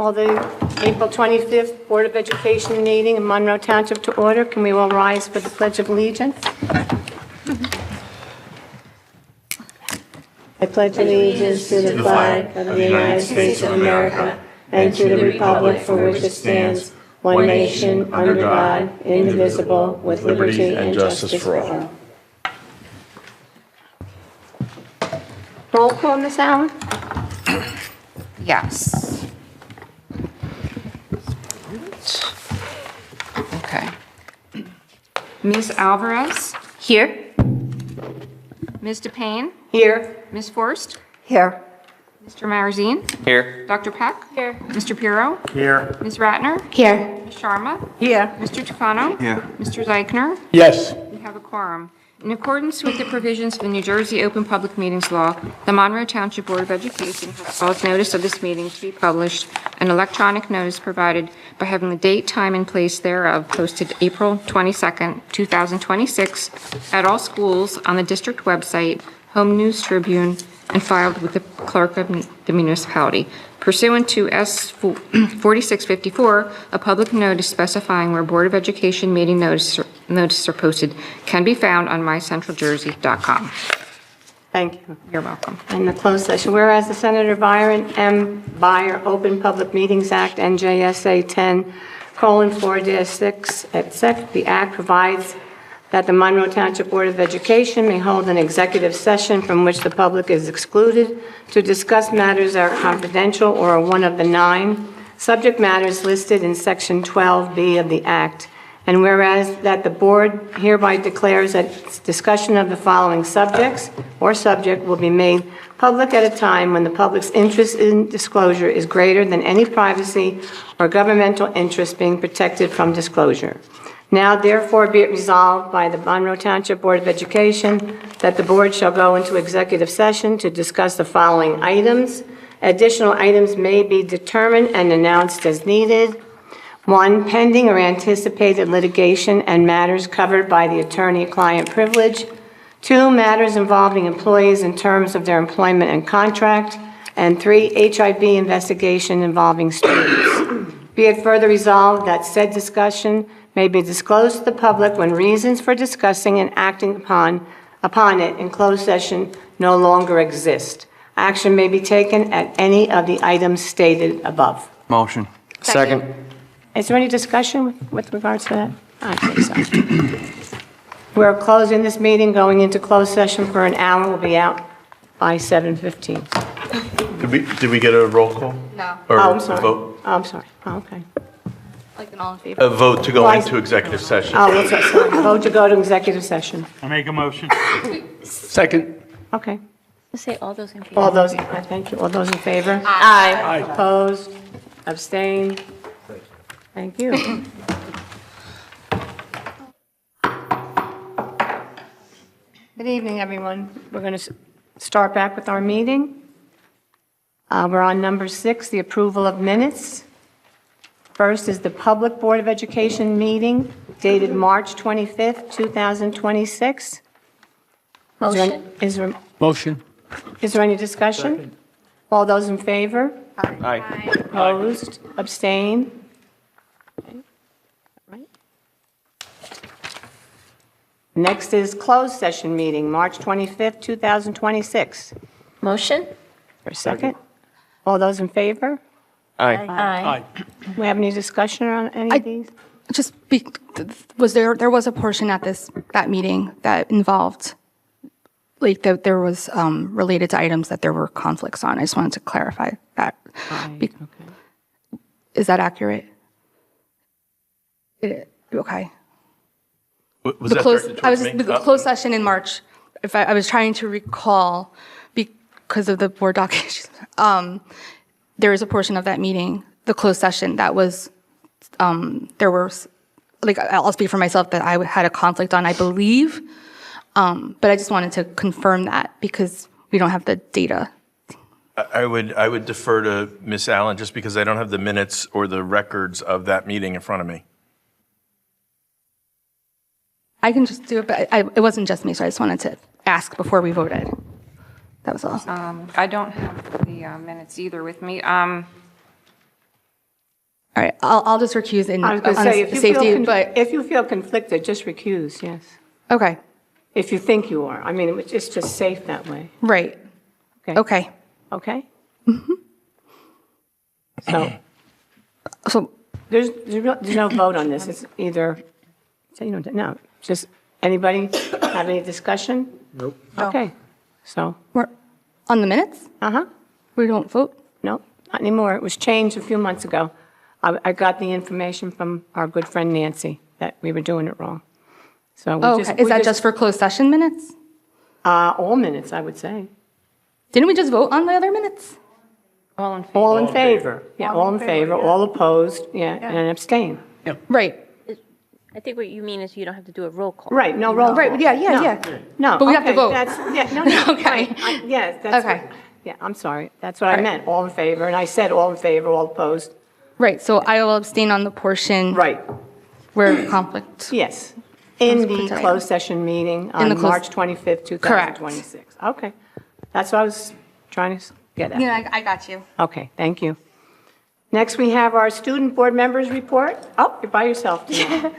Call the April 25th Board of Education meeting in Monroe Township to order. Can we all rise for the Pledge of Allegiance? I pledge allegiance to the flag of the United States of America and to the republic for which it stands, one nation, under God, indivisible, with liberty and justice for all. Roll call, Ms. Allen? Yes. Okay. Ms. Alvarez? Here. Ms. DePayne? Here. Ms. Forst? Here. Mr. Marazine? Here. Dr. Peck? Here. Mr. Pirro? Here. Ms. Ratner? Here. Ms. Sharma? Here. Mr. Tufano? Here. Mr. Zeichner? Yes. We have a quorum. In accordance with the provisions of the New Jersey Open Public Meetings Law, the Monroe Township Board of Education has caused notice of this meeting to be published, an electronic notice provided by having the date, time, and place thereof posted April 22nd, 2026, at all schools on the district website, Home News Tribune, and filed with the clerk of the municipality. Pursuant to S. 4654, a public notice specifying where Board of Education meeting notices are posted can be found on mycentraljersey.com. Thank you. You're welcome. In the closed session, whereas the Senator Byron M. Byer Open Public Meetings Act, NJSA 10:4-6, etc., the Act provides that the Monroe Township Board of Education may hold an executive session from which the public is excluded to discuss matters that are confidential or are one of the 9 subject matters listed in Section 12B of the Act. And whereas that the board hereby declares that discussion of the following subjects or subject will be made public at a time when the public's interest in disclosure is greater than any privacy or governmental interest being protected from disclosure. Now, therefore, be it resolved by the Monroe Township Board of Education that the board shall go into executive session to discuss the following items. Additional items may be determined and announced as needed. 1, pending or anticipated litigation and matters covered by the attorney-client privilege. 2, matters involving employees in terms of their employment and contract. And 3, HIB investigation involving students. Be it further resolved that said discussion may be disclosed to the public when reasons for discussing and acting upon it in closed session no longer exist. Action may be taken at any of the items stated above. Motion. Second. Is there any discussion with regards to that? I think so. We're closing this meeting, going into closed session for an hour. We'll be out by 7:15. Did we get a roll call? No. Or Oh, I'm a sorry. vote? Oh, I'm sorry. Oh, okay. Like an all in favor? A vote to go Why- into executive session. Oh, what's that? Sorry. Vote to go to executive session. I make a motion. Second. Okay. Let's say all those in favor. All those, thank you. All those in favor? Aye. Opposed? Abstained? Thank you. Good evening, everyone. We're going to start back with our meeting. We're on number 6, the approval of minutes. First is the Public Board of Education meeting dated March 25th, 2026. Motion. Motion. Is there any discussion? All those in favor? Aye. Opposed? Abstained? Right. Next is closed session meeting, March 25th, 2026. Motion? For a second? All those in favor? Aye. Aye. We have any discussion on any of these? Just there was a portion at that meeting that involved, like, that there was related to items that there were conflicts on. I just wanted to clarify that. Okay. Is that accurate? Okay. Was that directed I was towards me? the closed session in March. If I was trying to recall, because of the board doc issues, there is a portion of that meeting, the closed session, that was there were, like, I'll speak for myself, that I had a conflict on, I believe, but I just wanted to confirm that because we don't have the data. I would defer to Ms. Allen just because I don't have the minutes or the records of that meeting in front of me. I can just do it, but it wasn't just me, so I just wanted to ask before we voted. That was all. I don't have the minutes either with me. All right, I'll just recuse in I was going to on say, if you feel, safety, but, if you feel conflicted, just recuse, yes. okay, If you think you are. I mean, it's just safe that way. right, okay. Okay? So, There's no vote on this. It's either, so you don't, no, just, anybody have any discussion? Nope. Okay, so, we're on the minutes? uh-huh, We don't vote? no, not anymore. It was changed a few months ago. I got the information from our good friend Nancy that we were doing it wrong. So we Oh, just. okay, is we that just for closed session minutes? All minutes, I would say. Didn't we just vote on the other minutes? All in favor? All in favor. Yeah, all in favor, all opposed, yeah, and abstain. Right, I think what you mean is you don't have to do a roll call. Right, no roll call. right, yeah, No. yeah. No. But we have to okay, vote. Yeah, no, Okay. right, yes, that's. Okay. what- Yeah, I'm sorry, that's what I All right. meant, all in favor, and I said all in favor, all opposed. Right, so I will abstain on the portion Right, where conflict. yes. In the Secretary. closed session meeting In on the closed- March 25th, 2026. Okay, that's what I was trying to get at. Yeah, I got you. Okay, thank you. Next, we have our student board members report. Oh, you're by yourself tonight.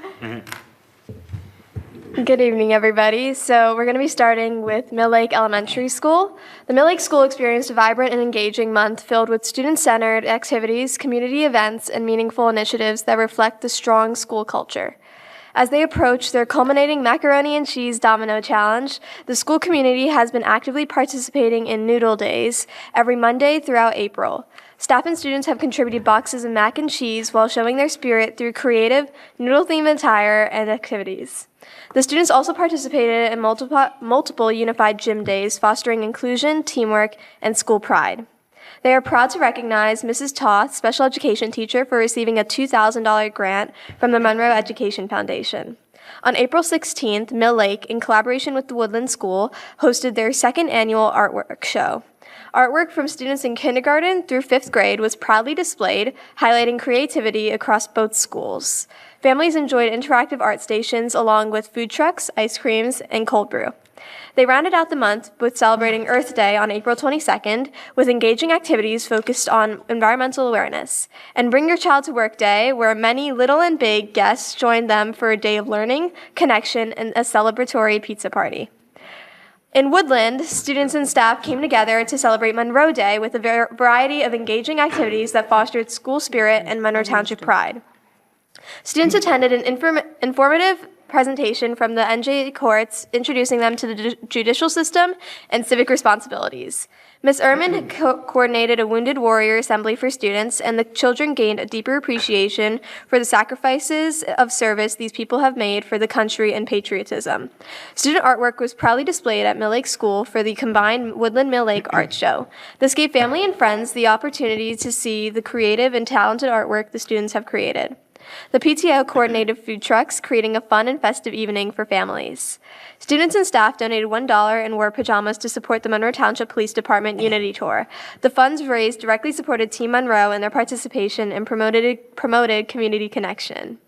Good evening, everybody. So we're going to be starting with Mill Lake Elementary School. The Mill Lake School experienced a vibrant and engaging month filled with student-centered activities, community events, and meaningful initiatives that reflect the strong school culture. As they approach their culminating macaroni and cheese domino challenge, the school community has been actively participating in Noodle Days every Monday throughout April. Staff and students have contributed boxes of mac and cheese while showing their spirit through creative, noodle-themed attire and activities. The students also participated in multiple unified gym days, fostering inclusion, teamwork, and school pride. They are proud to recognize Mrs. Toth, special education teacher, for receiving a $2,000 grant from the Monroe Education Foundation. On April 16th, Mill Lake, in collaboration with the Woodland School, hosted their second annual artwork show. Artwork from students in kindergarten through 5th grade was proudly displayed, highlighting creativity across both schools. Families enjoyed interactive art stations along with food trucks, ice creams, and cold brew. They rounded out the month with celebrating Earth Day on April 22nd with engaging activities focused on environmental awareness, and Bring Your Child to Work Day, where many little and big guests joined them for a day of learning, connection, and a celebratory pizza party. In Woodland, students and staff came together to celebrate Monroe Day with a variety of engaging activities that fostered school spirit and Monroe Township pride. Students attended an informative presentation from the NJ courts introducing them to the judicial system and civic responsibilities. Ms. Ehrman coordinated a Wounded Warrior Assembly for students, and the children gained a deeper appreciation for the sacrifices of service these people have made for the country and patriotism. Student artwork was proudly displayed at Mill Lake School for the combined Woodland Mill Lake Art Show. This gave family and friends the opportunity to see the creative and talented artwork the students have created. The PTO coordinated food trucks, creating a fun and festive evening for families. Students and staff donated $1 and wore pajamas to support the Monroe Township Police Department Unity Tour. The funds raised directly supported Team Monroe and their participation and promoted community connection.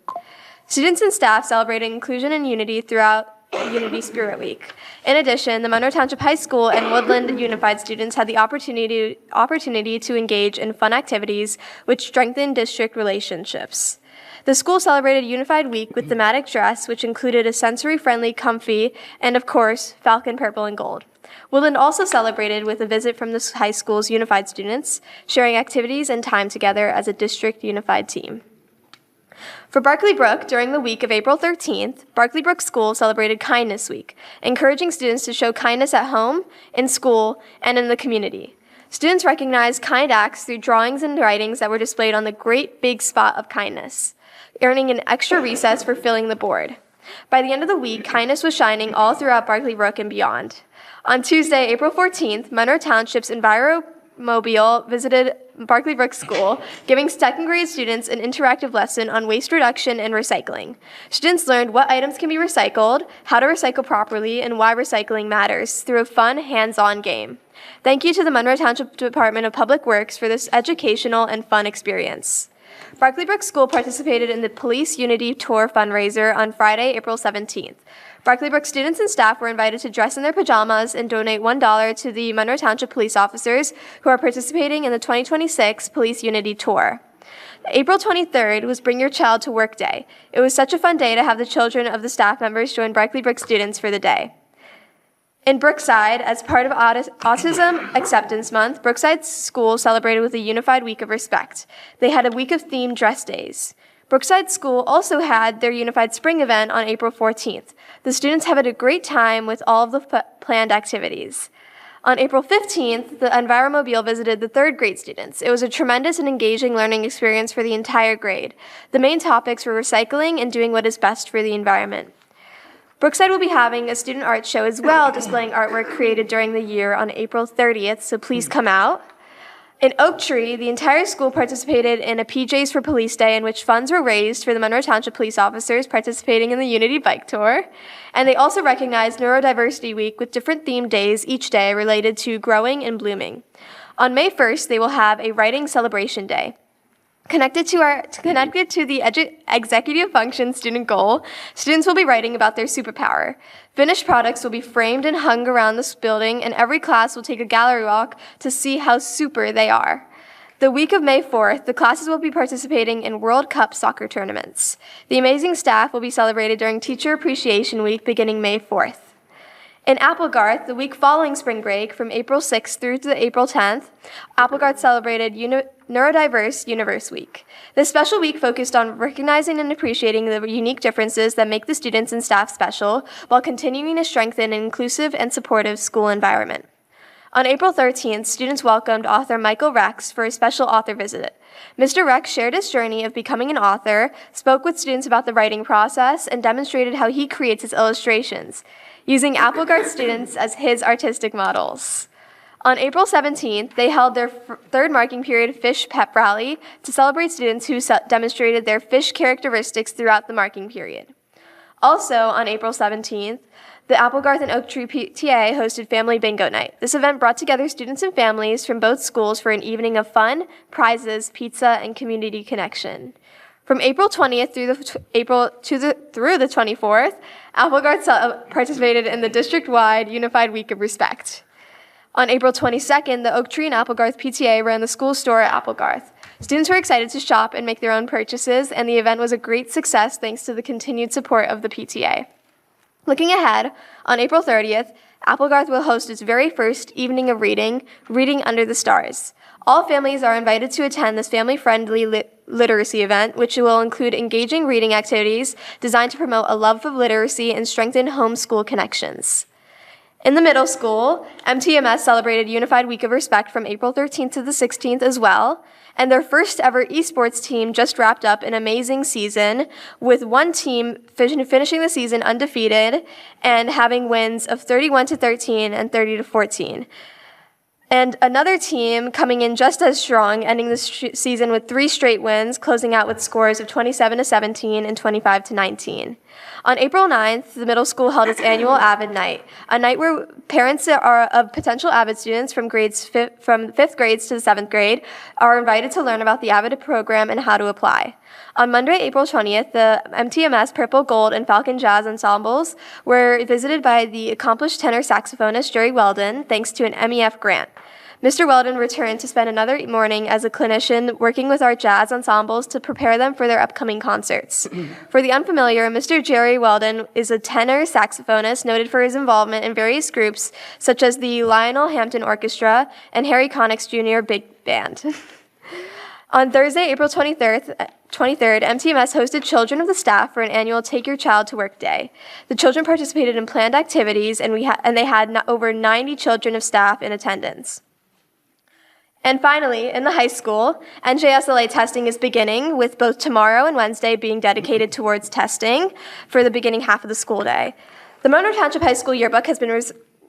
Students and staff celebrated inclusion and unity throughout Unity Spirit Week. In addition, the Monroe Township High School and Woodland Unified students had the opportunity to engage in fun activities which strengthened district relationships. The school celebrated Unified Week with thematic dress, which included a sensory-friendly, comfy, and of course, Falcon purple and gold. Woodland also celebrated with a visit from the high school's unified students, sharing activities and time together as a district unified team. For Barkley Brook, during the week of April 13th, Barkley Brook School celebrated Kindness Week, encouraging students to show kindness at home, in school, and in the community. Students recognized kind acts through drawings and writings that were displayed on the Great Big Spot of Kindness, earning an extra recess for filling the board. By the end of the week, kindness was shining all throughout Barkley Brook and beyond. On Tuesday, April 14th, Monroe Township's EnviroMobile visited Barkley Brook School, giving second grade students an interactive lesson on waste reduction and recycling. Students learned what items can be recycled, how to recycle properly, and why recycling matters through a fun, hands-on game. Thank you to the Monroe Township Department of Public Works for this educational and fun experience. Barkley Brook School participated in the Police Unity Tour fundraiser on Friday, April 17th. Barkley Brook students and staff were invited to dress in their pajamas and donate $1 to the Monroe Township police officers who are participating in the 2026 Police Unity Tour. April 23rd was Bring Your Child to Work Day. It was such a fun day to have the children of the staff members join Berkeley Brook students for the day. In Brookside, as part of Autism Acceptance Month, Brookside School celebrated with a unified week of respect. They had a week of themed dress days. Brookside School also had their Unified Spring event on April 14th. The students had a great time with all of the planned activities. On April 15th, the Enviromobile visited the third grade students. It was a tremendous and engaging learning experience for the entire grade. The main topics were recycling and doing what is best for the environment. Brookside will be having a student art show as well, displaying artwork created during the year on April 30th, so please come out. In Oak Tree, the entire school participated in a PJs for Police Day in which funds were raised for the Monroe Township police officers participating in the Unity Bike Tour. And they also recognized Neurodiversity Week with different themed days each day related to growing and blooming. On May 1st, they will have a Writing Celebration Day. Connected to the executive function student goal, students will be writing about their superpower. Finished products will be framed and hung around this building, and every class will take a gallery walk to see how super they are. The week of May 4th, the classes will be participating in World Cup soccer tournaments. The amazing staff will be celebrated during Teacher Appreciation Week beginning May 4th. In Applegarth, the week following spring break, from April 6th through to April 10th, Applegarth celebrated Neurodiverse Universe Week. This special week focused on recognizing and appreciating the unique differences that make the students and staff special, while continuing to strengthen an inclusive and supportive school environment. On April 13th, students welcomed author Michael Rex for a special author visit. Mr. Rex shared his journey of becoming an author, spoke with students about the writing process, and demonstrated how he creates his illustrations, using Applegarth students as his artistic models. On April 17th, they held their third marking period Fish Pep Rally to celebrate students who demonstrated their fish characteristics throughout the marking period. Also, on April 17th, the Applegarth and Oak Tree PTA hosted Family Bingo Night. This event brought together students and families from both schools for an evening of fun, prizes, pizza, and community connection. From April 20th through the 24th, Applegarth participated in the district-wide Unified Week of Respect. On April 22nd, the Oak Tree and Applegarth PTA ran the school store at Applegarth. Students were excited to shop and make their own purchases, and the event was a great success thanks to the continued support of the PTA. Looking ahead, on April 30th, Applegarth will host its very first evening of reading, Reading Under the Stars. All families are invited to attend this family-friendly literacy event, which will include engaging reading activities designed to promote a love of literacy and strengthen homeschool connections. In the middle school, MTMS celebrated Unified Week of Respect from April 13th to the 16th as well, and their first ever esports team just wrapped up an amazing season, with one team finishing the season undefeated and having wins of 31-13 and 30-14. And another team coming in just as strong, ending the season with 3 straight wins, closing out with scores of 27-17 and 25-19. On April 9th, the middle school held its annual Avid Night, a night where parents of potential Avid students from 5th grades to the 7th grade are invited to learn about the Avid program and how to apply. On Monday, April 20th, the MTMS Purple, Gold, and Falcon Jazz ensembles were visited by the accomplished tenor saxophonist Jerry Weldon, thanks to an MEF grant. Mr. Weldon returned to spend another morning as a clinician working with our jazz ensembles to prepare them for their upcoming concerts. For the unfamiliar, Mr. Jerry Weldon is a tenor saxophonist noted for his involvement in various groups such as the Lionel Hampton Orchestra and Harry Connick's Jr. Big Band. On Thursday, April 23rd, MTMS hosted children of the staff for an annual Take Your Child to Work Day. The children participated in planned activities, and they had over 90 children of staff in attendance. And finally, in the high school, NJSLA testing is beginning, with both tomorrow and Wednesday being dedicated towards testing for the beginning half of the school day. The Monroe Township High School yearbook has been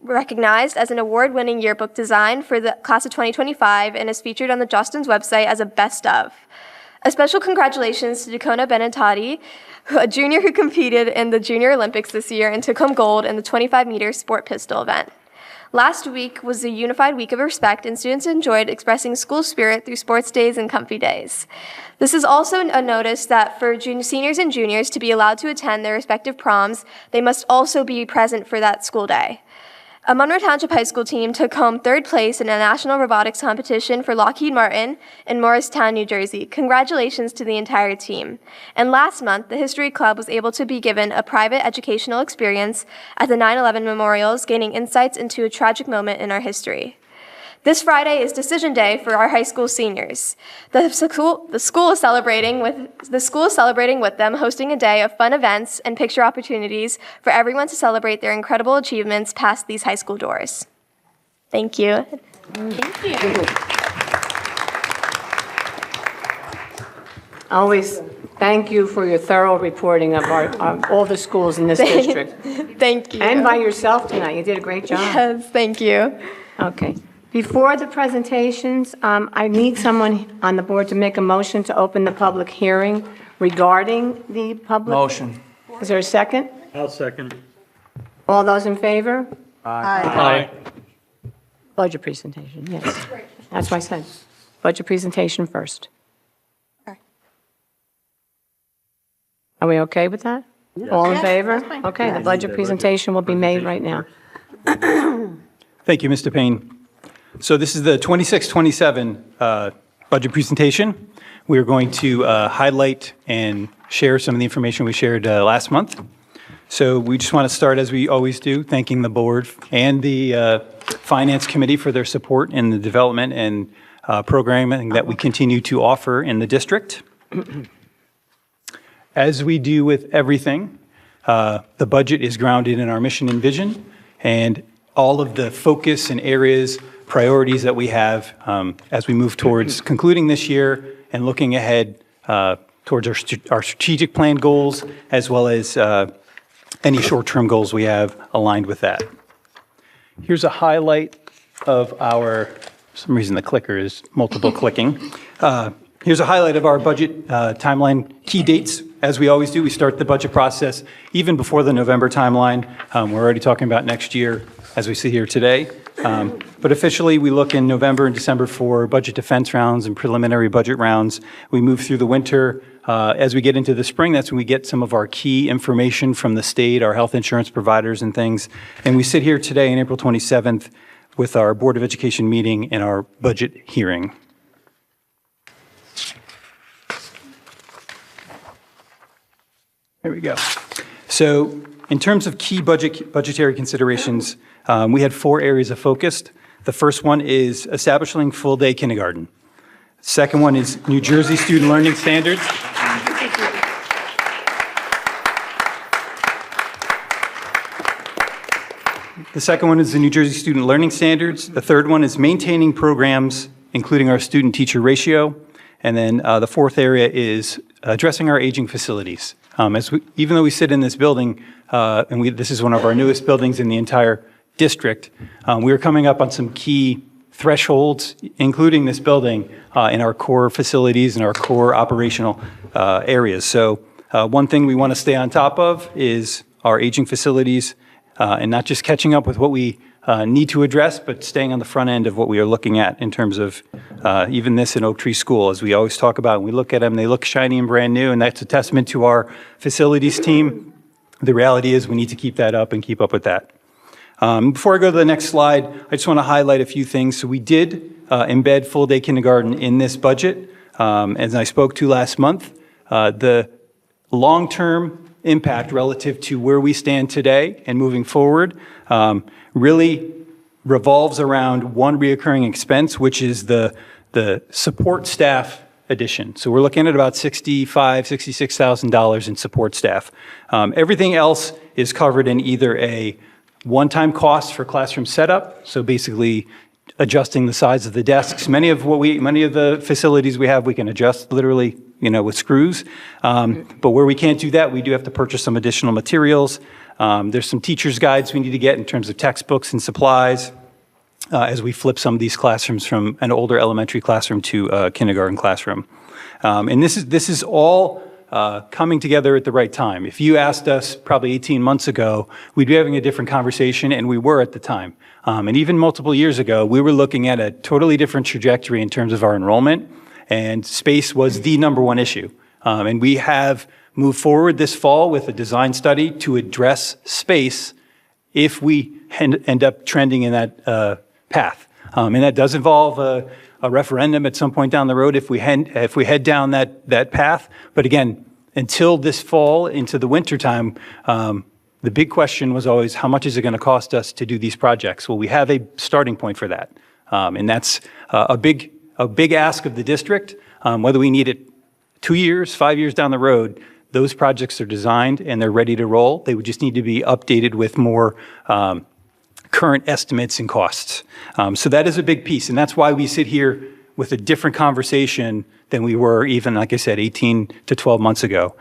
recognized as an award-winning yearbook design for the class of 2025 and is featured on the Justin's website as a best of. A special congratulations to Dakota Benetati, a junior who competed in the Junior Olympics this year and took home gold in the 25-meter sport pistol event. Last week was the Unified Week of Respect, and students enjoyed expressing school spirit through sports days and comfy days. This is also a notice that for seniors and juniors to be allowed to attend their respective proms, they must also be present for that school day. A Monroe Township High School team took home third place in a national robotics competition for Lockheed Martin in Morristown, New Jersey. Congratulations to the entire team. And last month, the History Club was able to be given a private educational experience at the 9/11 memorials, gaining insights into a tragic moment in our history. This Friday is decision day for our high school seniors. The school is celebrating with them, hosting a day of fun events and picture opportunities for everyone to celebrate their incredible achievements past these high school doors. Thank you. Thank you. Always thank you for your thorough reporting of all the schools in this district. Thank you. And by yourself tonight. You did a great job. Yes, thank you. Okay. Before the presentations, I need someone on the board to make a motion to open the public hearing regarding the public. Motion. Is there a second? I'll second. All those in favor? Aye. Budget presentation, yes. That's what I said. Budget presentation first. Okay. Are we okay with that? All in favor? Okay, the budget presentation will be made right now. Thank you, Mr. Payne. So this is the 26-27 budget presentation. We are going to highlight and share some of the information we shared last month. So we just want to start, as we always do, thanking the board and the Finance Committee for their support in the development and programming that we continue to offer in the district. As we do with everything, the budget is grounded in our mission and vision, and all of the focus and areas, priorities that we have as we move towards concluding this year and looking ahead towards our strategic plan goals, as well as any short-term goals we have aligned with that. Here's a highlight of our, for some reason the clicker is multiple clicking. Here's a highlight of our budget timeline key dates. As we always do, we start the budget process even before the November timeline. We're already talking about next year as we sit here today. But officially, we look in November and December for budget defense rounds and preliminary budget rounds. We move through the winter. As we get into the spring, that's when we get some of our key information from the state, our health insurance providers and things. And we sit here today on April 27th with our Board of Education meeting and our budget hearing. There we go. So in terms of key budgetary considerations, we had 4 areas of focus. The first one is establishing full-day kindergarten. Second one is New Jersey student learning standards. The second one is the New Jersey student learning standards. The third one is maintaining programs, including our student-teacher ratio. And then the fourth area is addressing our aging facilities. Even though we sit in this building, this is one of our newest buildings in the entire district, we are coming up on some key thresholds, including this building, in our core facilities and our core operational areas. So one thing we want to stay on top of is our aging facilities, and not just catching up with what we need to address, but staying on the front end of what we are looking at in terms of even this in Oak Tree School, as we always talk about. When we look at them, they look shiny and brand new, and that's a testament to our facilities team. The reality is we need to keep that up and keep up with that. Before I go to the next slide, I just want to highlight a few things. So we did embed full-day kindergarten in this budget. As I spoke to last month, the long-term impact relative to where we stand today and moving forward really revolves around one reoccurring expense, which is the support staff addition. So we're looking at about $65,000, $66,000 in support staff. Everything else is covered in either a one-time cost for classroom setup, so basically adjusting the size of the desks. Many of the facilities we have, we can adjust literally, with screws. But where we can't do that, we do have to purchase some additional materials. There's some teacher's guides we need to get in terms of textbooks and supplies as we flip some of these classrooms from an older elementary classroom to a kindergarten classroom. And this is all coming together at the right time. If you asked us probably 18 months ago, we'd be having a different conversation, and we were at the time. And even multiple years ago, we were looking at a totally different trajectory in terms of our enrollment, and space was the number one issue. And we have moved forward this fall with a design study to address space if we end up trending in that path. And that does involve a referendum at some point down the road if we head down that path. But again, until this fall into the winter time, the big question was always, how much is it going to cost us to do these projects? Well, we have a starting point for that. And that's a big ask of the district. Whether we need it 2 years, 5 years down the road, those projects are designed and they're ready to roll. They would just need to be updated with more current estimates and costs. So that is a big piece. And that's why we sit here with a different conversation than we were even, like I said, 18 to 12 months ago.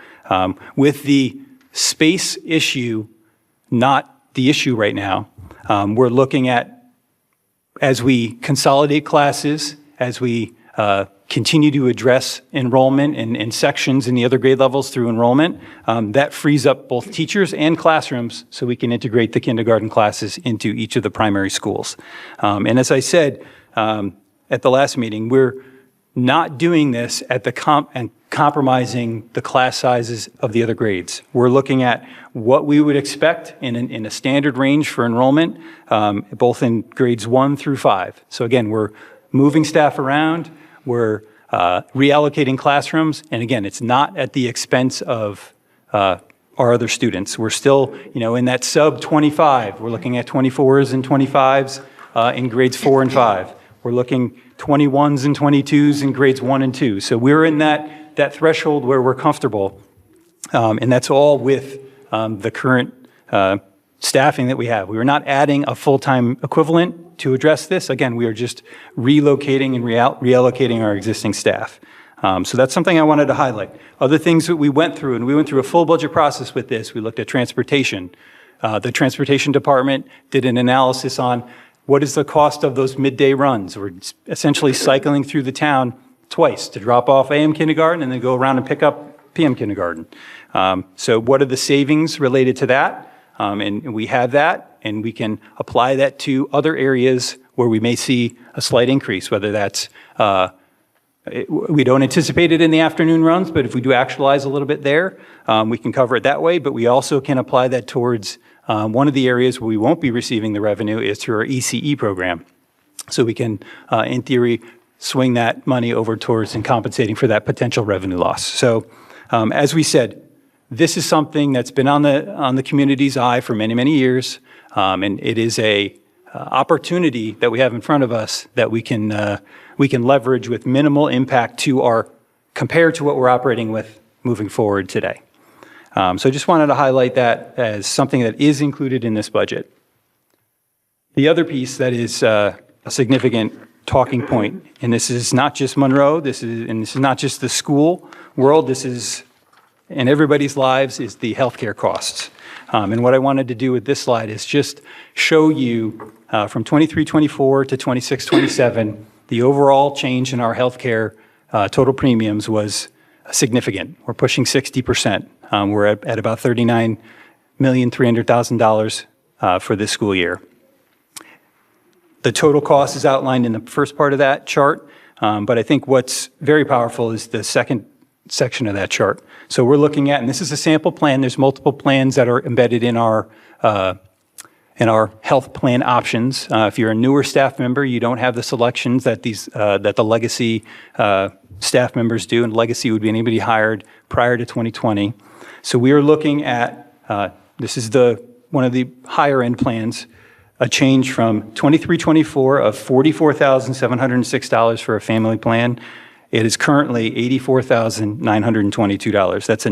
With the space issue not the issue right now, we're looking at, as we consolidate classes, as we continue to address enrollment in sections in the other grade levels through enrollment, that frees up both teachers and classrooms so we can integrate the kindergarten classes into each of the primary schools. And as I said at the last meeting, we're not doing this at the and compromising the class sizes of the other grades. We're looking at what we would expect in a standard range for enrollment, both in grades 1 through 5. So again, we're moving staff around, we're reallocating classrooms, and again, it's not at the expense of our other students. We're still, in that sub 25. We're looking at 24s and 25s in grades 4 and 5. We're looking 21s and 22s in grades 1 and 2. So we're in that threshold where we're comfortable, and that's all with the current staffing that we have. We are not adding a full-time equivalent to address this. Again, we are just relocating and reallocating our existing staff. So that's something I wanted to highlight. Other things that we went through, and we went through a full budget process with this. We looked at transportation. The transportation department did an analysis on what is the cost of those midday runs. We're essentially cycling through the town twice to drop off AM kindergarten and then go around and pick up PM kindergarten. So what are the savings related to that? And we have that, and we can apply that to other areas where we may see a slight increase, whether that's, we don't anticipate it in the afternoon runs, but if we do actualize a little bit there, we can cover it that way, but we also can apply that towards one of the areas where we won't be receiving the revenue is through our ECE program. So we can, in theory, swing that money over towards and compensating for that potential revenue loss. So as we said, this is something that's been on the community's eye for many, many years, and it is a opportunity that we have in front of us that we can leverage with minimal impact compared to what we're operating with moving forward today. So I just wanted to highlight that as something that is included in this budget. The other piece that is a significant talking point, and this is not just Monroe, this is not just the school world, this is in everybody's lives, is the healthcare costs. And what I wanted to do with this slide is just show you from 23-24 to 26-27, the overall change in our healthcare total premiums was significant. We're pushing 60%. We're at about $39,300,000 for this school year. The total cost is outlined in the first part of that chart, but I think what's very powerful is the second section of that chart. So we're looking at, and this is a sample plan, there's multiple plans that are embedded in our health plan options. If you're a newer staff member, you don't have the selections that the legacy staff members do, and legacy would be anybody hired prior to 2020. So we are looking at, this is one of the higher end plans, a change from 23-24 of $44,706 for a family plan. It is currently $84,922. That's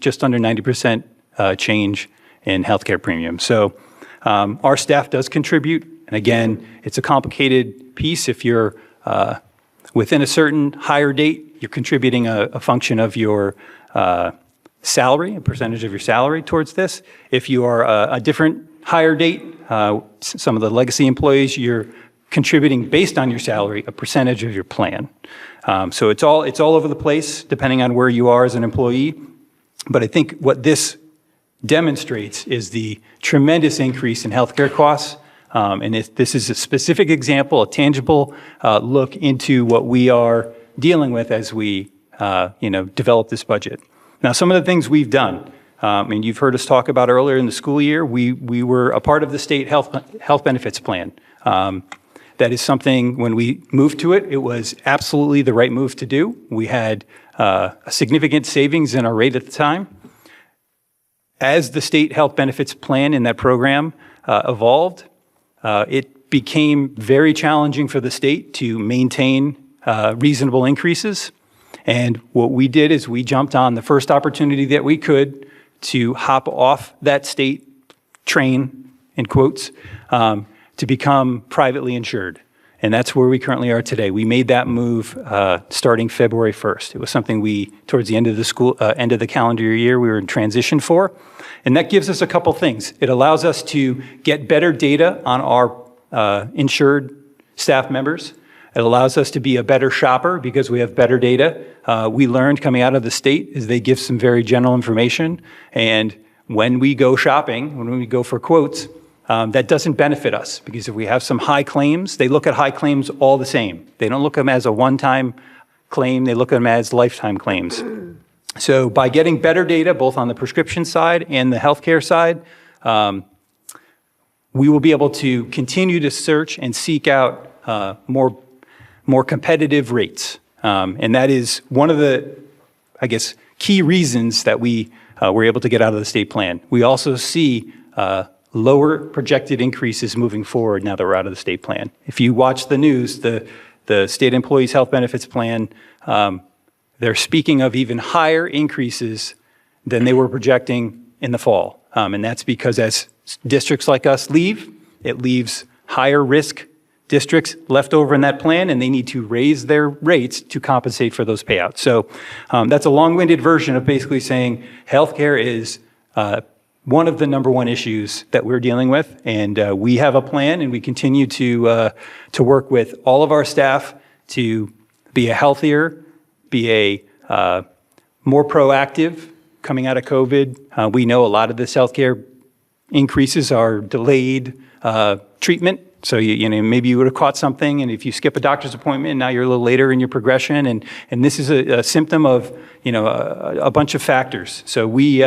just under 90% change in healthcare premium. So our staff does contribute, and again, it's a complicated piece. If you're within a certain higher date, you're contributing a function of your salary, a percentage of your salary towards this. If you are a different higher date, some of the legacy employees, you're contributing based on your salary, a percentage of your plan. So it's all over the place, depending on where you are as an employee. But I think what this demonstrates is the tremendous increase in healthcare costs. And this is a specific example, a tangible look into what we are dealing with as we develop this budget. Now, some of the things we've done, And you've heard us talk about earlier in the school year, we were a part of the state health benefits plan. That is something, when we moved to it, it was absolutely the right move to do. We had a significant savings in our rate at the time. As the state health benefits plan in that program evolved, it became very challenging for the state to maintain reasonable increases. And what we did is we jumped on the first opportunity that we could to hop off that state train, in quotes, to become privately insured. And that's where we currently are today. We made that move starting February 1st. It was something we, towards the end of the end of the calendar year, we were in transition for. And that gives us a couple things. It allows us to get better data on our insured staff members. It allows us to be a better shopper because we have better data. We learned coming out of the state is they give some very general information. And when we go shopping, when we go for quotes, that doesn't benefit us because if we have some high claims, they look at high claims all the same. They don't look at them as a one-time claim, they look at them as lifetime claims. So by getting better data, both on the prescription side and the healthcare side, we will be able to continue to search and seek out more competitive rates. And that is one of the, I guess, key reasons that we were able to get out of the state plan. We also see lower projected increases moving forward now that we're out of the state plan. If you watch the news, the state employees health benefits plan, they're speaking of even higher increases than they were projecting in the fall. And that's because as districts like us leave, it leaves higher risk districts left over in that plan, and they need to raise their rates to compensate for those payouts. So that's a long-winded version of basically saying healthcare is one of the number one issues that we're dealing with, and we have a plan, and we continue to work with all of our staff to be a healthier, be a more proactive coming out of COVID. We know a lot of this healthcare increases are delayed treatment. So you know maybe you would have caught something, and if you skip a doctor's appointment, now you're a little later in your progression, and this is a symptom of a bunch of factors. So we.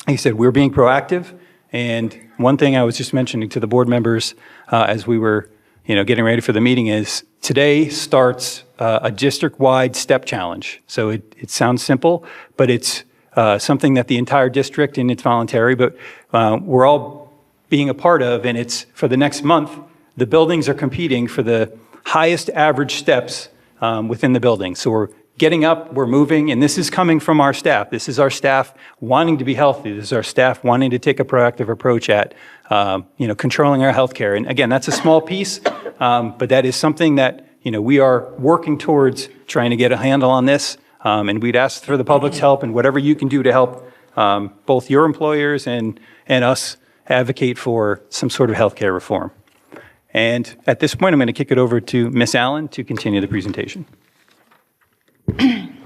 Like I said, we're being proactive, and one thing I was just mentioning to the board members as we were, getting ready for the meeting is today starts a district-wide step challenge. So it sounds simple, but it's something that the entire district, and it's voluntary, but we're all being a part of, and it's for the next month. The buildings are competing for the highest average steps within the building. So we're getting up, we're moving, and this is coming from our staff. This is our staff wanting to be healthy. This is our staff wanting to take a proactive approach at, controlling our healthcare. And again, that's a small piece, but that is something that, we are working towards trying to get a handle on this. And we'd ask for the public's help and whatever you can do to help both your employers and us advocate for some sort of healthcare reform. And at this point, I'm going to kick it over to Ms. Allen to continue the presentation.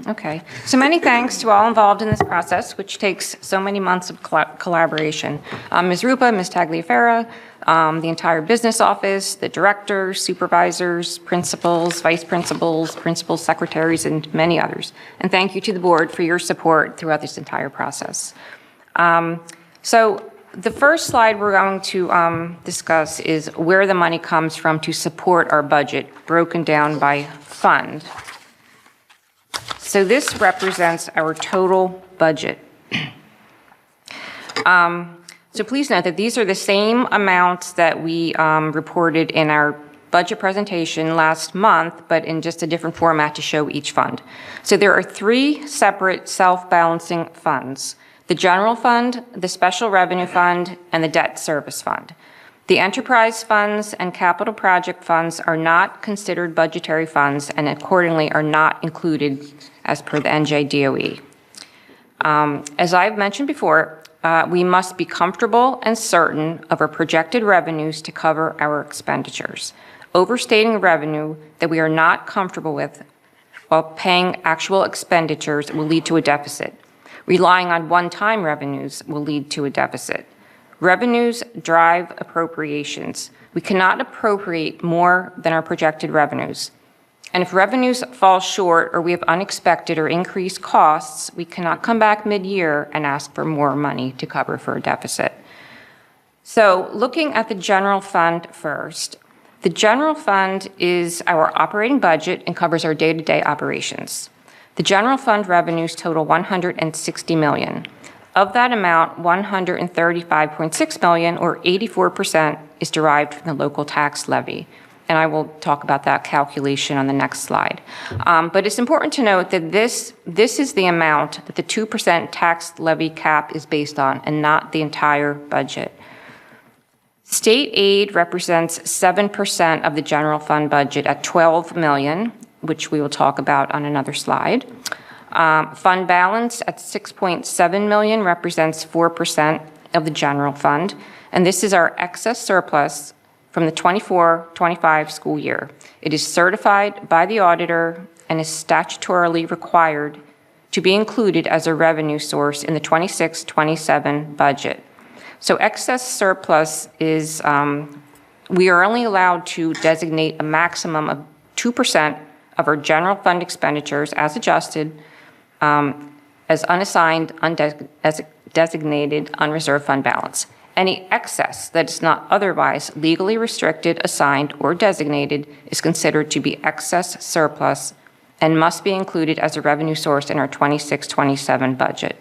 Okay, so many thanks to all involved in this process, which takes so many months of collaboration. Ms. Rupa, Ms. Tagliaferra, the entire business office, the directors, supervisors, principals, vice principals, principal secretaries, and many others. And thank you to the board for your support throughout this entire process. So the first slide we're going to discuss is where the money comes from to support our budget, broken down by fund. So this represents our total budget. So please note that these are the same amounts that we reported in our budget presentation last month, but in just a different format to show each fund. So there are three separate self-balancing funds: the general fund, the special revenue fund, and the debt service fund. The enterprise funds and capital project funds are not considered budgetary funds and accordingly are not included as per the NJDOE. As I've mentioned before, we must be comfortable and certain of our projected revenues to cover our expenditures. Overstating revenue that we are not comfortable with while paying actual expenditures will lead to a deficit. Relying on one-time revenues will lead to a deficit. Revenues drive appropriations. We cannot appropriate more than our projected revenues. And if revenues fall short or we have unexpected or increased costs, we cannot come back mid-year and ask for more money to cover for a deficit. So looking at the general fund first, the general fund is our operating budget and covers our day-to-day operations. The general fund revenues total $160 million. Of that amount, $135.6 million, or 84%, is derived from the local tax levy. And I will talk about that calculation on the next slide. But it's important to note that this is the amount that the 2% tax levy cap is based on, and not the entire budget. State aid represents 7% of the general fund budget at $12 million, which we will talk about on another slide. Fund balance at $6.7 million represents 4% of the general fund, and this is our excess surplus from the 24-25 school year. It is certified by the auditor and is statutorily required to be included as a revenue source in the 26-27 budget. So excess surplus is, we are only allowed to designate a maximum of 2% of our general fund expenditures as adjusted, as unassigned, undesignated, unreserved fund balance. Any excess that is not otherwise legally restricted, assigned, or designated is considered to be excess surplus and must be included as a revenue source in our 26-27 budget.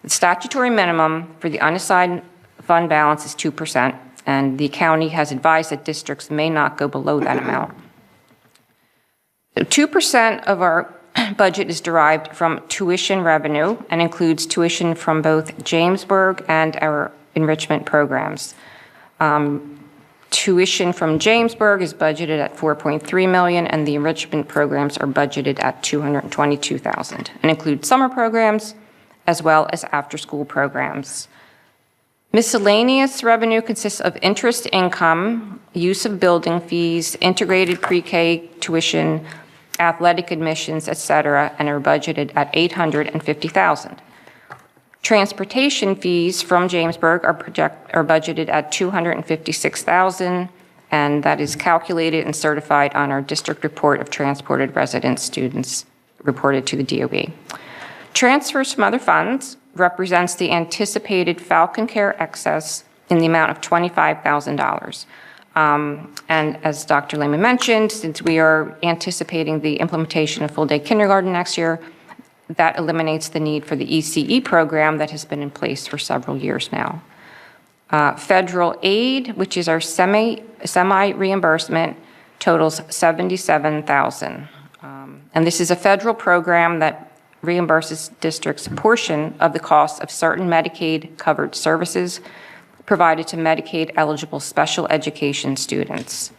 The statutory minimum for the unassigned fund balance is 2%, and the county has advised that districts may not go below that amount. So 2% of our budget is derived from tuition revenue and includes tuition from both Jamesburg and our enrichment programs. Tuition from Jamesburg is budgeted at $4.3 million, and the enrichment programs are budgeted at $222,000, and include summer programs as well as after-school programs. Miscellaneous revenue consists of interest income, use of building fees, integrated pre-K tuition, athletic admissions, etc., and are budgeted at $850,000. Transportation fees from Jamesburg are budgeted at $256,000, and that is calculated and certified on our district report of transported resident students reported to the DOE. Transfers from other funds represents the anticipated Falcon Care excess in the amount of $25,000. And as Dr. Lehman mentioned, since we are anticipating the implementation of full-day kindergarten next year, that eliminates the need for the ECE program that has been in place for several years now. Federal aid, which is our semi-reimbursement, totals $77,000. And this is a federal program that reimburses districts a portion of the cost of certain Medicaid-covered services provided to Medicaid-eligible special education students.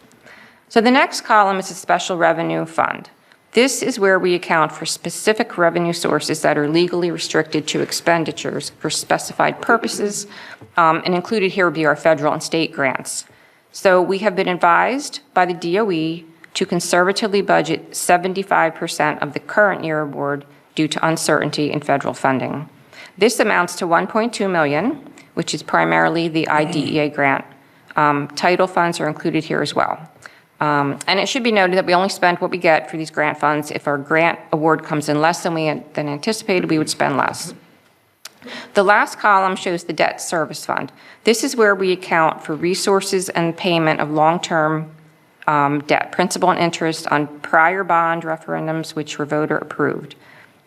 So the next column is a special revenue fund. This is where we account for specific revenue sources that are legally restricted to expenditures for specified purposes, and included here would be our federal and state grants. So we have been advised by the DOE to conservatively budget 75% of the current year award due to uncertainty in federal funding. This amounts to $1.2 million, which is primarily the IDEA grant. Title funds are included here as well. And it should be noted that we only spend what we get for these grant funds. If our grant award comes in less than anticipated, we would spend less. The last column shows the debt service fund. This is where we account for resources and payment of long-term debt, principal and interest on prior bond referendums which were voter approved.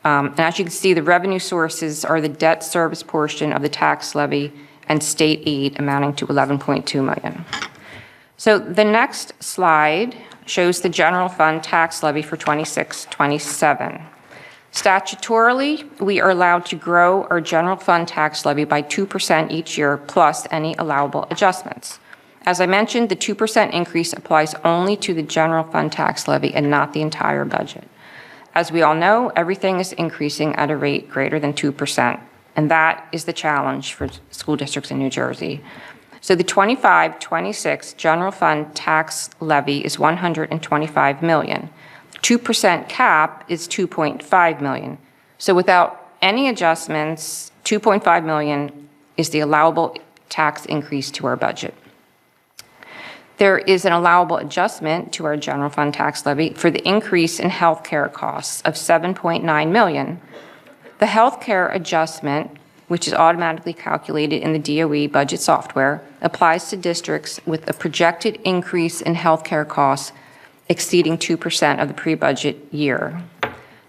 And as you can see, the revenue sources are the debt service portion of the tax levy and state aid amounting to $11.2 million. So the next slide shows the general fund tax levy for 26-27. Statutorily, we are allowed to grow our general fund tax levy by 2% each year plus any allowable adjustments. As I mentioned, the 2% increase applies only to the general fund tax levy and not the entire budget. As we all know, everything is increasing at a rate greater than 2%, and that is the challenge for school districts in New Jersey. So the 25-26 general fund tax levy is $125 million. 2% cap is $2.5 million. So without any adjustments, $2.5 million is the allowable tax increase to our budget. There is an allowable adjustment to our general fund tax levy for the increase in healthcare costs of $7.9 million. The healthcare adjustment, which is automatically calculated in the DOE budget software, applies to districts with a projected increase in healthcare costs exceeding 2% of the pre-budget year.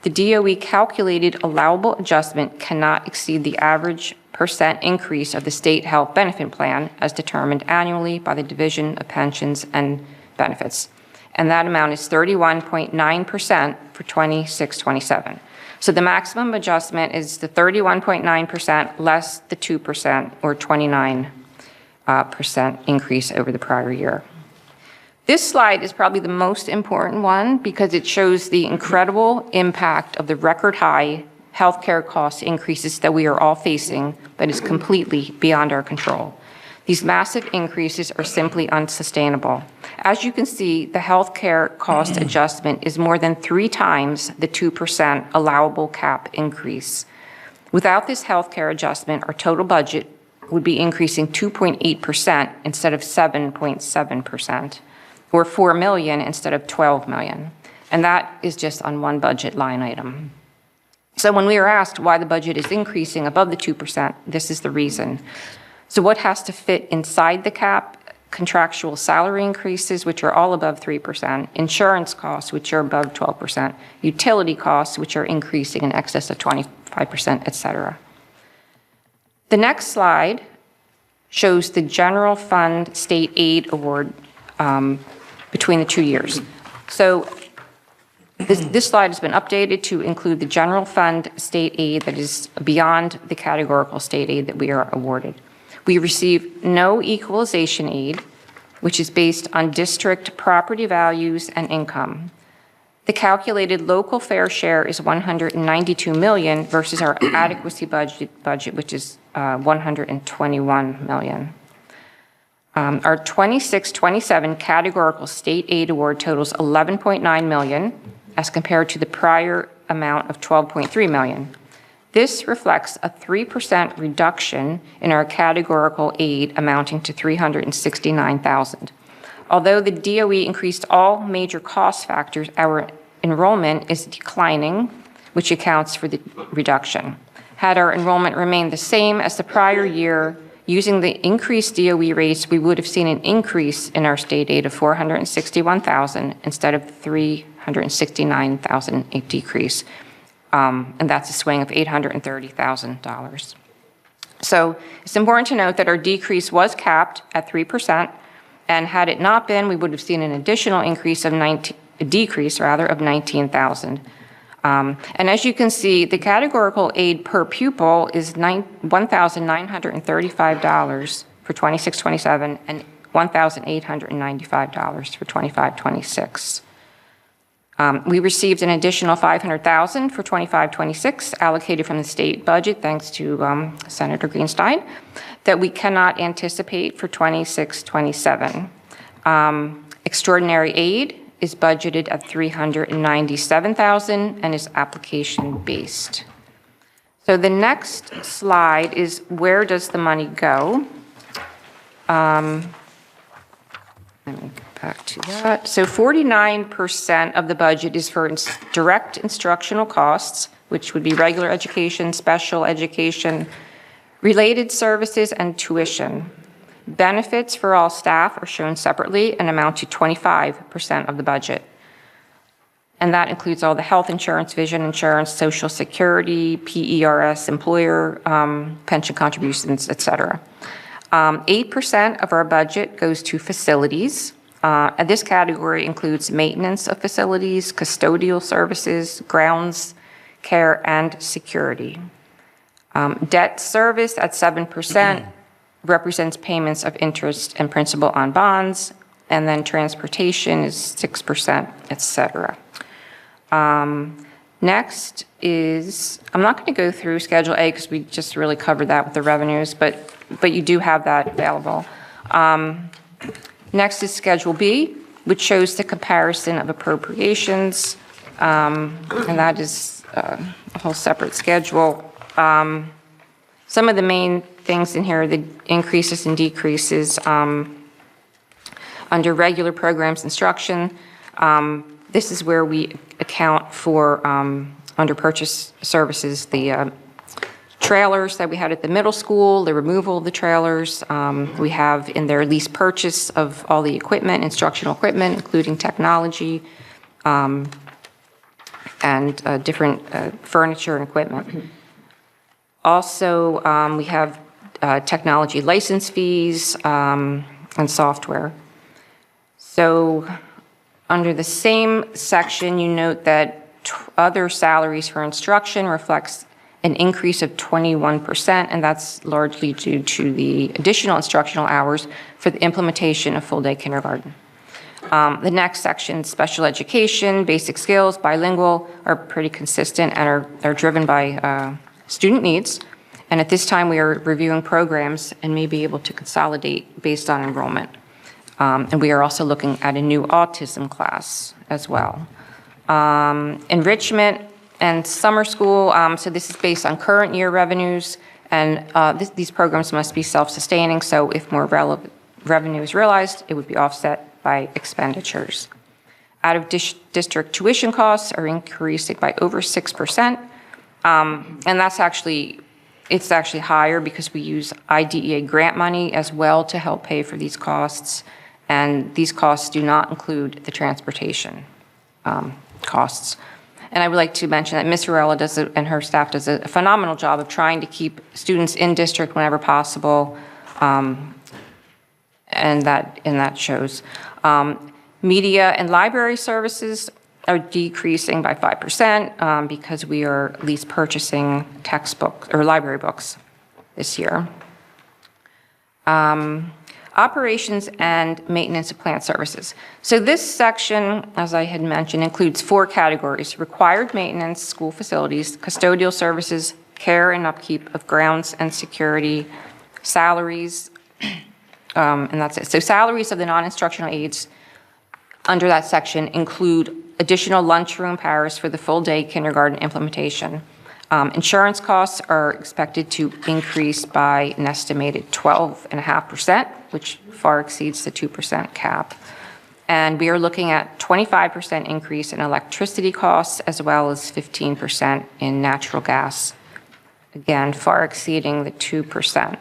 The DOE calculated allowable adjustment cannot exceed the average percent increase of the state health benefit plan as determined annually by the Division of Pensions and Benefits. And that amount is 31.9% for 26-27. So the maximum adjustment is the 31.9% less the 2% or 29% increase over the prior year. This slide is probably the most important one because it shows the incredible impact of the record high healthcare cost increases that we are all facing that is completely beyond our control. These massive increases are simply unsustainable. As you can see, the healthcare cost adjustment is more than 3 times the 2% allowable cap increase. Without this healthcare adjustment, our total budget would be increasing 2.8% instead of 7.7%, or $4 million instead of $12 million. And that is just on one budget line item. So when we are asked why the budget is increasing above the 2%, this is the reason. So what has to fit inside the cap? Contractual salary increases, which are all above 3%, insurance costs, which are above 12%, utility costs, which are increasing in excess of 25%, et cetera. The next slide shows the general fund state aid award between the 2 years. So this slide has been updated to include the general fund state aid that is beyond the categorical state aid that we are awarded. We receive no equalization aid, which is based on district property values and income. The calculated local fair share is $192 million versus our adequacy budget, which is $121 million. Our 26-27 categorical state aid award totals $11.9 million as compared to the prior amount of $12.3 million. This reflects a 3% reduction in our categorical aid amounting to $369,000. Although the DOE increased all major cost factors, our enrollment is declining, which accounts for the reduction. Had our enrollment remained the same as the prior year, using the increased DOE rates, we would have seen an increase in our state aid of $461,000 instead of $369,000, a decrease. And that's a swing of $830,000. So it's important to note that our decrease was capped at 3%, and had it not been, we would have seen an additional increase of decrease of $19,000. And as you can see, the categorical aid per pupil is $1,935 for 26-27 and $1,895 for 25-26. We received an additional $500,000 for 25-26 allocated from the state budget, thanks to Senator Greenstein, that we cannot anticipate for 26-27. Extraordinary aid is budgeted at $397,000 and is application-based. So the next slide is where does the money go? Let me get back to that. So 49% of the budget is for direct instructional costs, which would be regular education, special education, related services, and tuition. Benefits for all staff are shown separately and amount to 25% of the budget. And that includes all the health insurance, vision insurance, Social Security, PERS, employer pension contributions, et cetera. 8% of our budget goes to facilities. And this category includes maintenance of facilities, custodial services, grounds care, and security. Debt service at 7% represents payments of interest and principal on bonds, and then transportation is 6%, et cetera. Next is, I'm not going to go through Schedule A because we just really covered that with the revenues, but you do have that available. Next is Schedule B, which shows the comparison of appropriations, and that is a whole separate schedule. Some of the main things in here, the increases and decreases. Under regular programs instruction, this is where we account for, under purchase services, the trailers that we had at the middle school, the removal of the trailers. We have in there lease purchase of all the equipment, instructional equipment, including technology, and different furniture and equipment. Also, we have technology license fees and software. So under the same section, you note that other salaries for instruction reflects an increase of 21%, and that's largely due to the additional instructional hours for the implementation of full-day kindergarten. The next section, special education, basic skills, bilingual, are pretty consistent and are driven by student needs. And at this time, we are reviewing programs and may be able to consolidate based on enrollment. And we are also looking at a new autism class as well. Enrichment and summer school, so this is based on current year revenues, and these programs must be self-sustaining, so if more revenue is realized, it would be offset by expenditures. Out-of-district tuition costs are increasing by over 6%, and it's actually higher because we use IDEA grant money as well to help pay for these costs, and these costs do not include the transportation costs. And I would like to mention that Ms. Varela and her staff does a phenomenal job of trying to keep students in district whenever possible, and that shows. Media and library services are decreasing by 5% because we are lease purchasing textbooks or library books this year. Operations and maintenance of plant services. So this section, as I had mentioned, includes 4 categories: required maintenance, school facilities, custodial services, care and upkeep of grounds and security, salaries, and that's it. So salaries of the non-instructional aides under that section include additional lunchroom hours for the full-day kindergarten implementation. Insurance costs are expected to increase by an estimated 12.5%, which far exceeds the 2% cap. And we are looking at 25% increase in electricity costs as well as 15% in natural gas, again, far exceeding the 2%.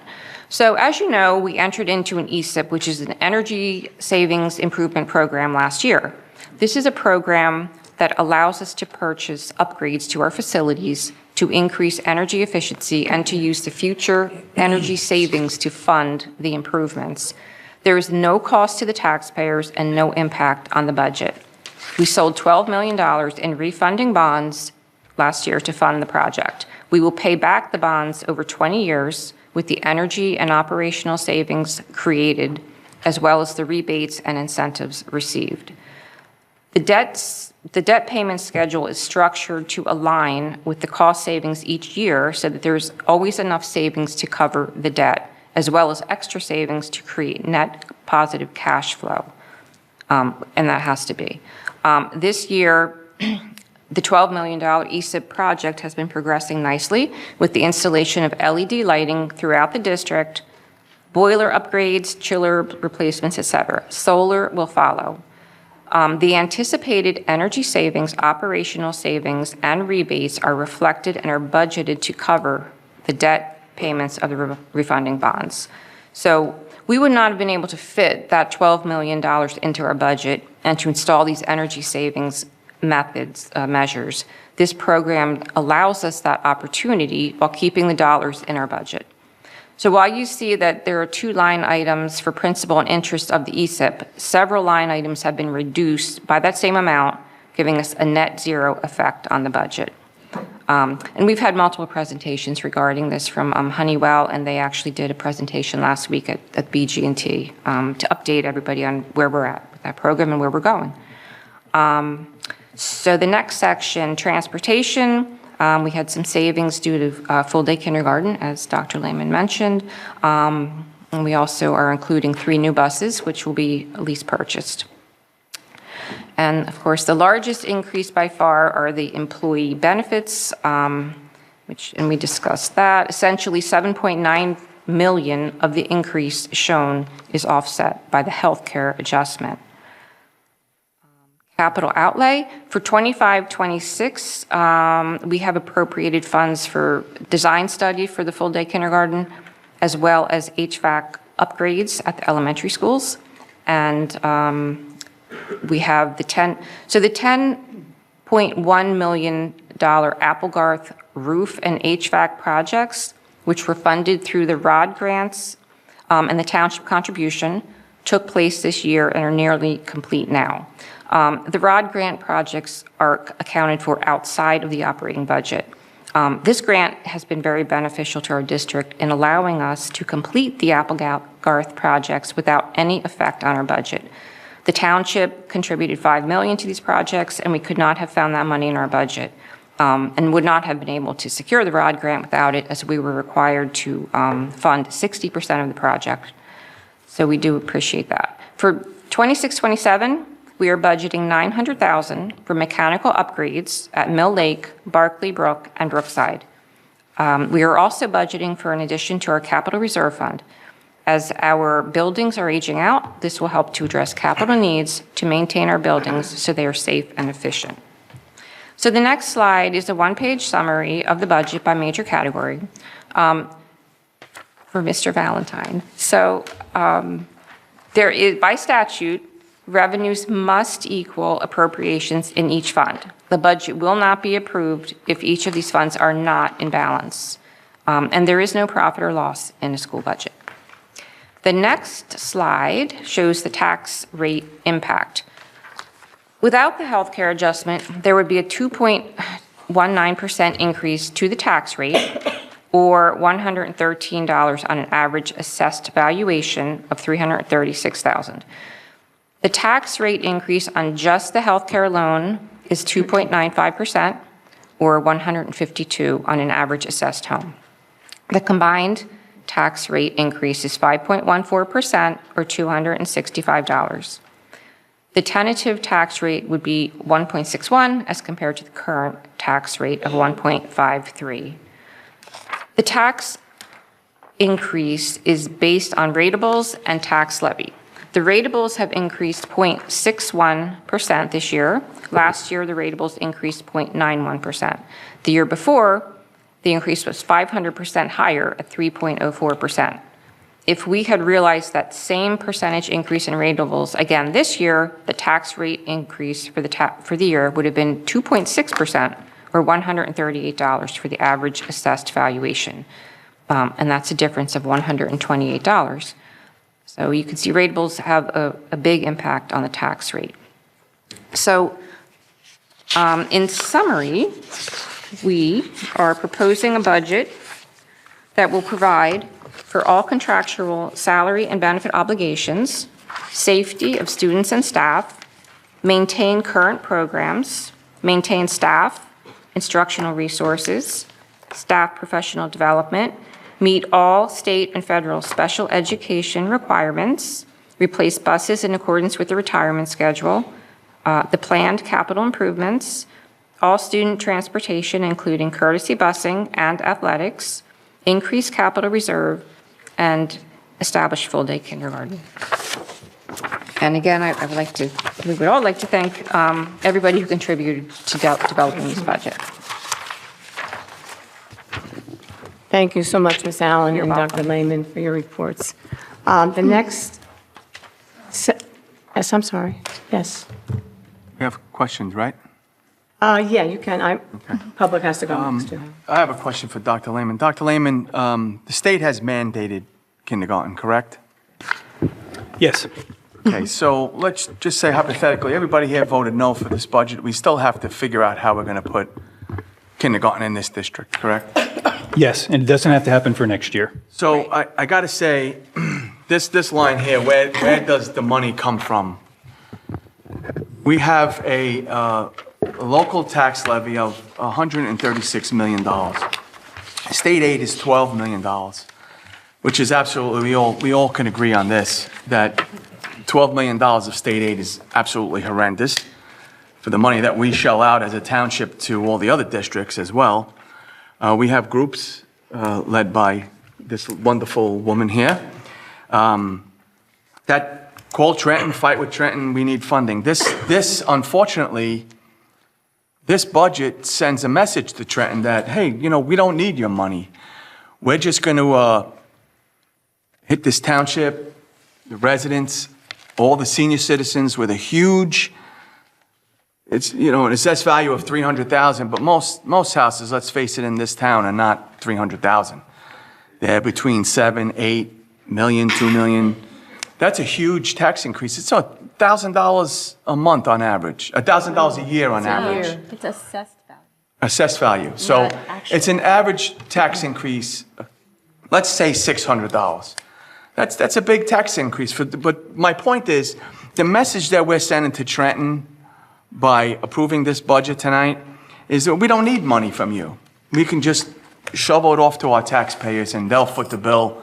So as you know, we entered into an ESIP, which is an energy savings improvement program last year. This is a program that allows us to purchase upgrades to our facilities to increase energy efficiency and to use the future energy savings to fund the improvements. There is no cost to the taxpayers and no impact on the budget. We sold $12 million in refunding bonds last year to fund the project. We will pay back the bonds over 20 years with the energy and operational savings created, as well as the rebates and incentives received. The debt payment schedule is structured to align with the cost savings each year so that there's always enough savings to cover the debt, as well as extra savings to create net positive cash flow, and that has to be. This year, the $12 million ESIP project has been progressing nicely with the installation of LED lighting throughout the district, boiler upgrades, chiller replacements, etc. Solar will follow. The anticipated energy savings, operational savings, and rebates are reflected and are budgeted to cover the debt payments of the refunding bonds. So we would not have been able to fit that $12 million into our budget and to install these energy savings measures. This program allows us that opportunity while keeping the dollars in our budget. So while you see that there are 2 line items for principal and interest of the ESIP, several line items have been reduced by that same amount, giving us a net zero effect on the budget. And we've had multiple presentations regarding this from Honeywell, and they actually did a presentation last week at BG&T to update everybody on where we're at with that program and where we're going. So the next section, transportation. We had some savings due to full-day kindergarten, as Dr. Lehman mentioned. And we also are including 3 new buses, which will be lease purchased. And of course, the largest increase by far are the employee benefits, and we discussed that. Essentially, $7.9 million of the increase shown is offset by the healthcare adjustment. Capital outlay for 25-26, we have appropriated funds for design study for the full-day kindergarten, as well as HVAC upgrades at the elementary schools. And we have the $10.1 million Applegarth roof and HVAC projects, which were funded through the ROD grants and the township contribution, took place this year and are nearly complete now. The ROD grant projects are accounted for outside of the operating budget. This grant has been very beneficial to our district in allowing us to complete the Applegarth projects without any effect on our budget. The township contributed $5 million to these projects, and we could not have found that money in our budget, and would not have been able to secure the ROD grant without it, as we were required to fund 60% of the project. So we do appreciate that. For 26-27, we are budgeting $900,000 for mechanical upgrades at Mill Lake, Barkley Brook, and Brookside. We are also budgeting for an addition to our capital reserve fund. As our buildings are aging out, this will help to address capital needs to maintain our buildings so they are safe and efficient. So the next slide is a one-page summary of the budget by major category for Mr. Valentine. So there is, by statute, revenues must equal appropriations in each fund. The budget will not be approved if each of these funds are not in balance. And there is no profit or loss in a school budget. The next slide shows the tax rate impact. Without the healthcare adjustment, there would be a 2.19% increase to the tax rate, or $113 on an average assessed valuation of $336,000. The tax rate increase on just the healthcare loan is 2.95%, or $152 on an average assessed home. The combined tax rate increase is 5.14%, or $265. The tentative tax rate would be 1.61 as compared to the current tax rate of 1.53. The tax increase is based on ratables and tax levy. The ratables have increased 0.61% this year. Last year, the ratables increased 0.91%. The year before, the increase was 500% higher at 3.04%. If we had realized that same percentage increase in ratables again this year, the tax rate increase for the year would have been 2.6%, or $138 for the average assessed valuation. And that's a difference of $128. So you can see ratables have a big impact on the tax rate. So in summary, we are proposing a budget that will provide for all contractual salary and benefit obligations, safety of students and staff, maintain current programs, maintain staff, instructional resources, staff professional development, meet all state and federal special education requirements, replace buses in accordance with the retirement schedule, the planned capital improvements, all student transportation, including courtesy busing and athletics, increase capital reserve, and establish full-day kindergarten. And again, we would all like to thank everybody who contributed to developing this budget. Thank you so much, Ms. Allen You're and welcome. Dr. Lehman, for your reports. The next, yes, I'm sorry, yes. We have questions, right? Yeah, you can, public has to go next to. I have a question for Dr. Lehman. Dr. Lehman, the state has mandated kindergarten, correct? Yes. Okay, so let's just say hypothetically, everybody here voted no for this budget. We still have to figure out how we're going to put kindergarten in this district, correct? Yes, and it doesn't have to happen for next year. So I got to say, this line here, where does the money come from? We have a local tax levy of $136 million. State aid is $12 million, which is absolutely, we all can agree on this, that $12 million of state aid is absolutely horrendous for the money that we shell out as a township to all the other districts as well. We have groups led by this wonderful woman here, that call Trenton, fight with Trenton, we need funding. This unfortunately, this budget sends a message to Trenton that, hey, we don't need your money. We're just going to hit this township, the residents, all the senior citizens with a huge, it's, an assessed value of $300,000, but most houses, let's face it, in this town are not $300,000. They're between $7, $8 million, $2 million. That's a huge tax increase. It's $1,000 a month on average, $1,000 a year on average. It's assessed value. Assessed value. So Not actual. it's an average tax increase, let's say $600. That's a big tax increase. But my point is, the message that we're sending to Trenton by approving this budget tonight is that we don't need money from you. We can just shovel it off to our taxpayers and they'll foot the bill.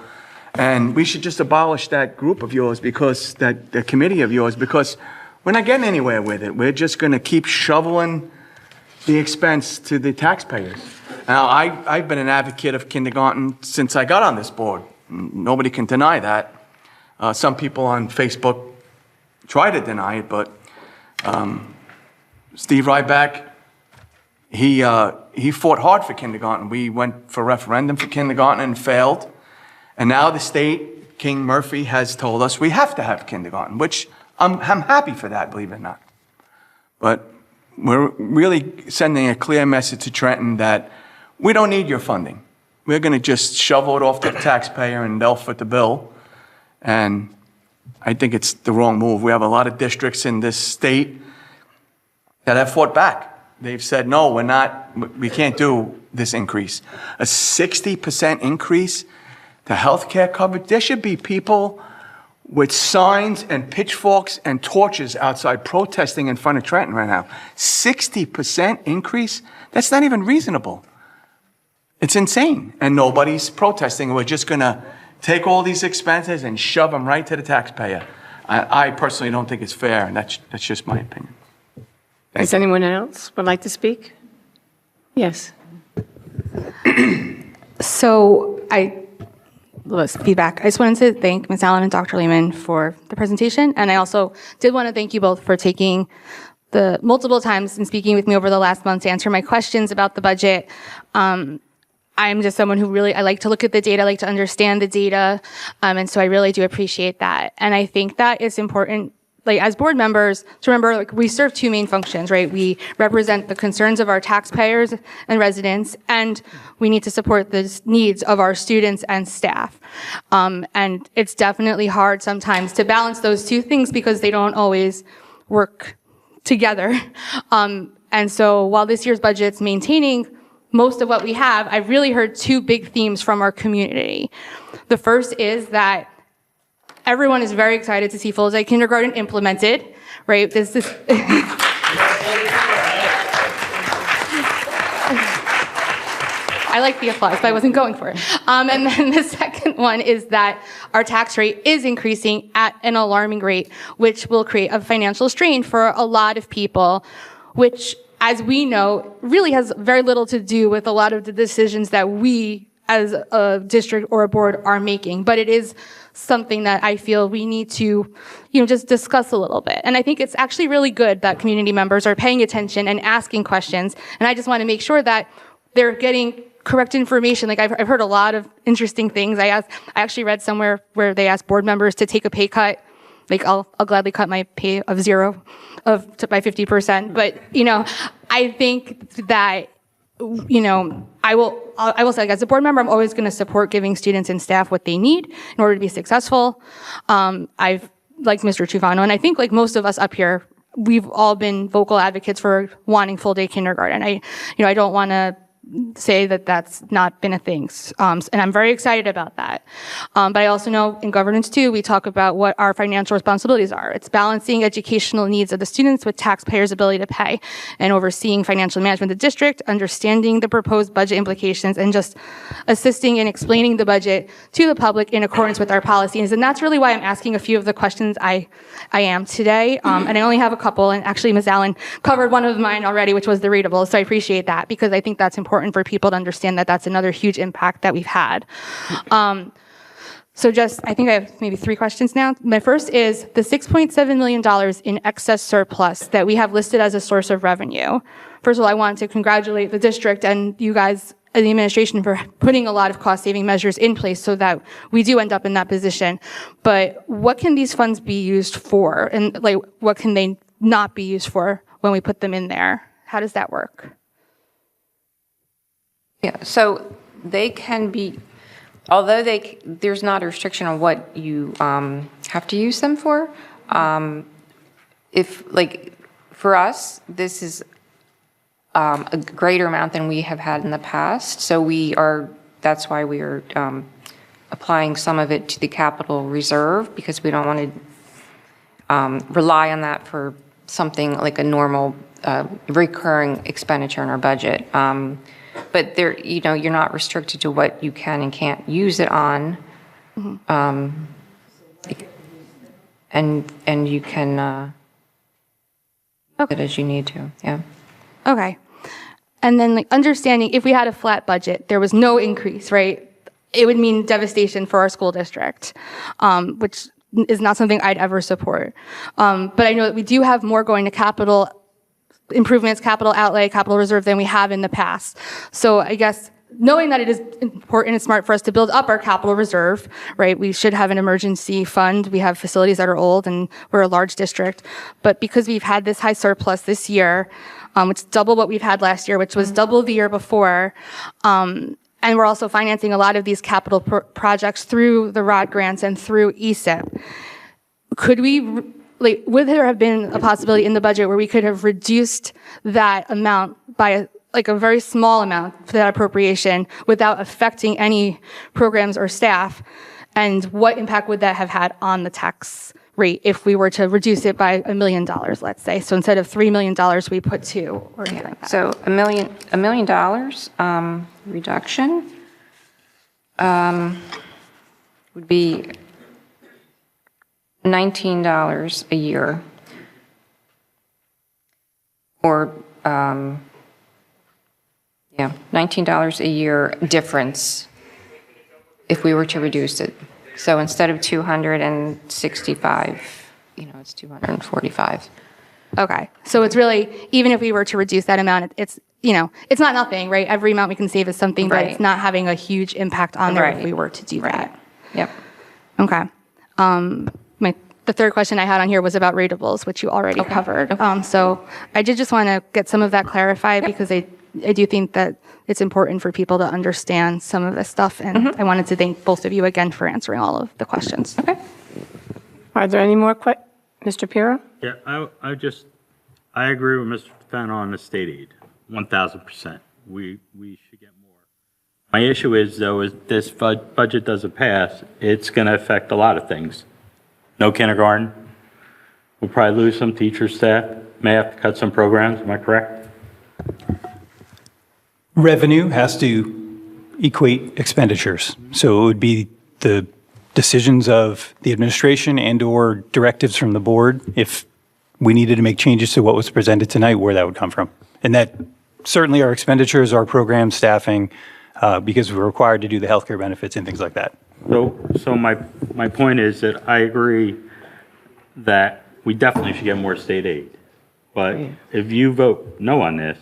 And we should just abolish that group of yours, because the committee of yours, because we're not getting anywhere with it. We're just going to keep shoveling the expense to the taxpayers. Now, I've been an advocate of kindergarten since I got on this board. Nobody can deny that. Some people on Facebook try to deny it, but Steve Ryback, he fought hard for kindergarten. We went for referendum for kindergarten and failed. And now the state, King Murphy, has told us we have to have kindergarten, which I'm happy for that, believe it or not. But we're really sending a clear message to Trenton that we don't need your funding. We're going to just shovel it off to the taxpayer and they'll foot the bill. And I think it's the wrong move. We have a lot of districts in this state that have fought back. They've said, no, we can't do this increase. A 60% increase to health care coverage. There should be people with signs and pitchforks and torches outside protesting in front of Trenton right now. 60% increase? That's not even reasonable. It's insane. And nobody's protesting. We're just going to take all these expenses and shove them right to the taxpayer. I personally don't think it's fair, and that's just my opinion. Does anyone else would like to speak? Yes. So feedback. I just wanted to thank Ms. Allen and Dr. Lehman for the presentation. And I also did want to thank you both for taking the multiple times and speaking with me over the last month to answer my questions about the budget. I'm just someone who I like to look at the data, I like to understand the data. And so I really do appreciate that. And I think that it's important, as board members, to remember, we serve two main functions, right? We represent the concerns of our taxpayers and residents, and we need to support the needs of our students and staff. And it's definitely hard sometimes to balance those two things because they don't always work together. And so while this year's budget's maintaining most of what we have, I've really heard two big themes from our community. The first is that everyone is very excited to see full-day kindergarten implemented, right? This is I like the applause, but I wasn't going for it. And then the second one is that our tax rate is increasing at an alarming rate, which will create a financial strain for a lot of people, which, as we know, really has very little to do with a lot of the decisions that we as a district or a board are making. But it is something that I feel we need to, just discuss a little bit. And I think it's actually really good that community members are paying attention and asking questions. And I just want to make sure that they're getting correct information. I've heard a lot of interesting things. I actually read somewhere where they asked board members to take a pay cut. I'll gladly cut my pay by 50%. But, I think that, I will say, as a board member, I'm always going to support giving students and staff what they need in order to be successful. I've, like Mr. Trufano, and I think like most of us up here, we've all been vocal advocates for wanting full-day kindergarten. I don't want to say that that's not been a thing. And I'm very excited about that. But I also know in governance too, we talk about what our financial responsibilities are. It's balancing educational needs of the students with taxpayers' ability to pay and overseeing financial management of the district, understanding the proposed budget implications, and just assisting in explaining the budget to the public in accordance with our policies. And that's really why I'm asking a few of the questions I am today. And I only have a couple, and actually Ms. Allen covered one of mine already, which was the readable. So I appreciate that because I think that's important important for people to understand that that's another huge impact that we've had. So I think I have maybe 3 questions now. My first is the $6.7 million in excess surplus that we have listed as a source of revenue. First of all, I want to congratulate the district and you guys and the administration for putting a lot of cost-saving measures in place so that we do end up in that position. But what can these funds be used for? And like, what can they not be used for when we put them in there? How does that work? Yeah, so they can be, although there's not a restriction on what you have to use them for. If, like, for us, this is a greater amount than we have had in the past. So that's why we are applying some of it to the capital reserve, because we don't want to rely on that for something like a normal recurring expenditure in our budget. But you're not restricted to what you can and can't use it on. And you can it as you need to, yeah. Okay. And then like understanding if we had a flat budget, there was no increase, right? It would mean devastation for our school district, which is not something I'd ever support. But I know that we do have more going to capital improvements, capital outlay, capital reserve than we have in the past. So I guess knowing that it is important and smart for us to build up our capital reserve, right? We should have an emergency fund. We have facilities that are old and we're a large district. But because we've had this high surplus this year, which is double what we've had last year, which was double the year before, and we're also financing a lot of these capital projects through the ROD grants and through ESIP. Would there have been a possibility in the budget where we could have reduced that amount by a very small amount for that appropriation without affecting any programs or staff? And what impact would that have had on the tax rate if we were to reduce it by $1 million, let's say? So instead of $3 million, we put 2 or anything like that. So $1 million reduction would be $19 a year, or $19 a year difference if we were to reduce it. So instead of 265, it's 245. Okay. So it's really, even if we were to reduce that amount, it's not nothing, right? Every amount we can save is something, but it's not having a huge impact on there if we were to do that. Yep. Okay. The third question I had on here was about ratables, which you already covered. So I did just want to get some of that clarified because I do think that it's important for people to understand some of this stuff. And I wanted to thank both of you again for answering all of the questions. Okay. Are there any more questions? Mr. Piro? Yeah, I agree with Mr. Fenn on the state aid, 1,000%. We should get more. My issue is, though, is this budget doesn't pass, it's going to affect a lot of things. No kindergarten. We'll probably lose some teacher staff. May have to cut some programs. Am I correct? Revenue has to equate expenditures. So it would be the decisions of the administration and/or directives from the board if we needed to make changes to what was presented tonight, where that would come from. And that certainly our expenditures, our program staffing, because we're required to do the healthcare benefits and things like that. So my point is that I agree that we definitely should get more state aid. But if you vote no on this,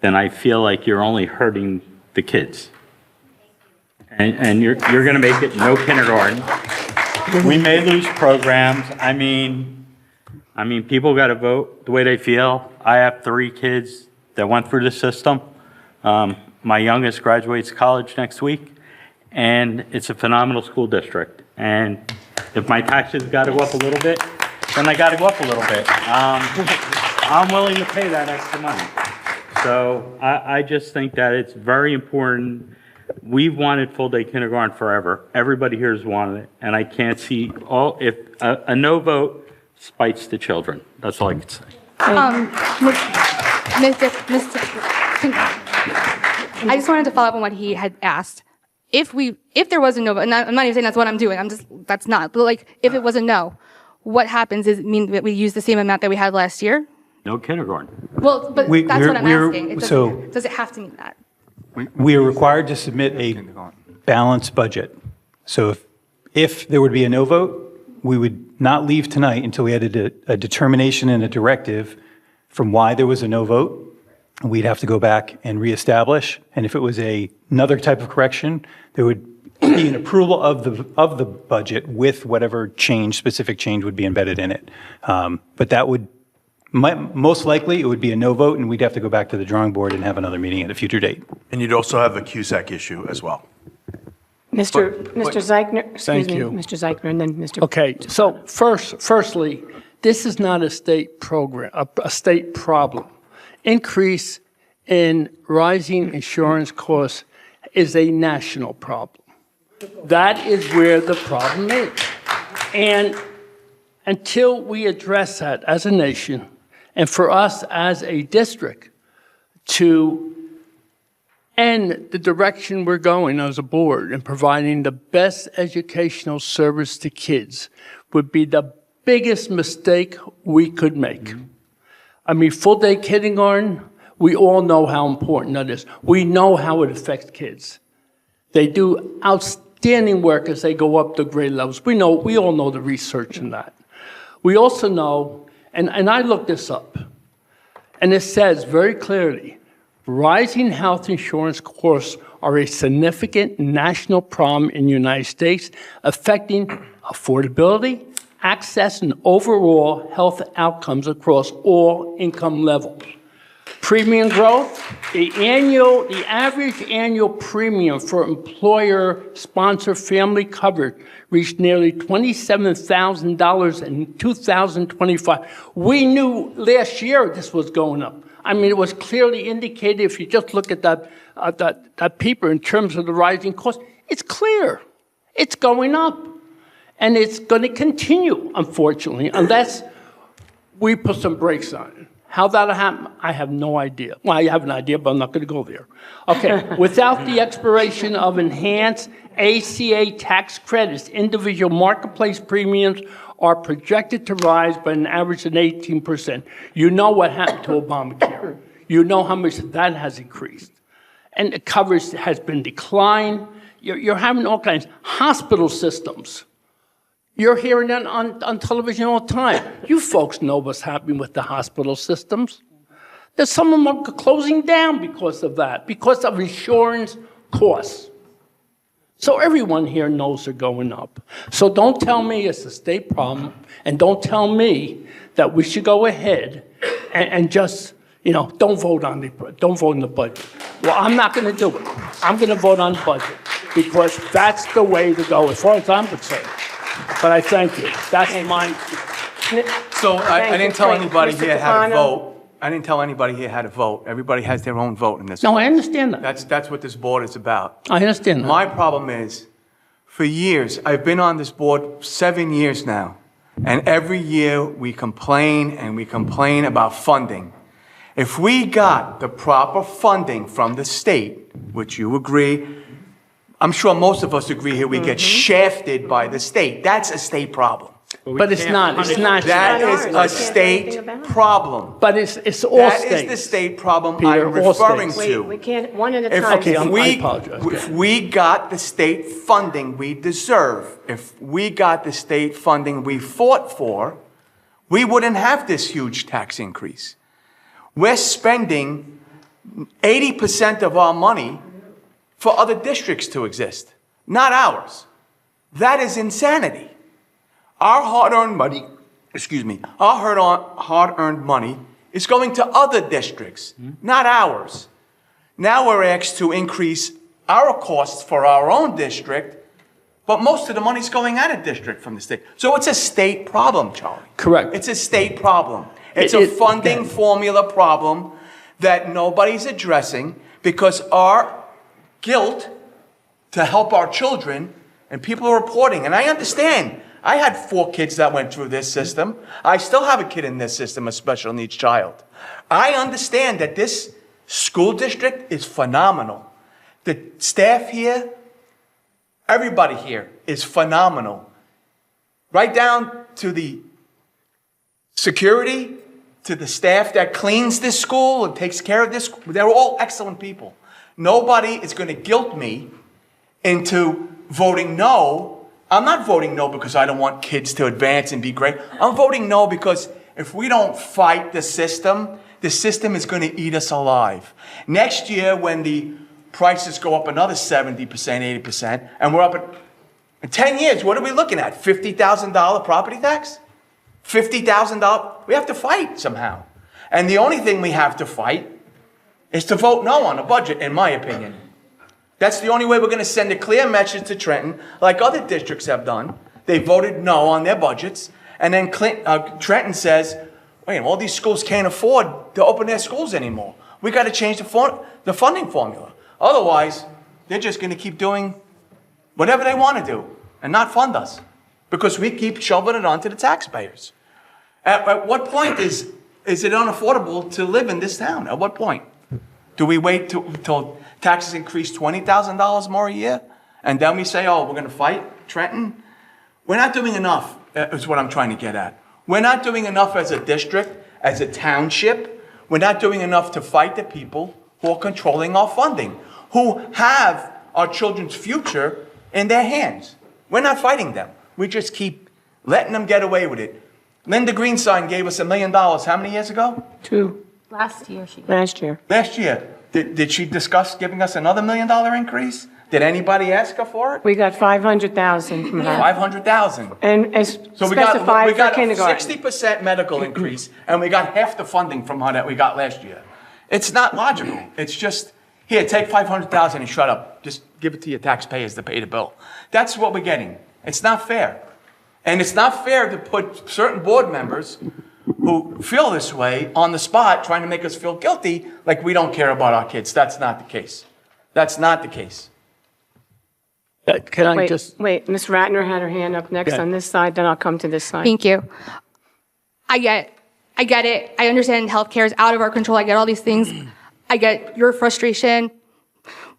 then I feel like you're only hurting the kids. And you're going to make it no kindergarten. We may lose programs. I mean, people got to vote the way they feel. I have 3 kids that went through the system. My youngest graduates college next week, and it's a phenomenal school district. And if my taxes got to go up a little bit, then I got to go up a little bit. I'm willing to pay that extra money. So I just think that it's very important. We've wanted full-day kindergarten forever. Everybody here has wanted it, and I can't see if a no vote spites the children. That's all I can say. I just wanted to follow up on what he had asked. If there was a no, and I'm not even saying that's what I'm doing. That's not. But like, if it was a no, what happens? Does it mean that we use the same amount that we had last year? No kindergarten. Well, but that's what I'm asking. Does it have to mean that? We are required to submit a balanced budget. So if there would be a no vote, we would not leave tonight until we had a determination and a directive from why there was a no vote. We'd have to go back and reestablish. And if it was another type of correction, there would be an approval of the budget with whatever specific change would be embedded in it. But that would, most likely, it would be a no vote, and we'd have to go back to the drawing board and have another meeting at a future date. And you'd also have a CUSAC issue as well. Mr. Zeichner, excuse Thank me, you. Mr. Zeichner, and then Mr. Okay, so firstly, this is not a state program, a state problem. Increase in rising insurance costs is a national problem. That is where the problem is. And until we address that as a nation, and for us as a district to end the direction we're going as a board and providing the best educational service to kids would be the biggest mistake we could make. I mean, full-day kindergarten, we all know how important that is. We know how it affects kids. They do outstanding work as they go up the grade levels. We all know the research in that. We also know, and I looked this up, and it says very clearly, rising health insurance costs are a significant national problem in the United States, affecting affordability, access, and overall health outcomes across all income levels. Premium growth, the average annual premium for employer-sponsored family coverage reached nearly $27,000 in 2025. We knew last year this was going up. I mean, it was clearly indicated if you just look at that paper in terms of the rising cost. It's clear. It's going up. And it's going to continue, unfortunately, unless we put some brakes on it. How that'll happen, I have no idea. Well, I have an idea, but I'm not going to go there. Okay, without the expiration of enhanced ACA tax credits, individual marketplace premiums are projected to rise by an average of 18%. You know what happened to Obamacare. You know how much that has increased. And the coverage has been declined. You're having all kinds. Hospital systems. You're hearing that on television all the time. You folks know what's happening with the hospital systems. There's some of them are closing down because of that, because of insurance costs. So everyone here knows they're going up. So don't tell me it's a state problem, and don't tell me that we should go ahead and just, don't vote in the budget. Well, I'm not going to do it. I'm going to vote on the budget because that's the way to go as far as I'm concerned. But I thank you. That's mine. So I didn't tell anybody Mr. here how to Capano. vote. I didn't tell anybody here how to vote. Everybody has their own vote in this. No, I understand that. That's what this board is about. I understand that. My problem is, for years, I've been on this board 7 years now, and every year we complain and we complain about funding. If we got the proper funding from the state, which you agree, I'm sure most of us agree here, we get shafted by the state. That's a state problem. But it's not. It's not. That is ours. a We can't do state anything about it. problem. But it's all That states. is the state problem Peter, I'm all referring states. to. We can't, one at a If time. Okay, I we, apologize. if we got the state funding we deserve, if we got the state funding we fought for, we wouldn't have this huge tax increase. We're spending 80% of our money for other districts to exist, not ours. That is insanity. Our hard-earned money, our hard-earned money is going to other districts, not ours. Now we're asked to increase our costs for our own district, but most of the money's going out of district from the state. So it's a state problem, Charlie. Correct. It's a state problem. It's a funding formula problem that nobody's addressing because our guilt to help our children, and people are reporting, and I understand. I had 4 kids that went through this system. I still have a kid in this system, a special needs child. I understand that this school district is phenomenal. The staff here, everybody here is phenomenal. Right down to the security, to the staff that cleans this school and takes care of this. They're all excellent people. Nobody is going to guilt me into voting no. I'm not voting no because I don't want kids to advance and be great. I'm voting no because if we don't fight the system is going to eat us alive. Next year, when the prices go up another 70%, 80%, and we're up at, in 10 years, what are we looking at? $50,000 property tax? $50,000? We have to fight somehow. And the only thing we have to fight is to vote no on a budget, in my opinion. That's the only way we're going to send a clear message to Trenton, like other districts have done. They voted no on their budgets, and then Trenton says, wait, all these schools can't afford to open their schools anymore. We got to change the funding formula. Otherwise, they're just going to keep doing whatever they want to do and not fund us because we keep shoving it onto the taxpayers. At what point is it unaffordable to live in this town? At what point? Do we wait till taxes increase $20,000 more a year? And then we say, oh, we're going to fight Trenton? We're not doing enough, is what I'm trying to get at. We're not doing enough as a district, as a township. We're not doing enough to fight the people who are controlling our funding, who have our children's future in their hands. We're not fighting them. We just keep letting them get away with it. Linda Greenstein gave us $1 million how many years ago? 2. Last year she. Last year. Last year. Did she discuss giving us another $1 million increase? Did anybody ask her for it? We got 500,000 from her. 500,000. And as So we got specified for a kindergarten. 60% medical increase, and we got half the funding from her that we got last year. It's not logical. It's just, here, take 500,000 and shut up. Just give it to your taxpayers to pay the bill. That's what we're getting. It's not fair. And it's not fair to put certain board members who feel this way on the spot, trying to make us feel guilty, like we don't care about our kids. That's not the case. That's not the case. Can I Wait, just, wait, Ms. Ratner had her hand up next Okay. on this side, then I'll come to this side. Thank you. I get it. I understand healthcare is out of our control. I get all these things. I get your frustration.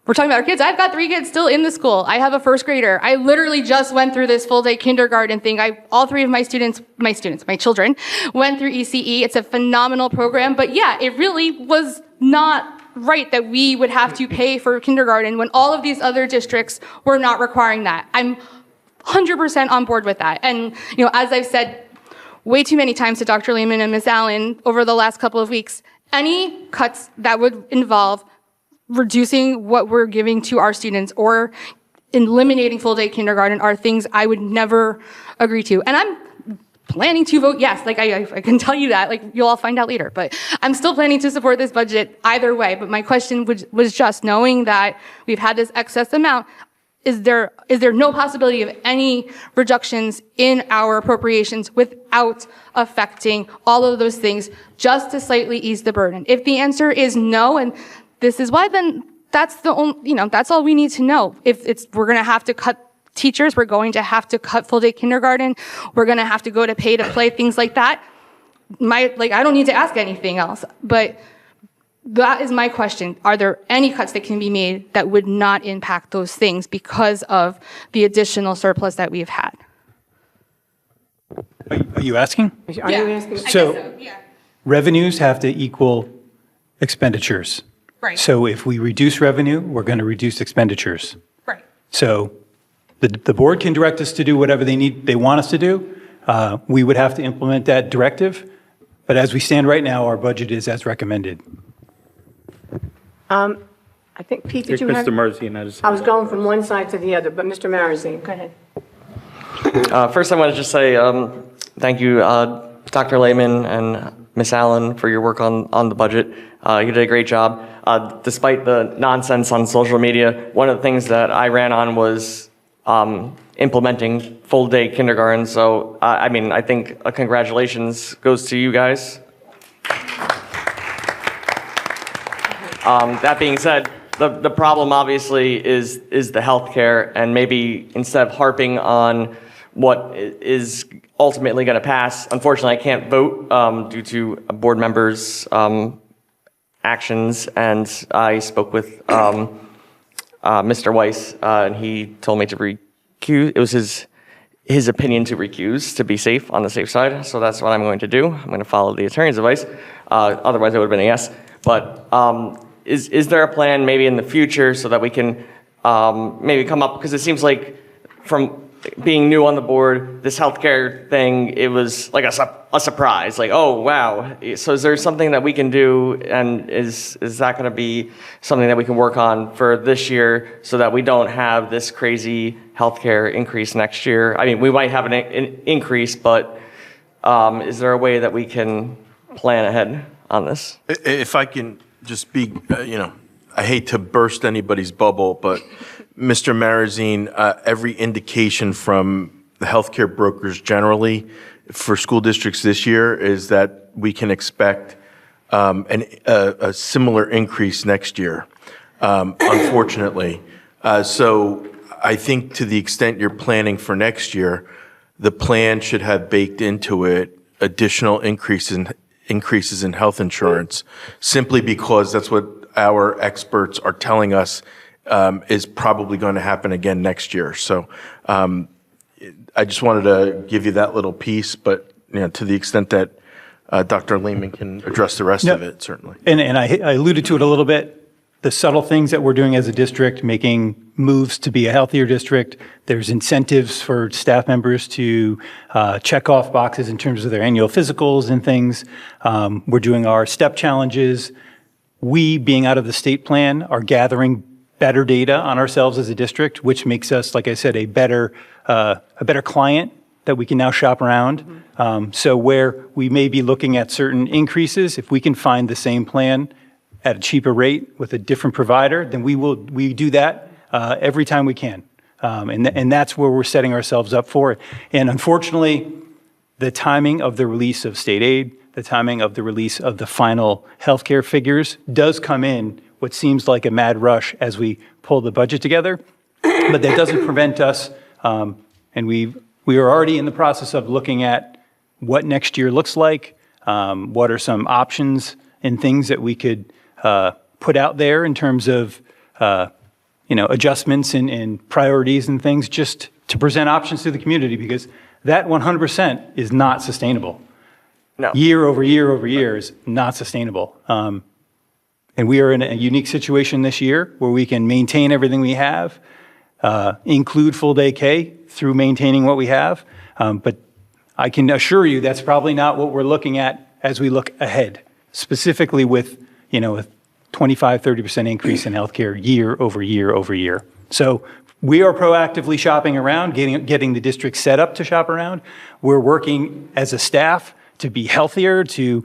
We're talking about our kids. I've got 3 kids still in the school. I have a first grader. I literally just went through this full day kindergarten thing. All 3 of my children went through ECE. It's a phenomenal program. But yeah, it really was not right that we would have to pay for kindergarten when all of these other districts were not requiring that. I'm 100% on board with that. And, as I've said way too many times to Dr. Lehman and Ms. Allen over the last couple of weeks, any cuts that would involve reducing what we're giving to our students or eliminating full day kindergarten are things I would never agree to. And I'm planning to vote yes. Like I can tell you that, like you'll all find out later, but I'm still planning to support this budget either way. But my question was just knowing that we've had this excess amount, is there no possibility of any reductions in our appropriations without affecting all of those things just to slightly ease the burden? If the answer is no, and this is why, then that's the only, that's all we need to know. If we're going to have to cut teachers, we're going to have to cut full day kindergarten, we're going to have to go to pay to play, things like that. I don't need to ask anything else, but that is my question. Are there any cuts that can be made that would not impact those things because of the additional surplus that we've had? Are you asking? Are you asking? So revenues have to equal expenditures. Right. So if we reduce revenue, we're going to reduce expenditures. Right. So the board can direct us to do whatever they want us to do. We would have to implement that directive. But as we stand right now, our budget is as recommended. I think, Pete, did you have? Mr. Mersey and I was going from one side to the other, but Mr. Marazine, go ahead. First, I want to just say thank you, Dr. Lehman and Ms. Allen, for your work on the budget. You did a great job. Despite the nonsense on social media, one of the things that I ran on was implementing full-day kindergarten. So, I think congratulations goes to you guys. That being said, the problem obviously is the healthcare, and maybe instead of harping on what is ultimately going to pass, unfortunately I can't vote due to a board members' actions, and I spoke with Mr. Weiss, and he told me to recuse. It was his opinion to recuse to be safe, on the safe side. So that's what I'm going to do. I'm going to follow the attorney's advice. Otherwise, it would have been a yes. But is there a plan maybe in the future so that we can maybe come up, because it seems like from being new on the board, this healthcare thing, it was like a surprise, like, oh, wow. So is there something that we can do, and is that going to be something that we can work on for this year so that we don't have this crazy healthcare increase next year? I mean, we might have an increase, but is there a way that we can plan ahead on this? If I can just be, I hate to burst anybody's bubble, but Mr. Marazine, every indication from the healthcare brokers generally for school districts this year is that we can expect a similar increase next year, unfortunately. So I think to the extent you're planning for next year, the plan should have baked into it additional increases in health insurance, simply because that's what our experts are telling us is probably going to happen again next year. So I just wanted to give you that little piece, but to the extent that Dr. Lehman can address the rest of it, certainly. And I alluded to it a little bit, the subtle things that we're doing as a district, making moves to be a healthier district. There's incentives for staff members to check off boxes in terms of their annual physicals and things. We're doing our step challenges. We, being out of the state plan, are gathering better data on ourselves as a district, which makes us, like I said, a better client that we can now shop around. So where we may be looking at certain increases, if we can find the same plan at a cheaper rate with a different provider, then we do that every time we can. And that's where we're setting ourselves up for it. And unfortunately, the timing of the release of state aid, the timing of the release of the final healthcare figures does come in what seems like a mad rush as we pull the budget together, but that doesn't prevent us, and we are already in the process of looking at what next year looks like, what are some options and things that we could put out there in terms of adjustments and priorities and things, just to present options to the community, because that 100% is not sustainable. No. Year over year over year is not sustainable. And we are in a unique situation this year where we can maintain everything we have, include full day K through maintaining what we have. But I can assure you that's probably not what we're looking at as we look ahead, specifically with, a 25, 30% increase in healthcare year over year over year. So we are proactively shopping around, getting the district set up to shop around. We're working as a staff to be healthier, to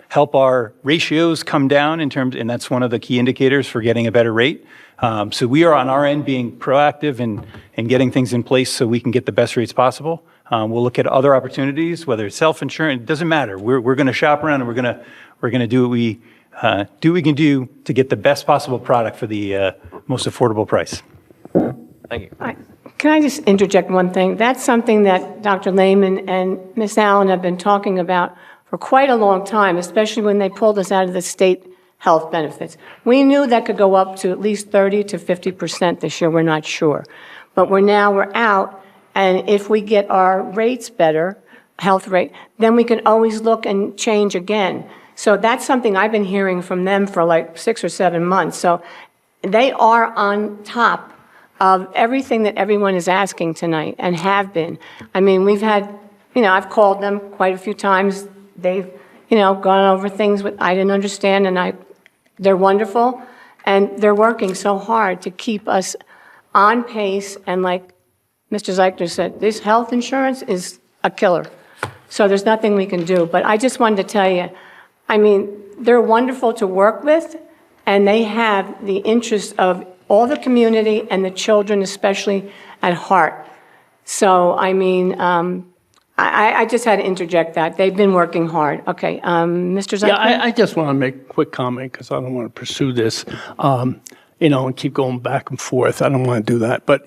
help our ratios come down in terms, and that's one of the key indicators for getting a better rate. So we are on our end being proactive and getting things in place so we can get the best rates possible. We'll look at other opportunities, whether it's self-insurance, it doesn't matter. We're going to shop around and we're going to do what we can do to get the best possible product for the most affordable price. Thank you. Can I just interject one thing? That's something that Dr. Lehman and Ms. Allen have been talking about for quite a long time, especially when they pulled us out of the state health benefits. We knew that could go up to at least 30 to 50% this year. We're not sure. But we're out, and if we get our rates better, health rate, then we can always look and change again. So that's something I've been hearing from them for like 6 or 7 months. So they are on top of everything that everyone is asking tonight and have been. I mean, we've had, I've called them quite a few times. They've, gone over things I didn't understand, and they're wonderful, and they're working so hard to keep us on pace. And like Mr. Zeichner said, this health insurance is a killer. So there's nothing we can do. But I just wanted to tell you, I mean, they're wonderful to work with, and they have the interests of all the community and the children especially at heart. So, I mean, I just had to interject that. They've been working hard. Okay, Mr. Zeichner? Yeah, I just want to make a quick comment because I don't want to pursue this, and keep going back and forth. I don't want to do that. But,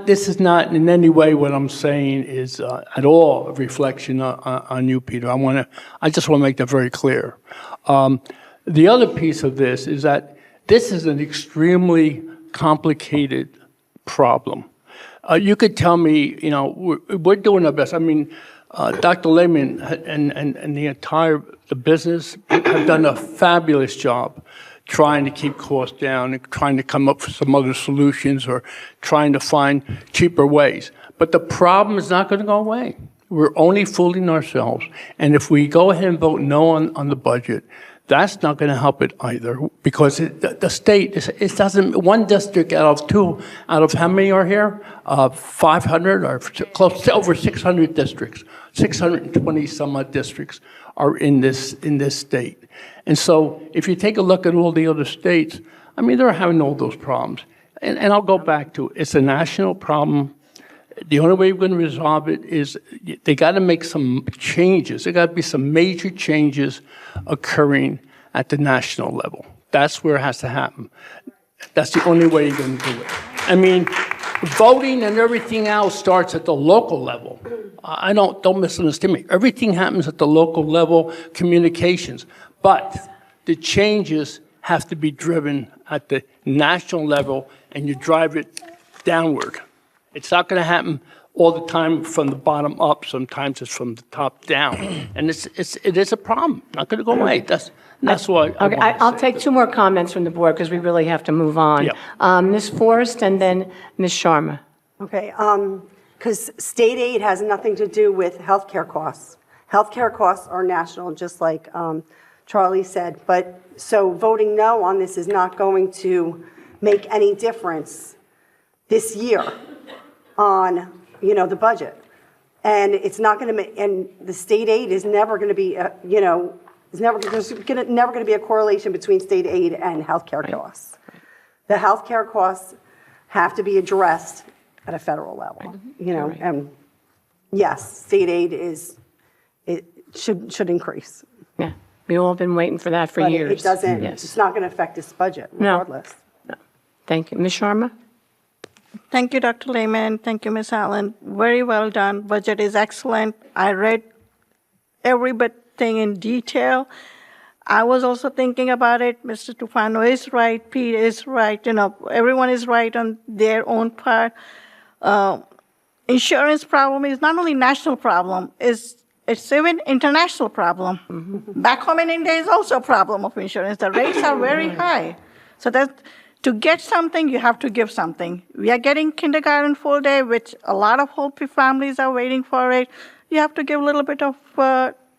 this is not in any way what I'm saying is at all a reflection on you, Peter. I just want to make that very clear. The other piece of this is that this is an extremely complicated problem. You could tell me, we're doing our best. I mean, Dr. Lehman and the entire business have done a fabulous job trying to keep costs down and trying to come up with some other solutions or trying to find cheaper ways. But the problem is not going to go away. We're only fooling ourselves. And if we go ahead and vote no on the budget, that's not going to help it either, because the state, it doesn't, one district out of how many are here? 500 or close to over 600 districts, 620 some odd districts are in this state. And so if you take a look at all the other states, I mean, they're having all those problems. And I'll go back to, it's a national problem. The only way we're going to resolve it is they got to make some changes. There got to be some major changes occurring at the national level. That's where it has to happen. That's the only way you're going to do it. I mean, voting and everything else starts at the local level. Don't misunderstand me. Everything happens at the local level, communications. But the changes have to be driven at the national level, and you drive it downward. It's not going to happen all the time from the bottom up. Sometimes it's from the top down, and it is a problem. Not going to go away. That's why. Okay, I'll take two more comments from the board because we really have to move on. Yep. Ms. Forrest and then Ms. Sharma. Okay, because state aid has nothing to do with healthcare costs. Healthcare costs are national, just like Charlie said. But so voting no on this is not going to make any difference this year on, the budget. And it's not going to make, and the state aid is never going to be, there's never going to be a correlation between state aid and healthcare costs. The healthcare costs have to be addressed at a federal level, and yes, state aid should increase. Yeah, we've all been waiting for that for But years. it doesn't, Yes. it's not going to affect this budget regardless. No. Thank you. Ms. Sharma? Thank you, Dr. Lehman. Thank you, Ms. Allen. Very well done. Budget is excellent. I read every thing in detail. I was also thinking about it. Mr. Tufano is right. Pete is right. Everyone is right on their own part. Insurance problem is not only national problem, it's even international problem. Mm-hmm. Back home in India is also a problem of insurance. The rates are very high. So that to get something, you have to give something. We are getting kindergarten full day, which a lot of Hopi families are waiting for it. You have to give a little bit of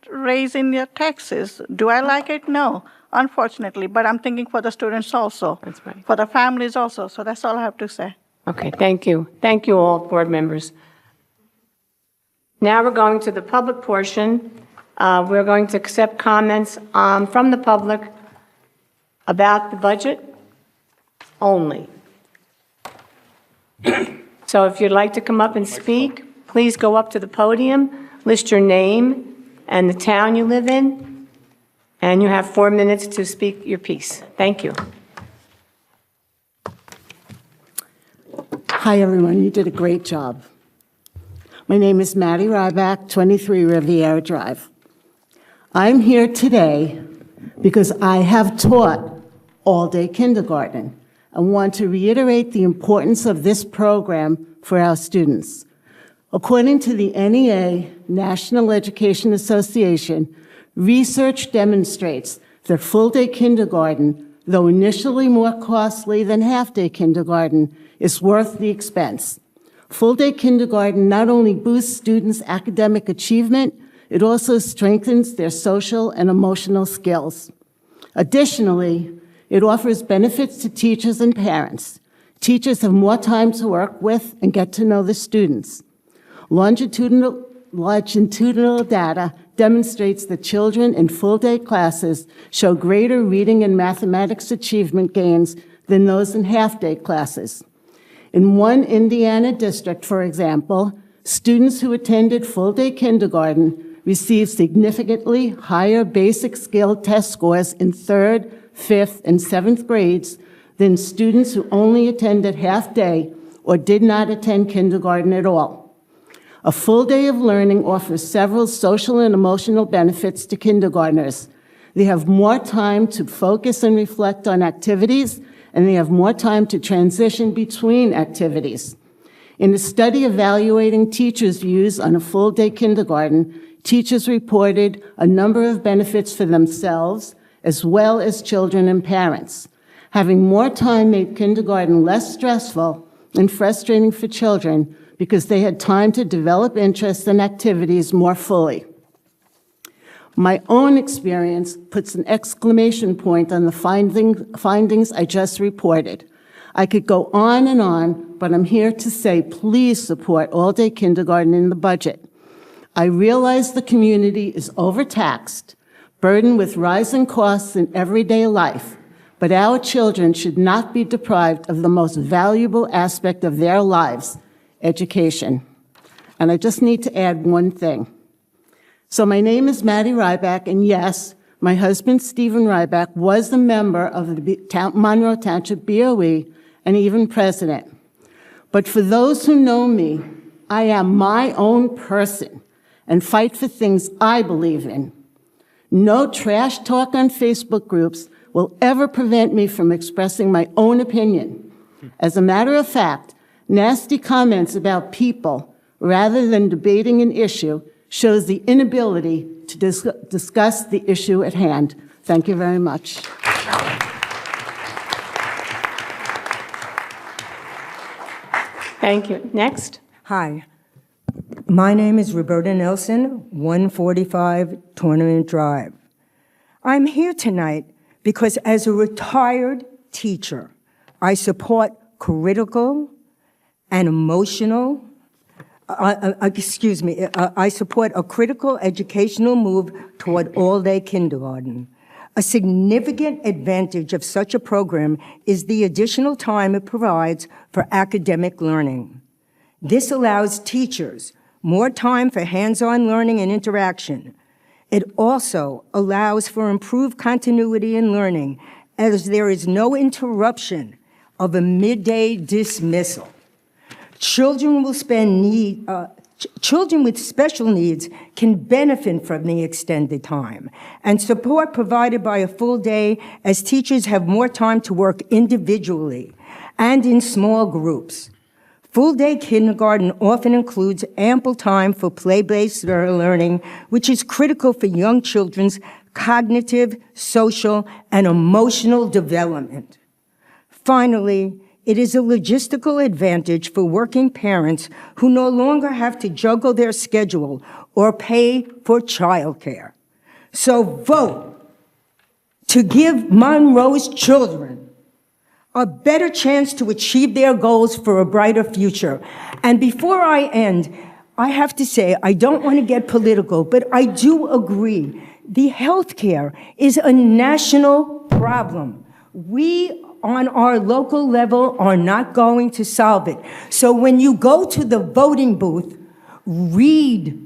raise in your taxes. Do I like it? No, unfortunately. But I'm thinking for the students also. That's right. For the families also. So that's all I have to say. Okay, thank you. Thank you all, board members. Now we're going to the public portion. We're going to accept comments from the public about the budget only. So if you'd like to come up and speak, please go up to the podium, list your name and the town you live in, and you have 4 minutes to speak your piece. Thank you. Hi, everyone. You did a great job. My name is Maddie Ryback, 23 Riviera Drive. I'm here today because I have taught all-day kindergarten and want to reiterate the importance of this program for our students. According to the NEA, National Education Association, research demonstrates that full-day kindergarten, though initially more costly than half-day kindergarten, is worth the expense. Full-day kindergarten not only boosts students' academic achievement, it also strengthens their social and emotional skills. Additionally, it offers benefits to teachers and parents. Teachers have more time to work with and get to know the students. Longitudinal data demonstrates that children in full-day classes show greater reading and mathematics achievement gains than those in half-day classes. In one Indiana district, for example, students who attended full-day kindergarten received significantly higher basic skill test scores in 3rd, 5th, and 7th grades than students who only attended half-day or did not attend kindergarten at all. A full day of learning offers several social and emotional benefits to kindergartners. They have more time to focus and reflect on activities, and they have more time to transition between activities. In a study evaluating teachers' views on a full-day kindergarten, teachers reported a number of benefits for themselves as well as children and parents. Having more time made kindergarten less stressful and frustrating for children because they had time to develop interests and activities more fully. My own experience puts an exclamation point on the findings I just reported. I could go on, but I'm here to say please support all-day kindergarten in the budget. I realize the community is overtaxed, burdened with rising costs in everyday life, but our children should not be deprived of the most valuable aspect of their lives, education. And I just need to add one thing. So my name is Maddie Ryback, and yes, my husband, Stephen Ryback, was a member of the Monroe Township BOE and even president. But for those who know me, I am my own person and fight for things I believe in. No trash talk on Facebook groups will ever prevent me from expressing my own opinion. As a matter of fact, nasty comments about people rather than debating an issue shows the inability to discuss the issue at hand. Thank you very much. Thank you. Next. Hi. My name is Roberta Nelson, 145 Tournament Drive. I'm here tonight because as a retired teacher, I support critical and emotional I support a critical educational move toward all-day kindergarten. A significant advantage of such a program is the additional time it provides for academic learning. This allows teachers more time for hands-on learning and interaction. It also allows for improved continuity in learning, as there is no interruption of a midday dismissal. Children with special needs can benefit from the extended time and support provided by a full day, as teachers have more time to work individually and in small groups. Full-day kindergarten often includes ample time for play-based learning, which is critical for young children's cognitive, social, and emotional development. Finally, it is a logistical advantage for working parents who no longer have to juggle their schedule or pay for childcare. So vote to give Monroe's children a better chance to achieve their goals for a brighter future. And before I end, I have to say, I don't want to get political, but I do agree. The healthcare is a national problem. We on our local level are not going to solve it. So when you go to the voting booth, read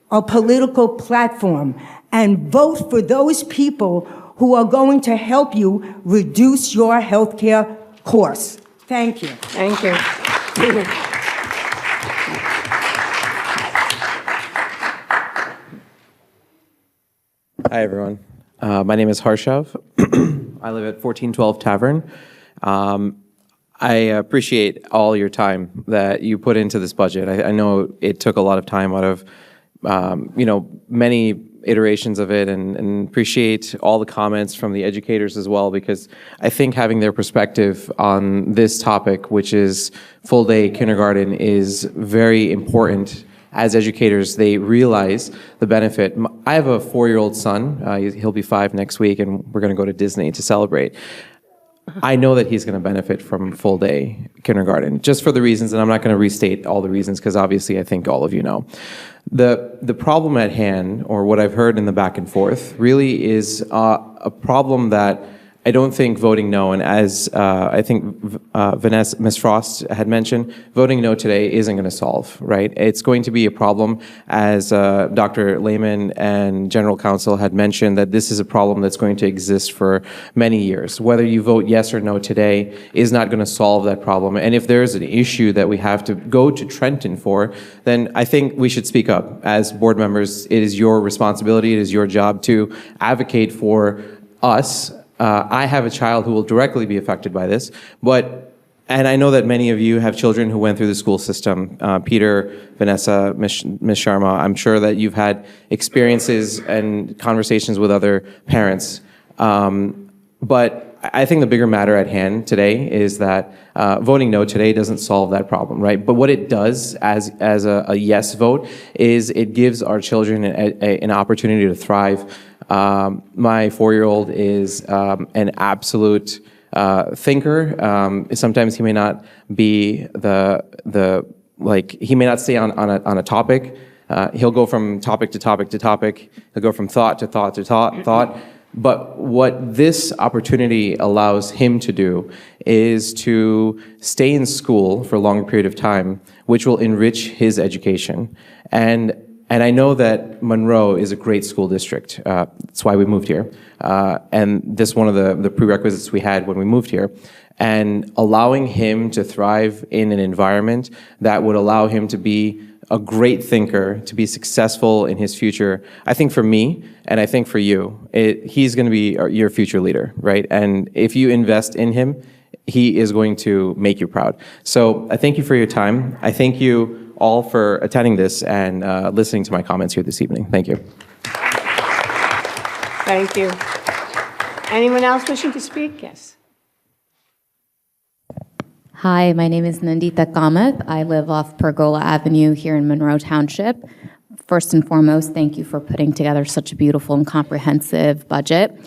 a political platform and vote for those people who are going to help you reduce your healthcare costs. Thank you. Thank you. Hi, everyone. My name is Harshav. I live at 1412 Tavern. I appreciate all your time that you put into this budget. I know it took a lot of time out of, many iterations of it, and appreciate all the comments from the educators as well, because I think having their perspective on this topic, which is full-day kindergarten, is very important. As educators, they realize the benefit. I have a 4-year-old son. He'll be 5 next week, and we're going to go to Disney to celebrate. I know that he's going to benefit from full-day kindergarten, just for the reasons, and I'm not going to restate all the reasons, because obviously I think all of you know. The problem at hand, or what I've heard in the back and forth, really is a problem that I don't think voting no, and as I think Vanessa, Ms. Frost had mentioned, voting no today isn't going to solve, right? It's going to be a problem, as Dr. Lehman and General Counsel had mentioned, that this is a problem that's going to exist for many years. Whether you vote yes or no today is not going to solve that problem. And if there's an issue that we have to go to Trenton for, then I think we should speak up. As board members, it is your responsibility, it is your job to advocate for us. I have a child who will directly be affected by this, and I know that many of you have children who went through the school system. Peter, Vanessa, Ms. Sharma, I'm sure that you've had experiences and conversations with other parents. But I think the bigger matter at hand today is that voting no today doesn't solve that problem, right? But what it does as a yes vote is it gives our children an opportunity to thrive. My 4-year-old is an absolute thinker. Sometimes he may not be he may not stay on a topic. He'll go from topic to topic to topic. He'll go from thought to thought to thought. But what this opportunity allows him to do is to stay in school for a longer period of time, which will enrich his education. And I know that Monroe is a great school district. That's why we moved here. And this is one of the prerequisites we had when we moved here. And allowing him to thrive in an environment that would allow him to be a great thinker, to be successful in his future, I think for me, and I think for you, he's going to be your future leader, right? And if you invest in him, he is going to make you proud. So I thank you for your time. I thank you all for attending this and listening to my comments here this evening. Thank you. Thank you. Anyone else wishing to speak? Yes. Hi, my name is Nandita Kamath. I live off Pergola Avenue here in Monroe Township. First and foremost, thank you for putting together such a beautiful and comprehensive budget.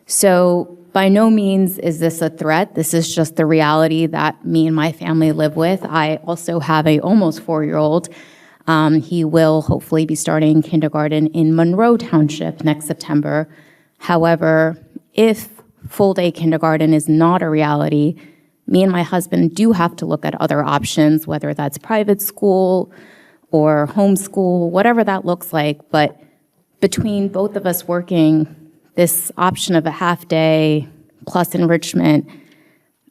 So by no means is this a threat. This is just the reality that me and my family live with. I also have a almost 4-year-old. He will hopefully be starting kindergarten in Monroe Township next September. However, if full-day kindergarten is not a reality, me and my husband do have to look at other options, whether that's private school or homeschool, whatever that looks like. But between both of us working, this option of a half day plus enrichment,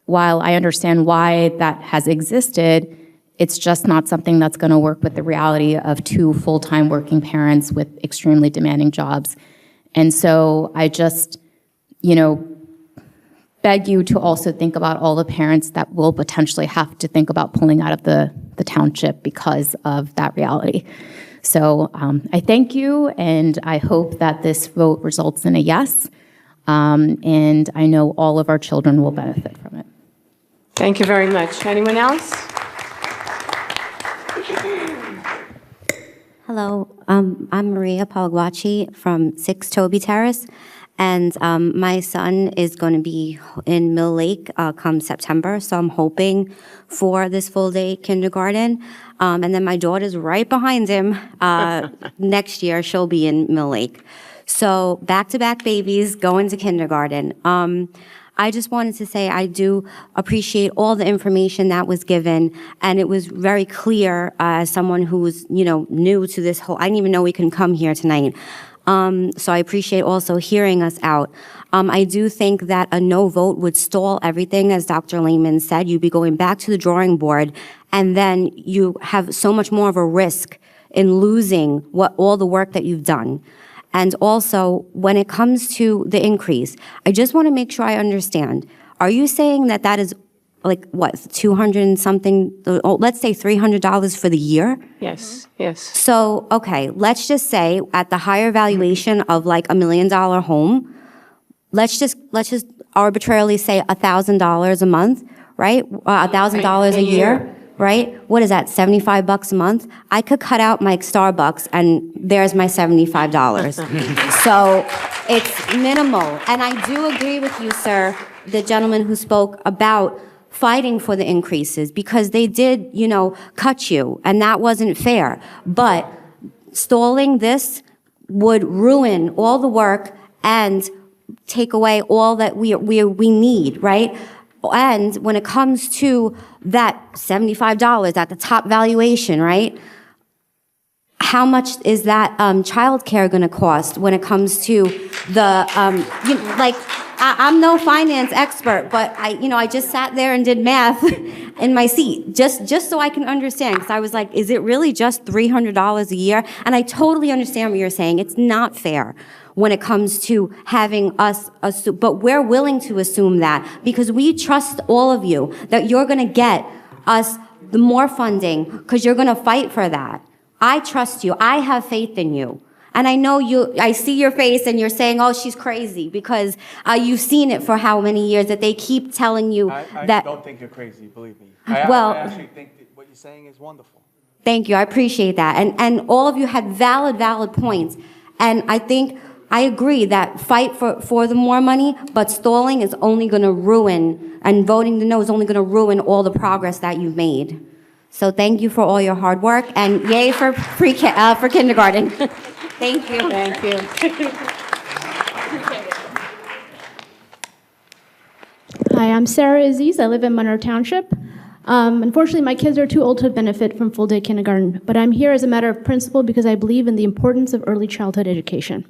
while I understand why that has existed, it's just not something that's going to work with the reality of 2 full-time working parents with extremely demanding jobs. And so I just, beg you to also think about all the parents that will potentially have to think about pulling out of the township because of that reality. So I thank you, and I hope that this vote results in a yes, and I know all of our children will benefit from it. Thank you very much. Anyone else? Hello, I'm Maria Palguacci from 6 Toby Terrace. And my son is going to be in Mill Lake come September, so I'm hoping for this full-day kindergarten. And then my daughter's right behind him. Next year, she'll be in Mill Lake. So back-to-back babies going to kindergarten. I just wanted to say I do appreciate all the information that was given, and it was very clear as someone who was, new to this whole, I didn't even know we couldn't come here tonight. So I appreciate also hearing us out. I do think that a no vote would stall everything, as Dr. Lehman said. You'd be going back to the drawing board, and then you have so much more of a risk in losing all the work that you've done. And also, when it comes to the increase, I just want to make sure I understand. Are you saying that that is like what, 200 and something, let's say $300 for the year? Yes, yes. So, okay, let's just say at the higher valuation of like $1 million home, let's just arbitrarily say $1,000 a month, right? $1,000 a year, right? What is that, $75 a month? I could cut out my Starbucks and there's my $75. So it's minimal. And I do agree with you, sir, the gentleman who spoke about fighting for the increases, because they did, cut you, and that wasn't fair. But stalling this would ruin all the work and take away all that we need, right? And when it comes to that $75 at the top valuation, right? How much is that childcare going to cost when it comes to the, I'm no finance expert, but I just sat there and did math in my seat, just so I can understand, because I was like, is it really just $300 a year? And I totally understand what you're saying. It's not fair when it comes to having us assume, but we're willing to assume that because we trust all of you that you're going to get us the more funding because you're going to fight for that. I trust you. I have faith in you. And I know I see your face and you're saying, oh, she's crazy, because you've seen it for how many years that they keep telling you I that. don't think you're crazy, believe me. Well, I actually think that what you're saying is wonderful. Thank you. I appreciate that. And all of you had valid points. And I think I agree that fight for the more money, but stalling is only going to ruin, and voting the no is only going to ruin all the progress that you've made. So thank you for all your hard work, and yay for for kindergarten. Thank you. Thank you. Hi, I'm Sarah Aziz. I live in Monroe Township. Unfortunately, my kids are too old to benefit from full-day kindergarten, but I'm here as a matter of principle because I believe in the importance of early childhood education.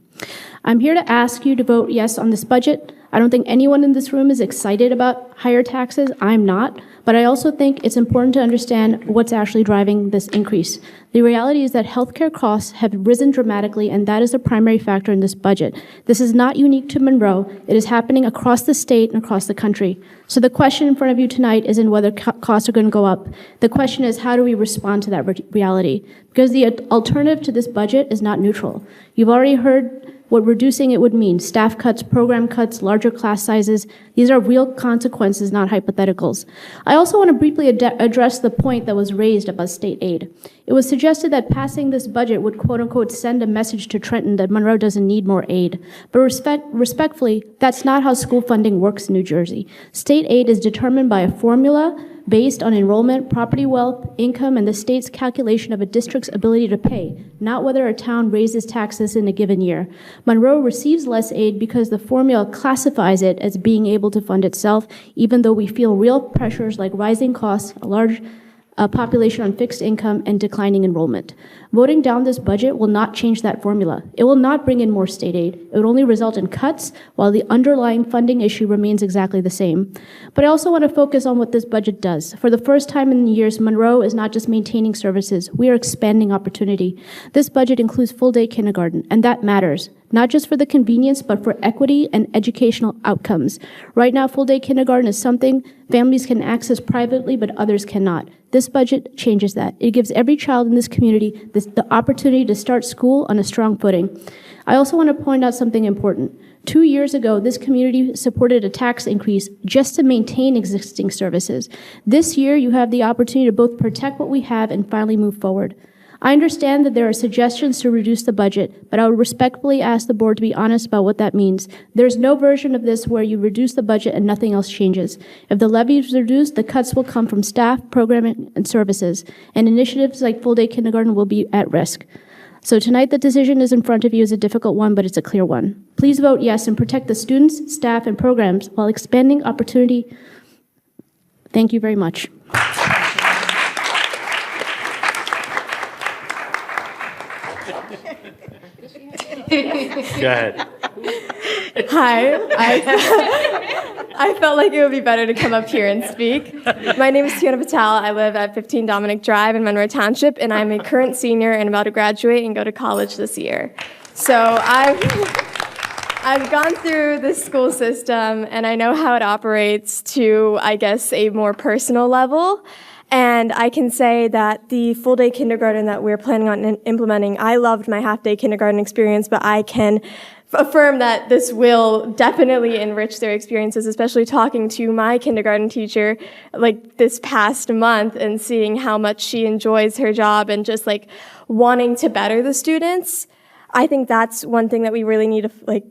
I'm here to ask you to vote yes on this budget. I don't think anyone in this room is excited about higher taxes. I'm not, but I also think it's important to understand what's actually driving this increase. The reality is that healthcare costs have risen dramatically, and that is the primary factor in this budget. This is not unique to Monroe. It is happening across the state and across the country. So the question in front of you tonight isn't whether costs are going to go up. The question is, how do we respond to that reality? Because the alternative to this budget is not neutral. You've already heard what reducing it would mean: staff cuts, program cuts, larger class sizes. These are real consequences, not hypotheticals. I also want to briefly address the point that was raised about state aid. It was suggested that passing this budget would quote-unquote send a message to Trenton that Monroe doesn't need more aid. But respectfully, that's not how school funding works in New Jersey. State aid is determined by a formula based on enrollment, property wealth, income, and the state's calculation of a district's ability to pay, not whether a town raises taxes in a given year. Monroe receives less aid because the formula classifies it as being able to fund itself, even though we feel real pressures like rising costs, a large population on fixed income, and declining enrollment. Voting down this budget will not change that formula. It will not bring in more state aid. It would only result in cuts, while the underlying funding issue remains exactly the same. But I also want to focus on what this budget does. For the first time in years, Monroe is not just maintaining services. We are expanding opportunity. This budget includes full-day kindergarten, and that matters, not just for the convenience, but for equity and educational outcomes. Right now, full-day kindergarten is something families can access privately, but others cannot. This budget changes that. It gives every child in this community the opportunity to start school on a strong footing. I also want to point out something important. 2 years ago, this community supported a tax increase just to maintain existing services. This year, you have the opportunity to both protect what we have and finally move forward. I understand that there are suggestions to reduce the budget, but I would respectfully ask the board to be honest about what that means. There's no version of this where you reduce the budget and nothing else changes. If the levy is reduced, the cuts will come from staff, programming, and services, and initiatives like full-day kindergarten will be at risk. So tonight, the decision is in front of you is a difficult one, but it's a clear one. Please vote yes and protect the students, staff, and programs while expanding opportunity. Thank you very much. Go ahead. Hi. I felt like it would be better to come up here and speak. My name is Tiana Patel. I live at 15 Dominic Drive in Monroe Township, and I'm a current senior and about to graduate and go to college this year. So I've gone through the school system, and I know how it operates to, I guess, a more personal level. And I can say that the full-day kindergarten that we're planning on implementing, I loved my half-day kindergarten experience, but I can affirm that this will definitely enrich their experiences, especially talking to my kindergarten teacher like this past month and seeing how much she enjoys her job and just like wanting to better the students. I think that's one thing that we really need to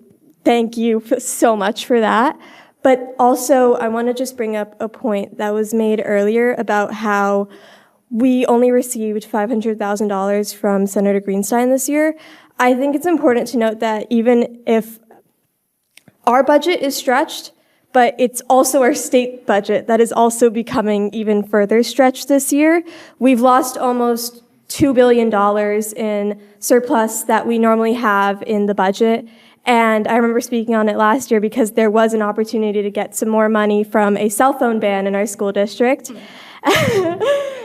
thank you so much for that. But also, I want to just bring up a point that was made earlier about how we only received $500,000 from Senator Greenstein this year. I think it's important to note that even if our budget is stretched, but it's also our state budget that is also becoming even further stretched this year. We've lost almost $2 billion in surplus that we normally have in the budget. And I remember speaking on it last year because there was an opportunity to get some more money from a cell phone ban in our school district.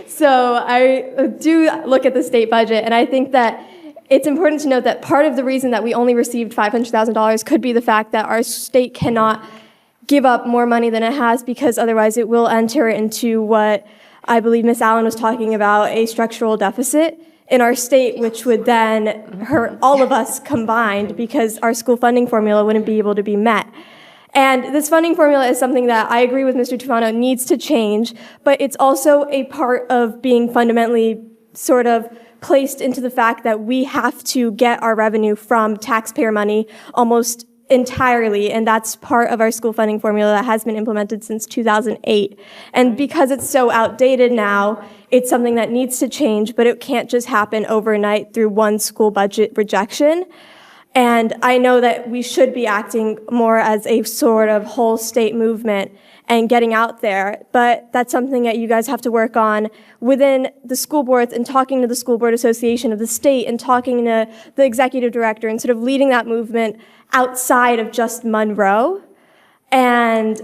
So I do look at the state budget, and I think that it's important to note that part of the reason that we only received $500,000 could be the fact that our state cannot give up more money than it has, because otherwise it will enter into what I believe Ms. Allen was talking about, a structural deficit. in our state, which would then hurt all of us combined because our school funding formula wouldn't be able to be met. And this funding formula is something that I agree with Mr. Tufano needs to change, but it's also a part of being fundamentally sort of placed into the fact that we have to get our revenue from taxpayer money almost entirely, and that's part of our school funding formula that has been implemented since 2008. And because it's so outdated now, it's something that needs to change, but it can't just happen overnight through one school budget rejection. And I know that we should be acting more as a sort of whole state movement and getting out there, but that's something that you guys have to work on within the school boards and talking to the School Board Association of the state and talking to the executive director and sort of leading that movement outside of just Monroe. And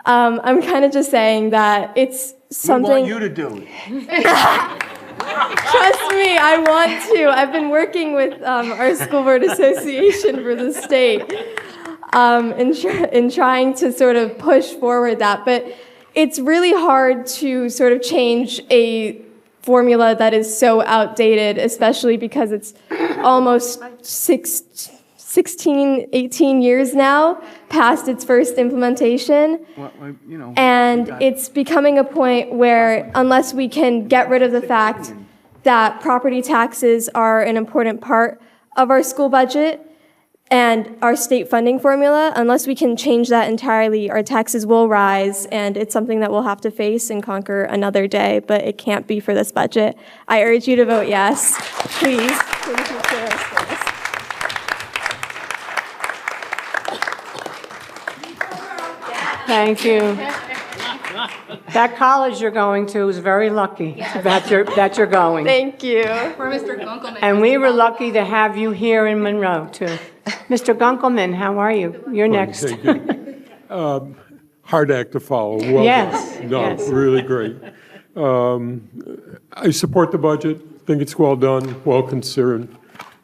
I'm kind of just saying that it's something... We want you to do it. Trust me, I want to. I've been working with our School Board Association for the state in trying to sort of push forward that. But it's really hard to sort of change a formula that is so outdated, especially because it's almost 16, 18 years now past its first implementation. And it's becoming a point where unless we can get rid of the fact that property taxes are an important part of our school budget and our state funding formula, unless we can change that entirely, our taxes will rise, and it's something that we'll have to face and conquer another day, but it can't be for this budget. I urge you to vote yes, please. Thank you. That college you're going to is very lucky that you're going. Thank you. Or Mr. Gunkelman. And we were lucky to have you here in Monroe, too. Mr. Gunkelman, how are you? You're next. Thank you. Hard act to follow. Well, yes. No, yes. really great. I support the budget. Think it's well done, well considered,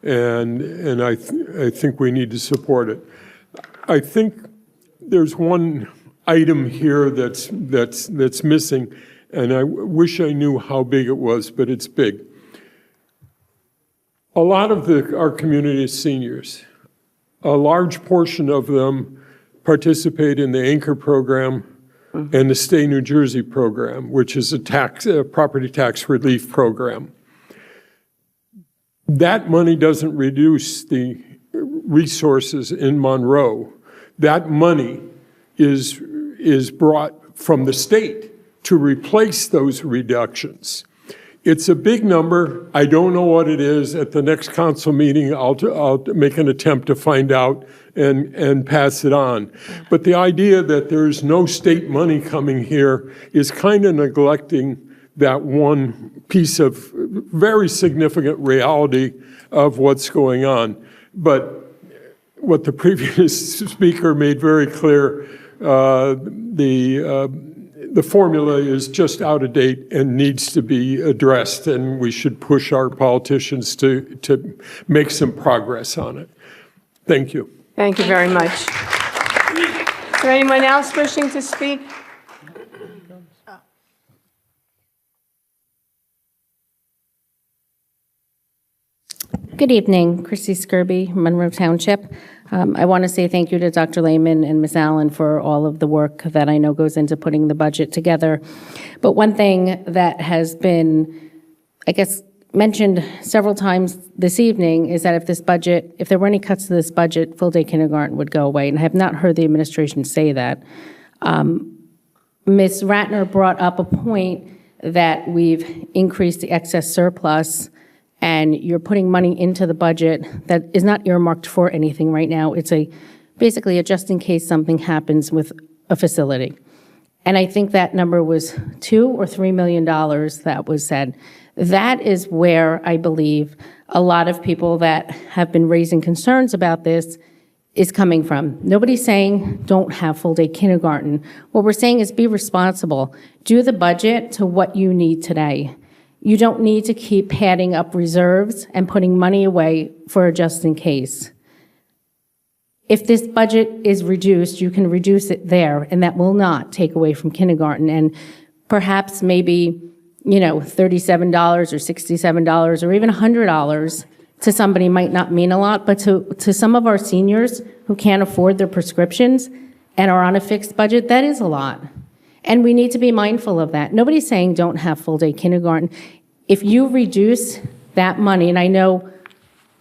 and I think we need to support it. I think there's one item here that's missing, and I wish I knew how big it was, but it's big. A lot of our community is seniors. A large portion of them participate in the Anchor program and the Stay New Jersey program, which is a property tax relief program. That money doesn't reduce the resources in Monroe. That money is brought from the state to replace those reductions. It's a big number. I don't know what it is. At the next council meeting, I'll make an attempt to find out and pass it on. But the idea that there's no state money coming here is kind of neglecting that one piece of very significant reality of what's going on. But what the previous speaker made very clear, the formula is just out of date and needs to be addressed, and we should push our politicians to make some progress on it. Thank you. Thank you very much. Is there anyone else wishing to speak? Good evening, Chrissy Skirby, Monroe Township. I want to say thank you to Dr. Lehman and Ms. Allen for all of the work that I know goes into putting the budget together. But one thing that has been, I guess, mentioned several times this evening is that if there were any cuts to this budget, full-day kindergarten would go away. And I have not heard the administration say that. Ms. Ratner brought up a point that we've increased the excess surplus and you're putting money into the budget that is not earmarked for anything right now. It's basically a just in case something happens with a facility. And I think that number was $2 or $3 million that was said. That is where I believe a lot of people that have been raising concerns about this is coming from. Nobody's saying don't have full-day kindergarten. What we're saying is be responsible. Do the budget to what you need today. You don't need to keep padding up reserves and putting money away for a just in case. If this budget is reduced, you can reduce it there, and that will not take away from kindergarten. And perhaps maybe, $37 or $67 or even $100 to somebody might not mean a lot, but to some of our seniors who can't afford their prescriptions and are on a fixed budget, that is a lot. And we need to be mindful of that. Nobody's saying don't have full-day kindergarten. If you reduce that money, and I know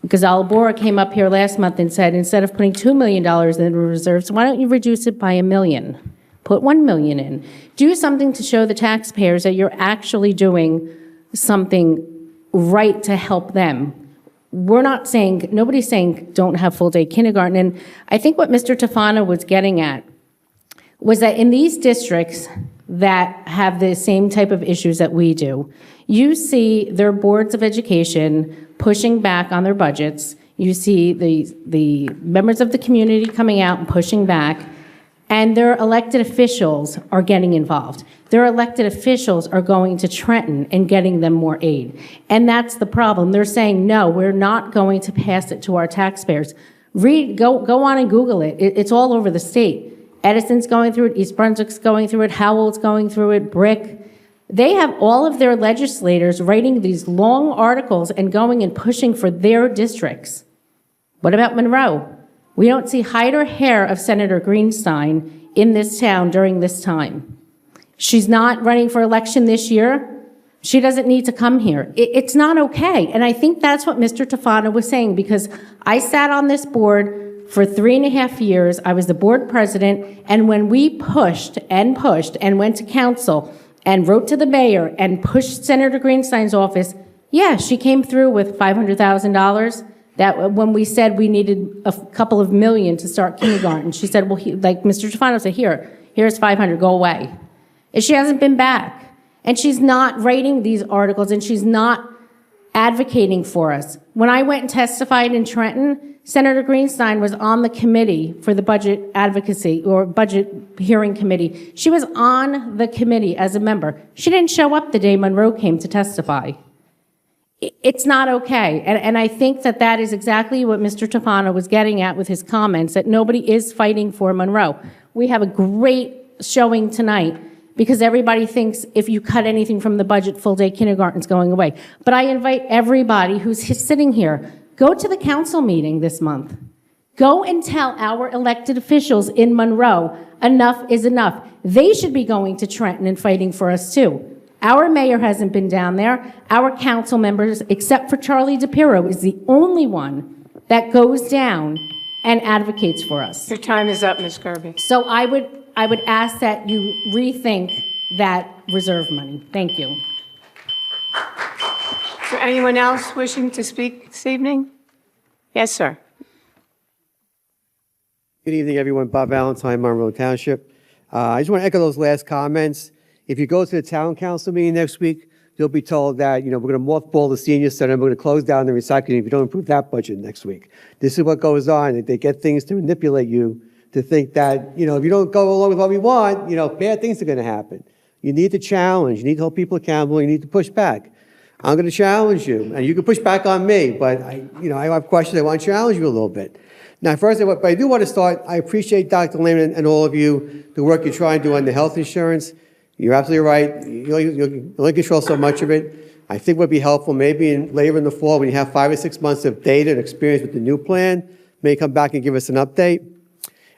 Ghazal Bora came up here last month and said, instead of putting $2 million in reserves, why don't you reduce it by $1 million? Put $1 million in. Do something to show the taxpayers that you're actually doing something right to help them. We're not saying, nobody's saying don't have full-day kindergarten. And I think what Mr. Tafano was getting at was that in these districts that have the same type of issues that we do, you see their boards of education pushing back on their budgets. You see the members of the community coming out and pushing back, and their elected officials are getting involved. Their elected officials are going to Trenton and getting them more aid. And that's the problem. They're saying, no, we're not going to pass it to our taxpayers. Go on and Google it. It's all over the state. Edison's going through it, East Brunswick's going through it, Howell's going through it, Brick. They have all of their legislators writing these long articles and going and pushing for their districts. What about Monroe? We don't see hide or hair of Senator Greenstein in this town during this time. She's not running for election this year. She doesn't need to come here. It's not okay. And I think that's what Mr. Tafano was saying, because I sat on this board for 3.5 years. I was the board president, and when we pushed and went to council and wrote to the mayor and pushed Senator Greenstein's office, yeah, she came through with $500,000. That when we said we needed a couple of million to start kindergarten, she said, well, like Mr. Tafano said, here's 500, go away. And she hasn't been back. And she's not writing these articles, and she's not advocating for us. When I went and testified in Trenton, Senator Greenstein was on the committee for the budget advocacy or budget hearing committee. She was on the committee as a member. She didn't show up the day Monroe came to testify. It's not okay. And I think that that is exactly what Mr. Tafano was getting at with his comments, that nobody is fighting for Monroe. We have a great showing tonight because everybody thinks if you cut anything from the budget, full-day kindergarten's going away. But I invite everybody who's sitting here, go to the council meeting this month. Go and tell our elected officials in Monroe, enough is enough. They should be going to Trenton and fighting for us too. Our mayor hasn't been down there. Our council members, except for Charlie DePiro, is the only one that goes down and advocates for us. Your time is up, Ms. Kirby. So I would ask that you rethink that reserve money. Thank you. Is there anyone else wishing to speak this evening? Yes, sir. Good evening, everyone. Bob Valentine, Monroe Township. I just want to echo those last comments. If you go to the town council meeting next week, you'll be told that, we're going to mothball the senior center and we're going to close down the recycling if you don't improve that budget next week. This is what goes on. They get things to manipulate you to think that, if you don't go along with what we want, bad things are going to happen. You need to challenge. You need to hold people accountable. You need to push back. I'm going to challenge you, and you can push back on me, but I have questions. I want to challenge you a little bit. Now, first, but I do want to start. I appreciate Dr. Lehman and all of you, the work you're trying to do on the health insurance. You're absolutely right. You only control so much of it. I think would be helpful maybe later in the fall when you have 5 or 6 months of data and experience with the new plan, may come back and give us an update.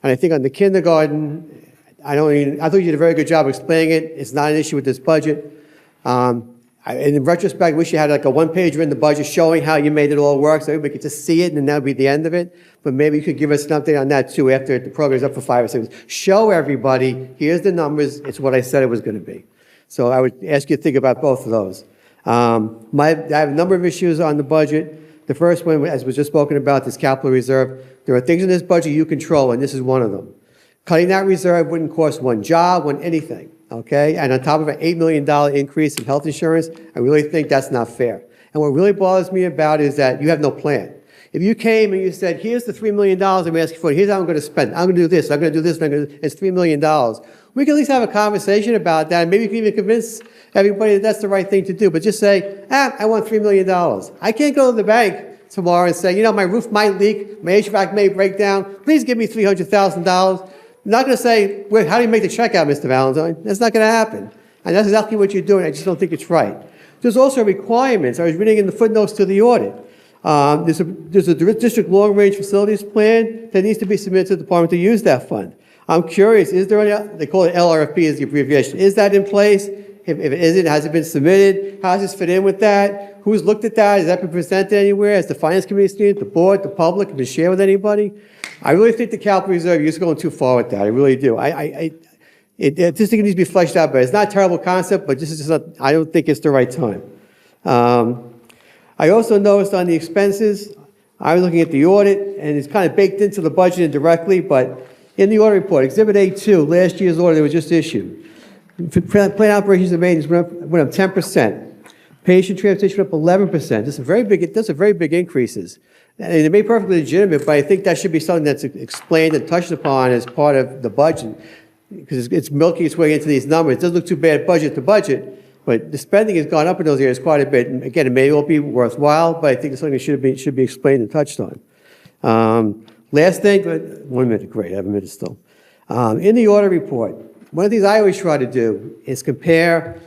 And I think on the kindergarten, I thought you did a very good job explaining it. It's not an issue with this budget. In retrospect, I wish you had like a one-pager in the budget showing how you made it all work so everybody could just see it and then that would be the end of it. But maybe you could give us an update on that too after the program is up for 5 or 6 months. Show everybody, here's the numbers, it's what I said it was going to be. So I would ask you to think about both of those. I have a number of issues on the budget. The first one, as was just spoken about, this capital reserve. There are things in this budget you control, and this is one of them. Cutting that reserve wouldn't cost one job, one anything. Okay, and on top of an $8 million increase in health insurance, I really think that's not fair. And what really bothers me about is that you have no plan. If you came and you said, here's the $3 million I'm asking for, here's how I'm going to spend, I'm going to do this, I'm going to do this, and it's $3 million. We can at least have a conversation about that, and maybe you can even convince everybody that that's the right thing to do. But just say, I want $3 million. I can't go to the bank tomorrow and say, my roof might leak, my HVAC may break down, please give me $300,000. I'm not going to say, how do you make the check out, Mr. Valentine? That's not going to happen. And that's exactly what you're doing. I just don't think it's right. There's also requirements. I was reading in the footnotes to the audit. There's a district long-range facilities plan that needs to be submitted to the department to use that fund. I'm curious, is there any, they call it LRFP is the abbreviation. Is that in place? If it isn't, has it been submitted? How does this fit in with that? Who's looked at that? Has that been presented anywhere? Has the finance committee seen it, the board, the public, been shared with anybody? I really think the capital reserve, you're just going too far with that. I really do. I just think it needs to be fleshed out better. It's not a terrible concept, but this is just not, I don't think it's the right time. I also noticed on the expenses, I was looking at the audit, and it's kind of baked into the budget indirectly, but in the audit report, Exhibit A2, last year's audit that was just issued, plant operations and maintenance went up 10%. Patient transportation up 11%. Those are very big increases. And they may be perfectly legitimate, but I think that should be something that's explained and touched upon as part of the budget, because it's milking its way into these numbers. It doesn't look too bad budget to budget, but the spending has gone up in those areas quite a bit. And again, it may all be worthwhile, but I think it's something that should be explained and touched on. Last thing, 1 minute, great, I have a minute still. In the audit report, one of the things I always try to do is compare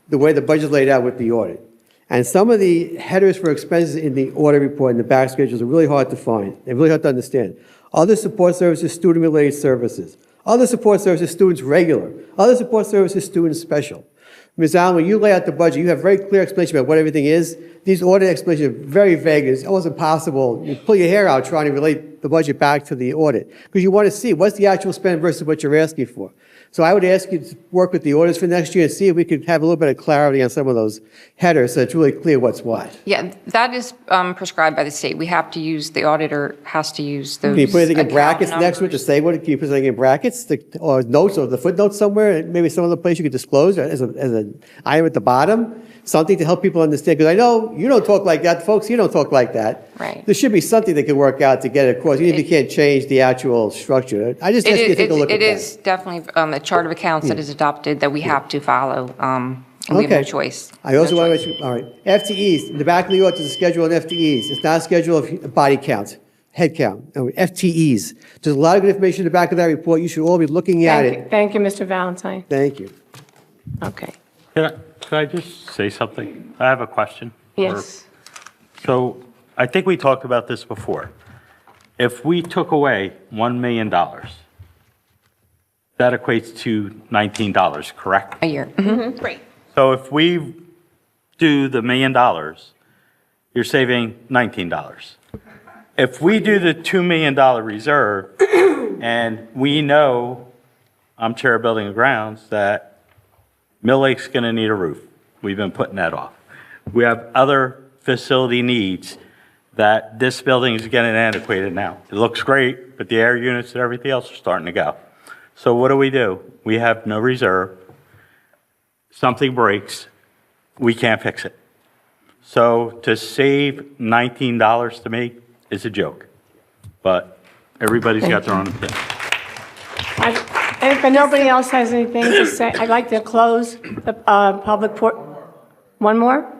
the way the budget's laid out with the audit. And some of the headers for expenses in the audit report and the back schedules are really hard to find. They're really hard to understand. Other support services, student-related services. Other support services, students regular. Other support services, students special. Ms. Allen, when you lay out the budget, you have very clear explanation about what everything is. These audit explanations are very vague. It's almost impossible. You pull your hair out trying to relate the budget back to the audit, because you want to see what's the actual spend versus what you're asking for. So I would ask you to work with the auditors for next year and see if we could have a little bit of clarity on some of those headers so it's really clear what's what. Yeah, that is prescribed by the state. We have to use, the auditor has to use those. Can you put anything in brackets numbers. next to it to say what? Can you put something in brackets or notes or the footnotes somewhere? Maybe some other place you could disclose as an item at the bottom? Something to help people understand, because I know you don't talk like that, folks, you don't talk like that. Right. There should be something that can work out to get it across, even if you can't change the actual structure. I just ask you to take a look at that. It is definitely a chart of accounts that is adopted that we have to follow, and we have no choice. I also want to mention, all right, FTEs, in the back of the audit, there's a schedule on FTEs. It's not a schedule of body count, head count, no, FTEs. There's a lot of good information in the back of that report. You should all be looking at it. Thank you, Mr. Valentine. Thank you. Okay. Could I just say something? I have a question. Yes. So I think we talked about this before. If we took away $1 million, that equates to $19, correct? A year. Mm-hmm. Great. So if we do the $1 million, you're saving $19. If we do the $2 million reserve, and we know, I'm chair of Building and Grounds, that Mill Lake's going to need a roof. We've been putting that off. We have other facility needs that this building is getting antiquated now. It looks great, but the air units and everything else are starting to go. So what do? We have no reserve. Something breaks. We can't fix it. So to save $19 to me is a joke. But everybody's got their own opinion. If nobody else has anything to say, I'd like to close the public port. One more?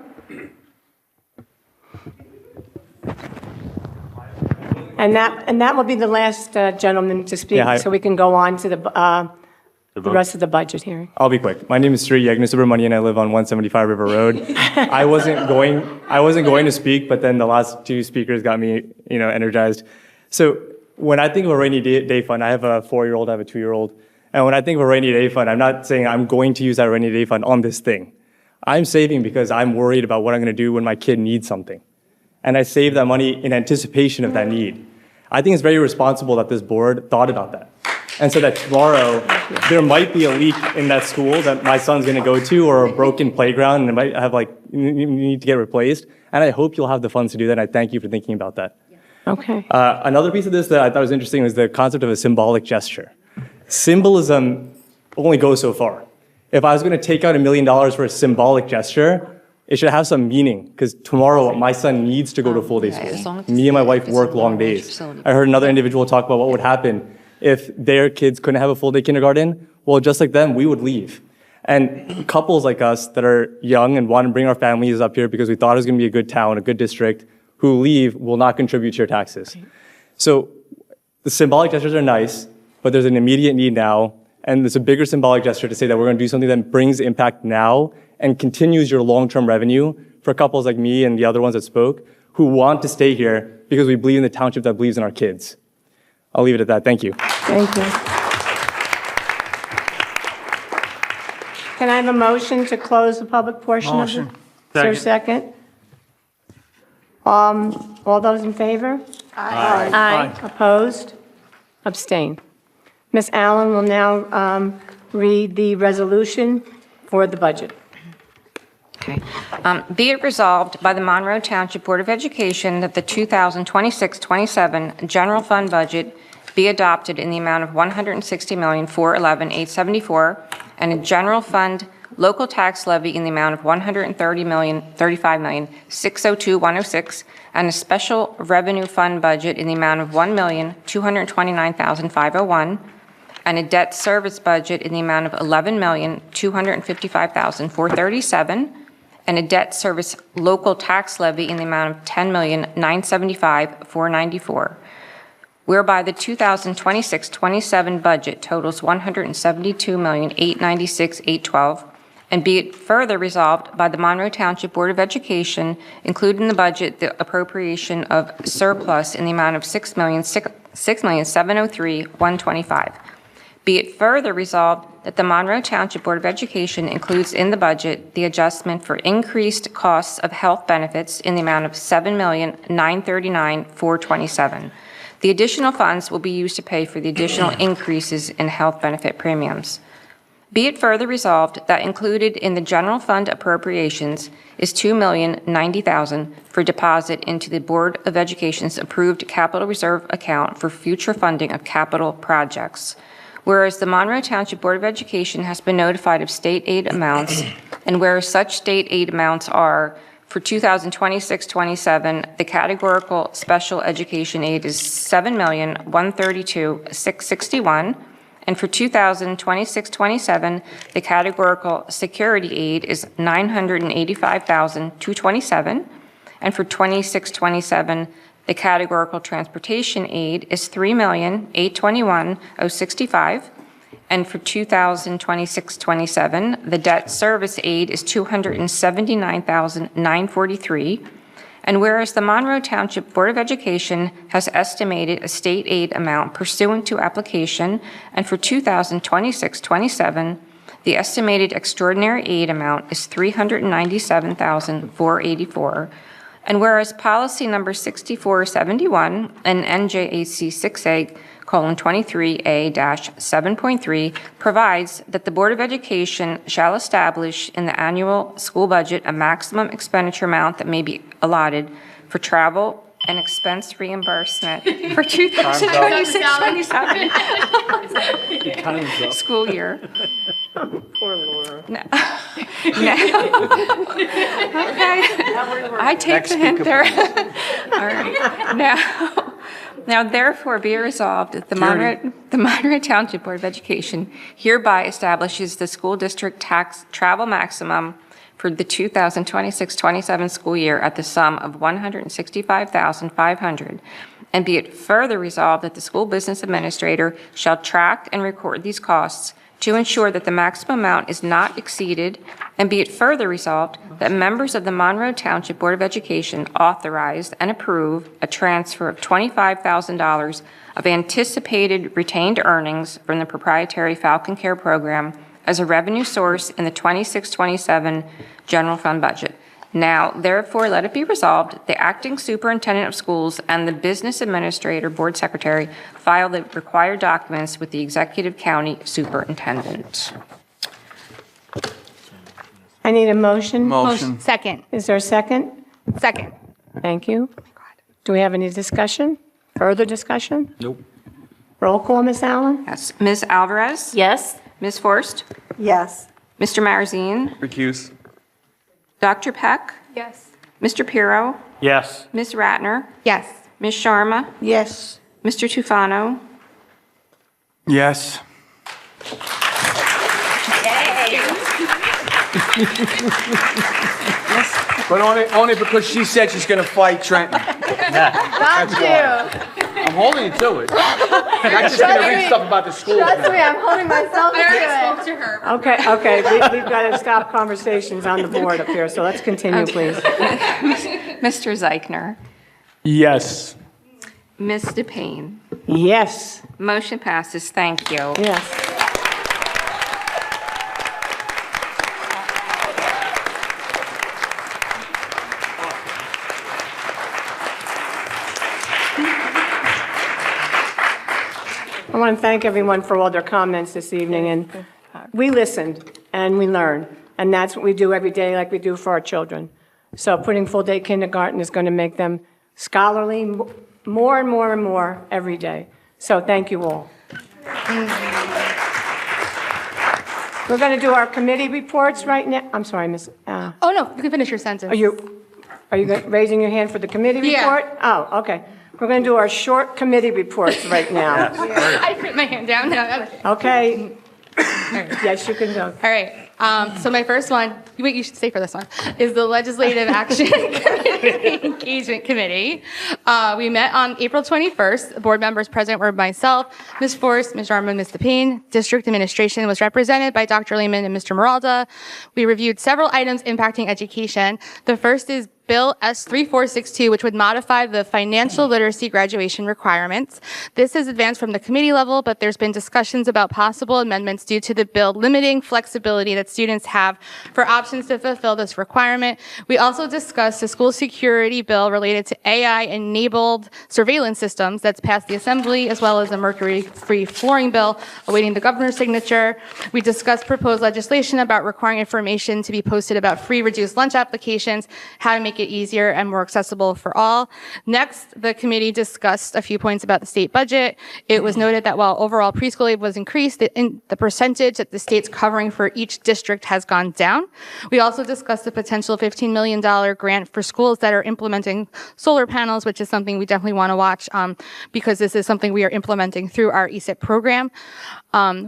And that will be the last gentleman to speak, Yeah, so we can go on to the rest of the budget hearing. I'll be quick. My name is Sri Yagna and I live on 175 River Road. I wasn't going to speak, but then the last two speakers got me, energized. So when I think of a rainy day fund, I have a 4-year-old, I have a 2-year-old. And when I think of a rainy day fund, I'm not saying I'm going to use that rainy day fund on this thing. I'm saving because I'm worried about what I'm going to do when my kid needs something. And I save that money in anticipation of that need. I think it's very responsible that this board thought about that. And so that tomorrow, there might be a leak in that school that my son's going to go to, or a broken playground, and it might have need to get replaced. And I hope you'll have the funds to do that. And I thank you for thinking about that. Okay. Another piece of this that I thought was interesting was the concept of a symbolic gesture. Symbolism only goes so far. If I was going to take out $1 million for a symbolic gesture, it should have some meaning, because tomorrow my son needs to go to full day school. Me and my wife work long days. I heard another individual talk about what would happen if their kids couldn't have a full day kindergarten. Well, just like them, we would leave. And couples like us that are young and want to bring our families up here because we thought it was going to be a good town, a good district, who leave will not contribute to your taxes. So the symbolic gestures are nice, but there's an immediate need now. And it's a bigger symbolic gesture to say that we're going to do something that brings impact now and continues your long-term revenue for couples like me and the other ones that spoke who want to stay here because we believe in the township that believes in our kids. I'll leave it at that. Thank you. Thank you. Can I have a motion to close the public portion of the? Motion. Is there a second? All those in favor? Aye. Aye. Opposed? Abstain. Ms. Allen will now read the resolution for the budget. Okay. Be it resolved by the Monroe Township Board of Education that the 2026-27 general fund budget be adopted in the amount of $160,411,874 and a general fund local tax levy in the amount of $135,602,106 and a special revenue fund budget in the amount of $1,229,501 and a debt service budget in the amount of $11,255,437 and a debt service local tax levy in the amount of $10,975,494. Whereby the 2026-27 budget totals $172,896,812, and be it further resolved by the Monroe Township Board of Education, include in the budget the appropriation of surplus in the amount of $6,703,125. Be it further resolved that the Monroe Township Board of Education includes in the budget the adjustment for increased costs of health benefits in the amount of $7,939,427. The additional funds will be used to pay for the additional increases in health benefit premiums. Be it further resolved that included in the general fund appropriations is $2,090,000 for deposit into the Board of Education's approved capital reserve account for future funding of capital projects. Whereas the Monroe Township Board of Education has been notified of state aid amounts, and whereas such state aid amounts are for 2026-27, the categorical special education aid is $7,132,661, and for 2026-27, the categorical security aid is $985,227, and for 26-27, the categorical transportation aid is $3,821,065, and for 2026-27, the debt service aid is $279,943. And whereas the Monroe Township Board of Education has estimated a state aid amount pursuant to application, and for 2026-27, the estimated extraordinary aid amount is $397,484. And whereas policy number 6471 and NJAC 6A:23A-7.3 provides that the Board of Education shall establish in the annual school budget a maximum expenditure amount that may be allotted for travel and expense reimbursement for 2026-27 school year. Poor Laura. No. Okay. I take the hint there. All right. Now, therefore, be it resolved that the Monroe Township Board of Education hereby establishes the school district tax travel maximum for the 2026-27 school year at the sum of $165,500. And be it further resolved that the school business administrator shall track and record these costs to ensure that the maximum amount is not exceeded, and be it further resolved that members of the Monroe Township Board of Education authorize and approve a transfer of $25,000 of anticipated retained earnings from the proprietary Falcon Care program as a revenue source in the 26-27 general fund budget. Now, therefore, let it be resolved, the acting superintendent of schools and the business administrator board secretary file the required documents with the executive county superintendent. I need a motion. Motion. Second. Is there a second? Second. Thank you. Do we have any discussion? Further discussion? Nope. Roll call, Ms. Allen? Yes. Ms. Alvarez? Yes. Ms. Forst? Yes. Mr. Marazine? Recuse. Dr. Peck? Yes. Mr. Pirro? Yes. Ms. Ratner? Yes. Ms. Sharma? Yes. Mr. Tufano? Yes. But only because she said she's going to fight Trenton. Not you. I'm holding you to it. Not just gonna read stuff about the schools Trust now. me, I'm holding myself to it. to her. Okay, we've got to stop conversations on the board up here, so let's continue, please. Mr. Zeichner. Yes. Ms. DePayne. Yes. Motion passes. Thank you. Yes. I want to thank everyone for all their comments this evening, and we listened and we learned, and that's what we do every day like we do for our children. So putting full-day kindergarten is going to make them scholarly more and more and more every day. So thank you all. We're going to do our committee reports right now. I'm sorry, Miss. Oh, no, you can finish your sentence. Are you raising your hand for the committee Yeah. report? Oh, okay. We're going to do our short committee reports right now. I put my hand down now. Okay. Yes, you can go. All right. So my first one, wait, you should stay for this one, is the Legislative Action Committee Engagement Committee. We met on April 21st. The board members present were myself, Ms. Forrest, Ms. Jarman, Ms. DePayne. District administration was represented by Dr. Lehman and Mr. Maralda. We reviewed several items impacting education. The first is Bill S3462, which would modify the financial literacy graduation requirements. This is advanced from the committee level, but there's been discussions about possible amendments due to the bill limiting flexibility that students have for options to fulfill this requirement. We also discussed the school security bill related to AI-enabled surveillance systems that's passed the Assembly, as well as a mercury-free flooring bill awaiting the governor's signature. We discussed proposed legislation about requiring information to be posted about free reduced lunch applications, how to make it easier and more accessible for all. Next, the committee discussed a few points about the state budget. It was noted that while overall preschool aid was increased, the percentage that the state's covering for each district has gone down. We also discussed the potential $15 million grant for schools that are implementing solar panels, which is something we definitely want to watch because this is something we are implementing through our ESIP program.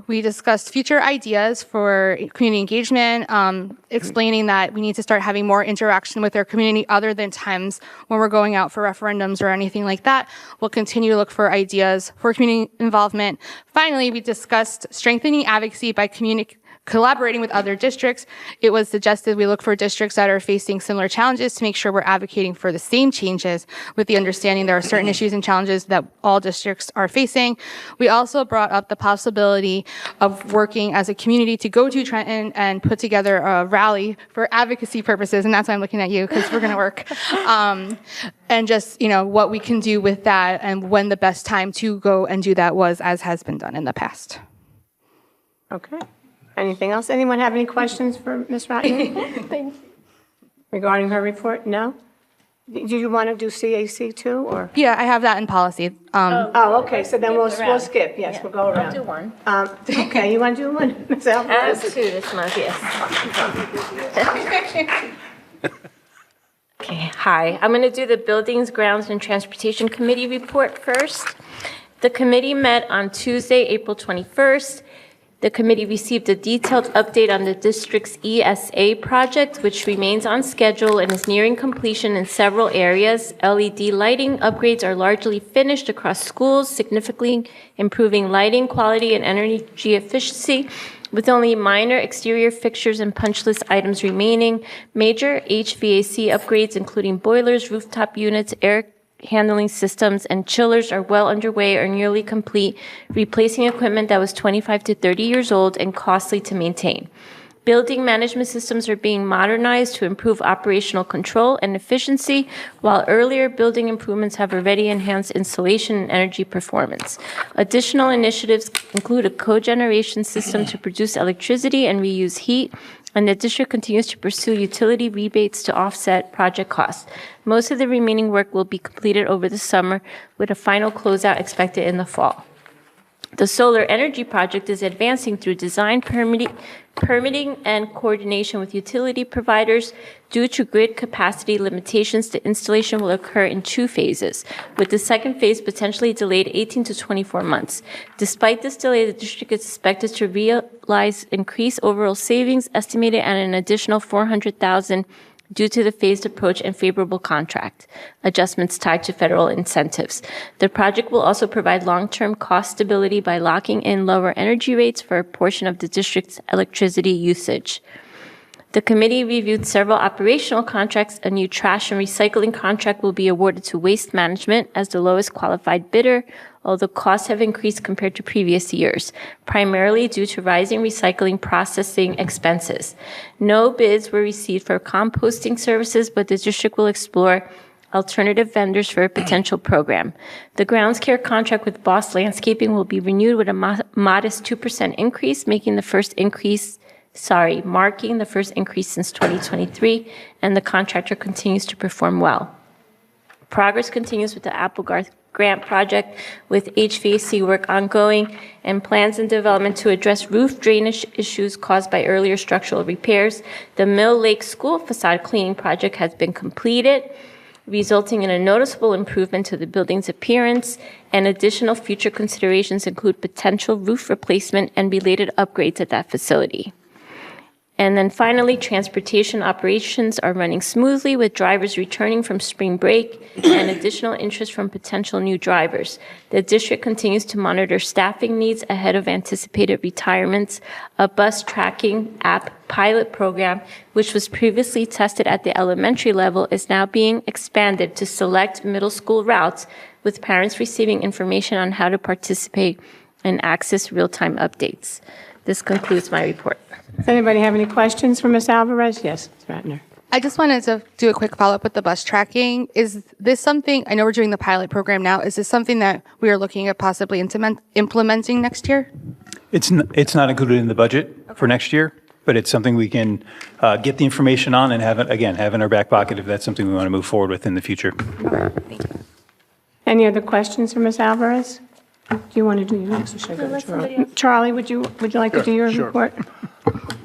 We discussed future ideas for community engagement, explaining that we need to start having more interaction with our community other than times when we're going out for referendums or anything like that. We'll continue to look for ideas for community involvement. Finally, we discussed strengthening advocacy by collaborating with other districts. It was suggested we look for districts that are facing similar challenges to make sure we're advocating for the same changes with the understanding there are certain issues and challenges that all districts are facing. We also brought up the possibility of working as a community to go to Trenton and put together a rally for advocacy purposes, and that's why I'm looking at you, because we're going to work. And just, what we can do with that and when the best time to go and do that was, as has been done in the past. Okay. Anything else? Anyone have any questions for Ms. Ratner? Thank you. Regarding her report? No? Do you want to do CAC too, or? Yeah, I have that in policy. Oh, okay, so then we'll skip. Yes, we'll go around. I'll do one. Okay, you want to do one, Ms. I have Alvarez? two this month, yes. Okay, hi. I'm going to do the Buildings, Grounds, and Transportation Committee report first. The committee met on Tuesday, April 21st. The committee received a detailed update on the district's ESA project, which remains on schedule and is nearing completion in several areas. LED lighting upgrades are largely finished across schools, significantly improving lighting quality and energy efficiency, with only minor exterior fixtures and punch list items remaining. Major HVAC upgrades, including boilers, rooftop units, air handling systems, and chillers are well underway or nearly complete, replacing equipment that was 25 to 30 years old and costly to maintain. Building management systems are being modernized to improve operational control and efficiency, while earlier building improvements have already enhanced installation and energy performance. Additional initiatives include a cogeneration system to produce electricity and reuse heat, and the district continues to pursue utility rebates to offset project costs. Most of the remaining work will be completed over the summer, with a final closeout expected in the fall. The solar energy project is advancing through design, permitting, and coordination with utility providers. Due to grid capacity limitations, the installation will occur in 2 phases, with the second phase potentially delayed 18 to 24 months. Despite this delay, the district is expected to realize increased overall savings, estimated at an additional $400,000 due to the phased approach and favorable contract adjustments tied to federal incentives. The project will also provide long-term cost stability by locking in lower energy rates for a portion of the district's electricity usage. The committee reviewed several operational contracts. A new trash and recycling contract will be awarded to Waste Management as the lowest qualified bidder, although costs have increased compared to previous years, primarily due to rising recycling processing expenses. No bids were received for composting services, but the district will explore alternative vendors for a potential program. The grounds care contract with Boss Landscaping will be renewed with a modest 2% increase, marking the first increase since 2023, and the contractor continues to perform well. Progress continues with the Applegarth Grant Project, with HVAC work ongoing and plans in development to address roof drainage issues caused by earlier structural repairs. The Mill Lake School facade cleaning project has been completed, resulting in a noticeable improvement to the building's appearance, and additional future considerations include potential roof replacement and related upgrades at that facility. And then finally, transportation operations are running smoothly with drivers returning from spring break and additional interest from potential new drivers. The district continues to monitor staffing needs ahead of anticipated retirements. A bus tracking app pilot program, which was previously tested at the elementary level, is now being expanded to select middle school routes, with parents receiving information on how to participate and access real-time updates. This concludes my report. Does anybody have any questions for Ms. Alvarez? Yes, Ms. Ratner. I just wanted to do a quick follow-up with the bus tracking. Is this something, I know we're doing the pilot program now, is this something that we are looking at possibly implementing next year? It's not included in the budget for next year, but it's something we can get the information on and have in our back pocket if that's something we want to move forward with in the future. Any other questions for Ms. Alvarez? Do you want to do your next? Or should I go to Charlie? Charlie, would you like to do your report?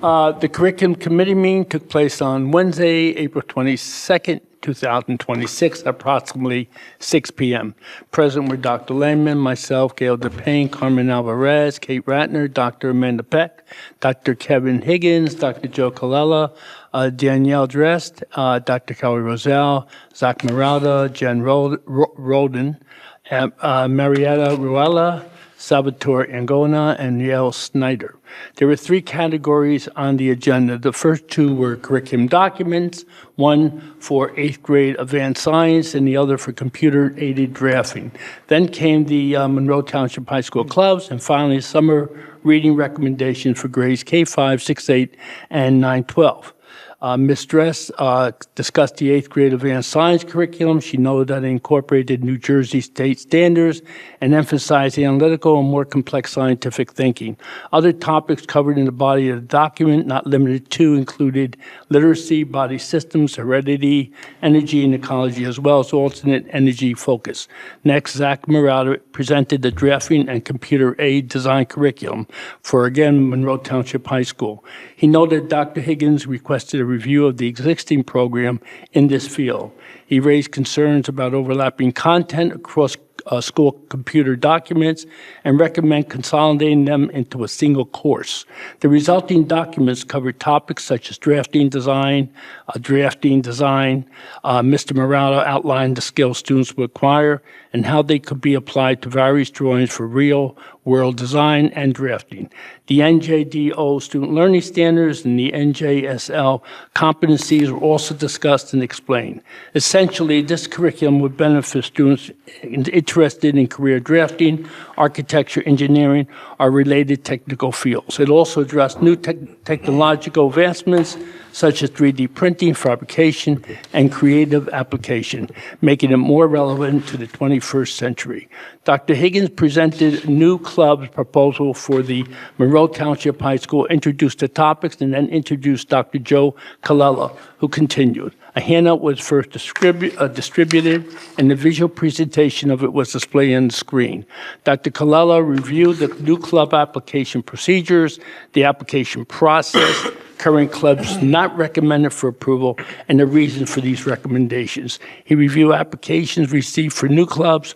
The curriculum committee meeting took place on Wednesday, April 22nd, 2026, approximately 6 p.m. Present were Dr. Langman, myself, Gail DePayne, Carmen Alvarez, Kate Ratner, Dr. Amanda Peck, Dr. Kevin Higgins, Dr. Joe Colella, Danielle Drest, Dr. Kelly Roselle, Zach Marauda, Jen Roden, Marietta Ruella, Salvatore Angona, and Yael Snyder. There were 3 categories on the agenda. The first 2 were curriculum documents, one for 8th grade advanced science and the other for computer-aided drafting. Then came the Monroe Township High School clubs, and finally summer reading recommendations for grades K-5, 6-8, and 9-12. Ms. Dress discussed the 8th grade advanced science curriculum. She noted that it incorporated New Jersey state standards and emphasized analytical and more complex scientific thinking. Other topics covered in the body of the document, not limited to, included literacy, body systems, heredity, energy and ecology, as well as alternate energy focus. Next, Zach Marauda presented the drafting and computer aid design curriculum for, again, Monroe Township High School. He noted Dr. Higgins requested a review of the existing program in this field. He raised concerns about overlapping content across school computer documents and recommend consolidating them into a single course. The resulting documents cover topics such as drafting design. Mr. Morales outlined the skills students would acquire and how they could be applied to various drawings for real-world design and drafting. The NJDO student learning standards and the NJSL competencies were also discussed and explained. Essentially, this curriculum would benefit students interested in career drafting, architecture, engineering, or related technical fields. It also addressed new technological advancements such as 3D printing, fabrication, and creative application, making it more relevant to the 21st century. Dr. Higgins presented new club's proposal for the Monroe Township High School, introduced the topics, and then introduced Dr. Joe Colella, who continued. A handout was first distributed, and the visual presentation of it was displayed on the screen. Dr. Colella reviewed the new club application procedures, the application process, current clubs not recommended for approval, and the reason for these recommendations. He reviewed applications received for new clubs,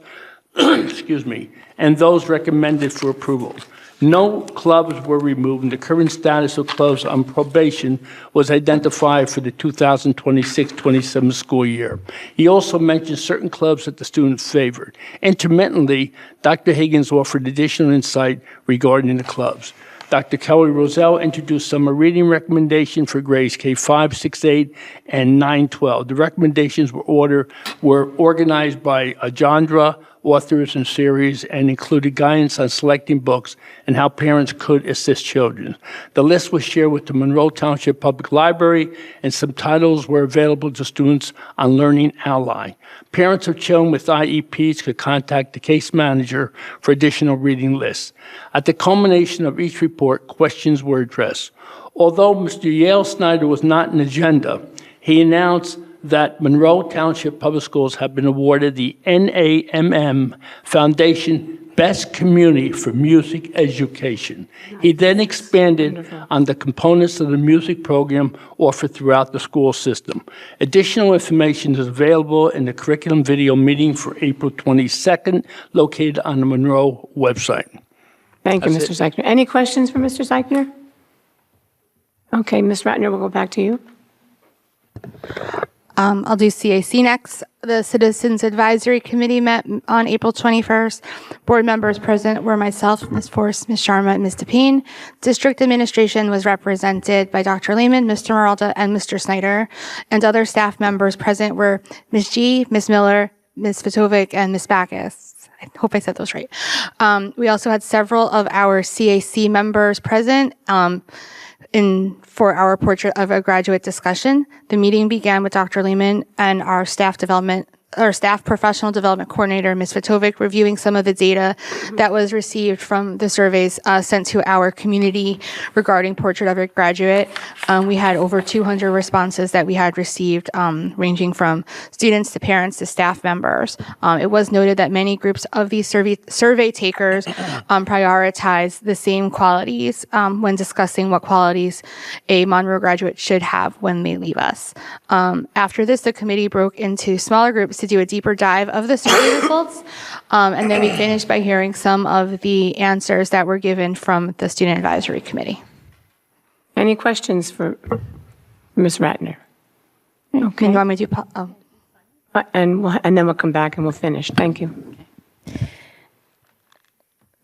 and those recommended for approval. No clubs were removed, and the current status of clubs on probation was identified for the 2026-27 school year. He also mentioned certain clubs that the students favored. Intermittently, Dr. Higgins offered additional insight regarding the clubs. Dr. Kelly Roselle introduced summer reading recommendation for grades K-5, 6, 8, and 9, 12. The recommendations were organized by a genre, authors, and series, and included guidance on selecting books and how parents could assist children. The list was shared with the Monroe Township Public Library, and some titles were available to students on Learning Ally. Parents of children with IEPs could contact the case manager for additional reading lists. At the culmination of each report, questions were addressed. Although Mr. Yale Snyder was not an agenda, he announced that Monroe Township Public Schools have been awarded the NAMM Foundation Best Community for Music Education. He then expanded on the components of the music program offered throughout the school system. Additional information is available in the curriculum video meeting for April 22nd, located on the Monroe website. Thank you, Mr. Zeichner. Any questions for Mr. Zeichner? Okay, Ms. Ratner, we'll go back to you. I'll do CAC next. The Citizens Advisory Committee met on April 21st. Board members present were myself, Ms. Force, Ms. Sharma, and Ms. DePine. District administration was represented by Dr. Lehman, Mr. Maralda, and Mr. Snyder. And other staff members present were Ms. G, Ms. Miller, Ms. Vitovic, and Ms. Backus. I hope I said those right. We also had several of our CAC members present. For our portrait of a graduate discussion. The meeting began with Dr. Lehman and our staff professional development coordinator, Ms. Vitovic, reviewing some of the data that was received from the surveys sent to our community regarding portrait of a graduate. We had over 200 responses that we had received, ranging from students to parents to staff members. It was noted that many groups of these survey takers prioritize the same qualities when discussing what qualities a Monroe graduate should have when they leave us. After this, the committee broke into smaller groups to do a deeper dive of the survey results. And then we finished by hearing some of the answers that were given from the Student Advisory Committee. Any questions for Ms. Ratner? Okay. You want me to do, and then we'll come back and we'll finish. Thank you.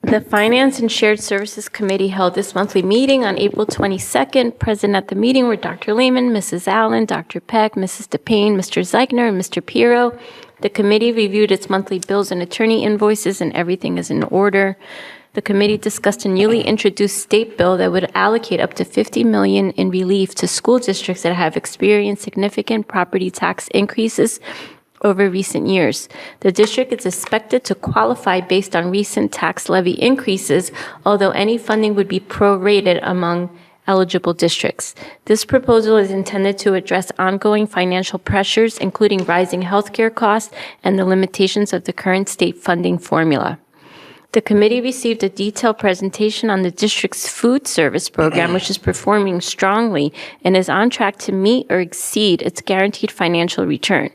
The Finance and Shared Services Committee held this monthly meeting on April 22nd. Present at the meeting were Dr. Lehman, Mrs. Allen, Dr. Peck, Mrs. DePayne, Mr. Zeichner, and Mr. Pirro. The committee reviewed its monthly bills and attorney invoices, and everything is in order. The committee discussed a newly introduced state bill that would allocate up to $50 million in relief to school districts that have experienced significant property tax increases over recent years. The district is expected to qualify based on recent tax levy increases, although any funding would be prorated among eligible districts. This proposal is intended to address ongoing financial pressures, including rising healthcare costs and the limitations of the current state funding formula. The committee received a detailed presentation on the district's food service program, which is performing strongly and is on track to meet or exceed its guaranteed financial return.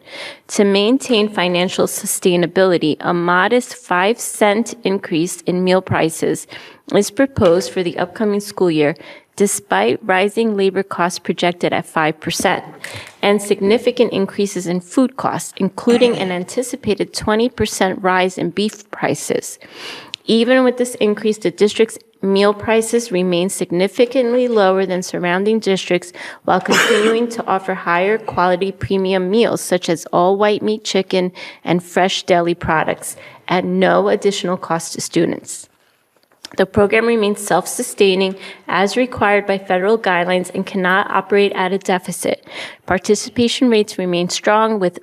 To maintain financial sustainability, a modest 5-cent increase in meal prices is proposed for the upcoming school year, despite rising labor costs projected at 5%, and significant increases in food costs, including an anticipated 20% rise in beef prices. Even with this increase, the district's meal prices remain significantly lower than surrounding districts while continuing to offer higher quality premium meals such as all white meat chicken and fresh deli products at no additional cost to students. The program remains self-sustaining as required by federal guidelines and cannot operate at a deficit. Participation rates remain strong with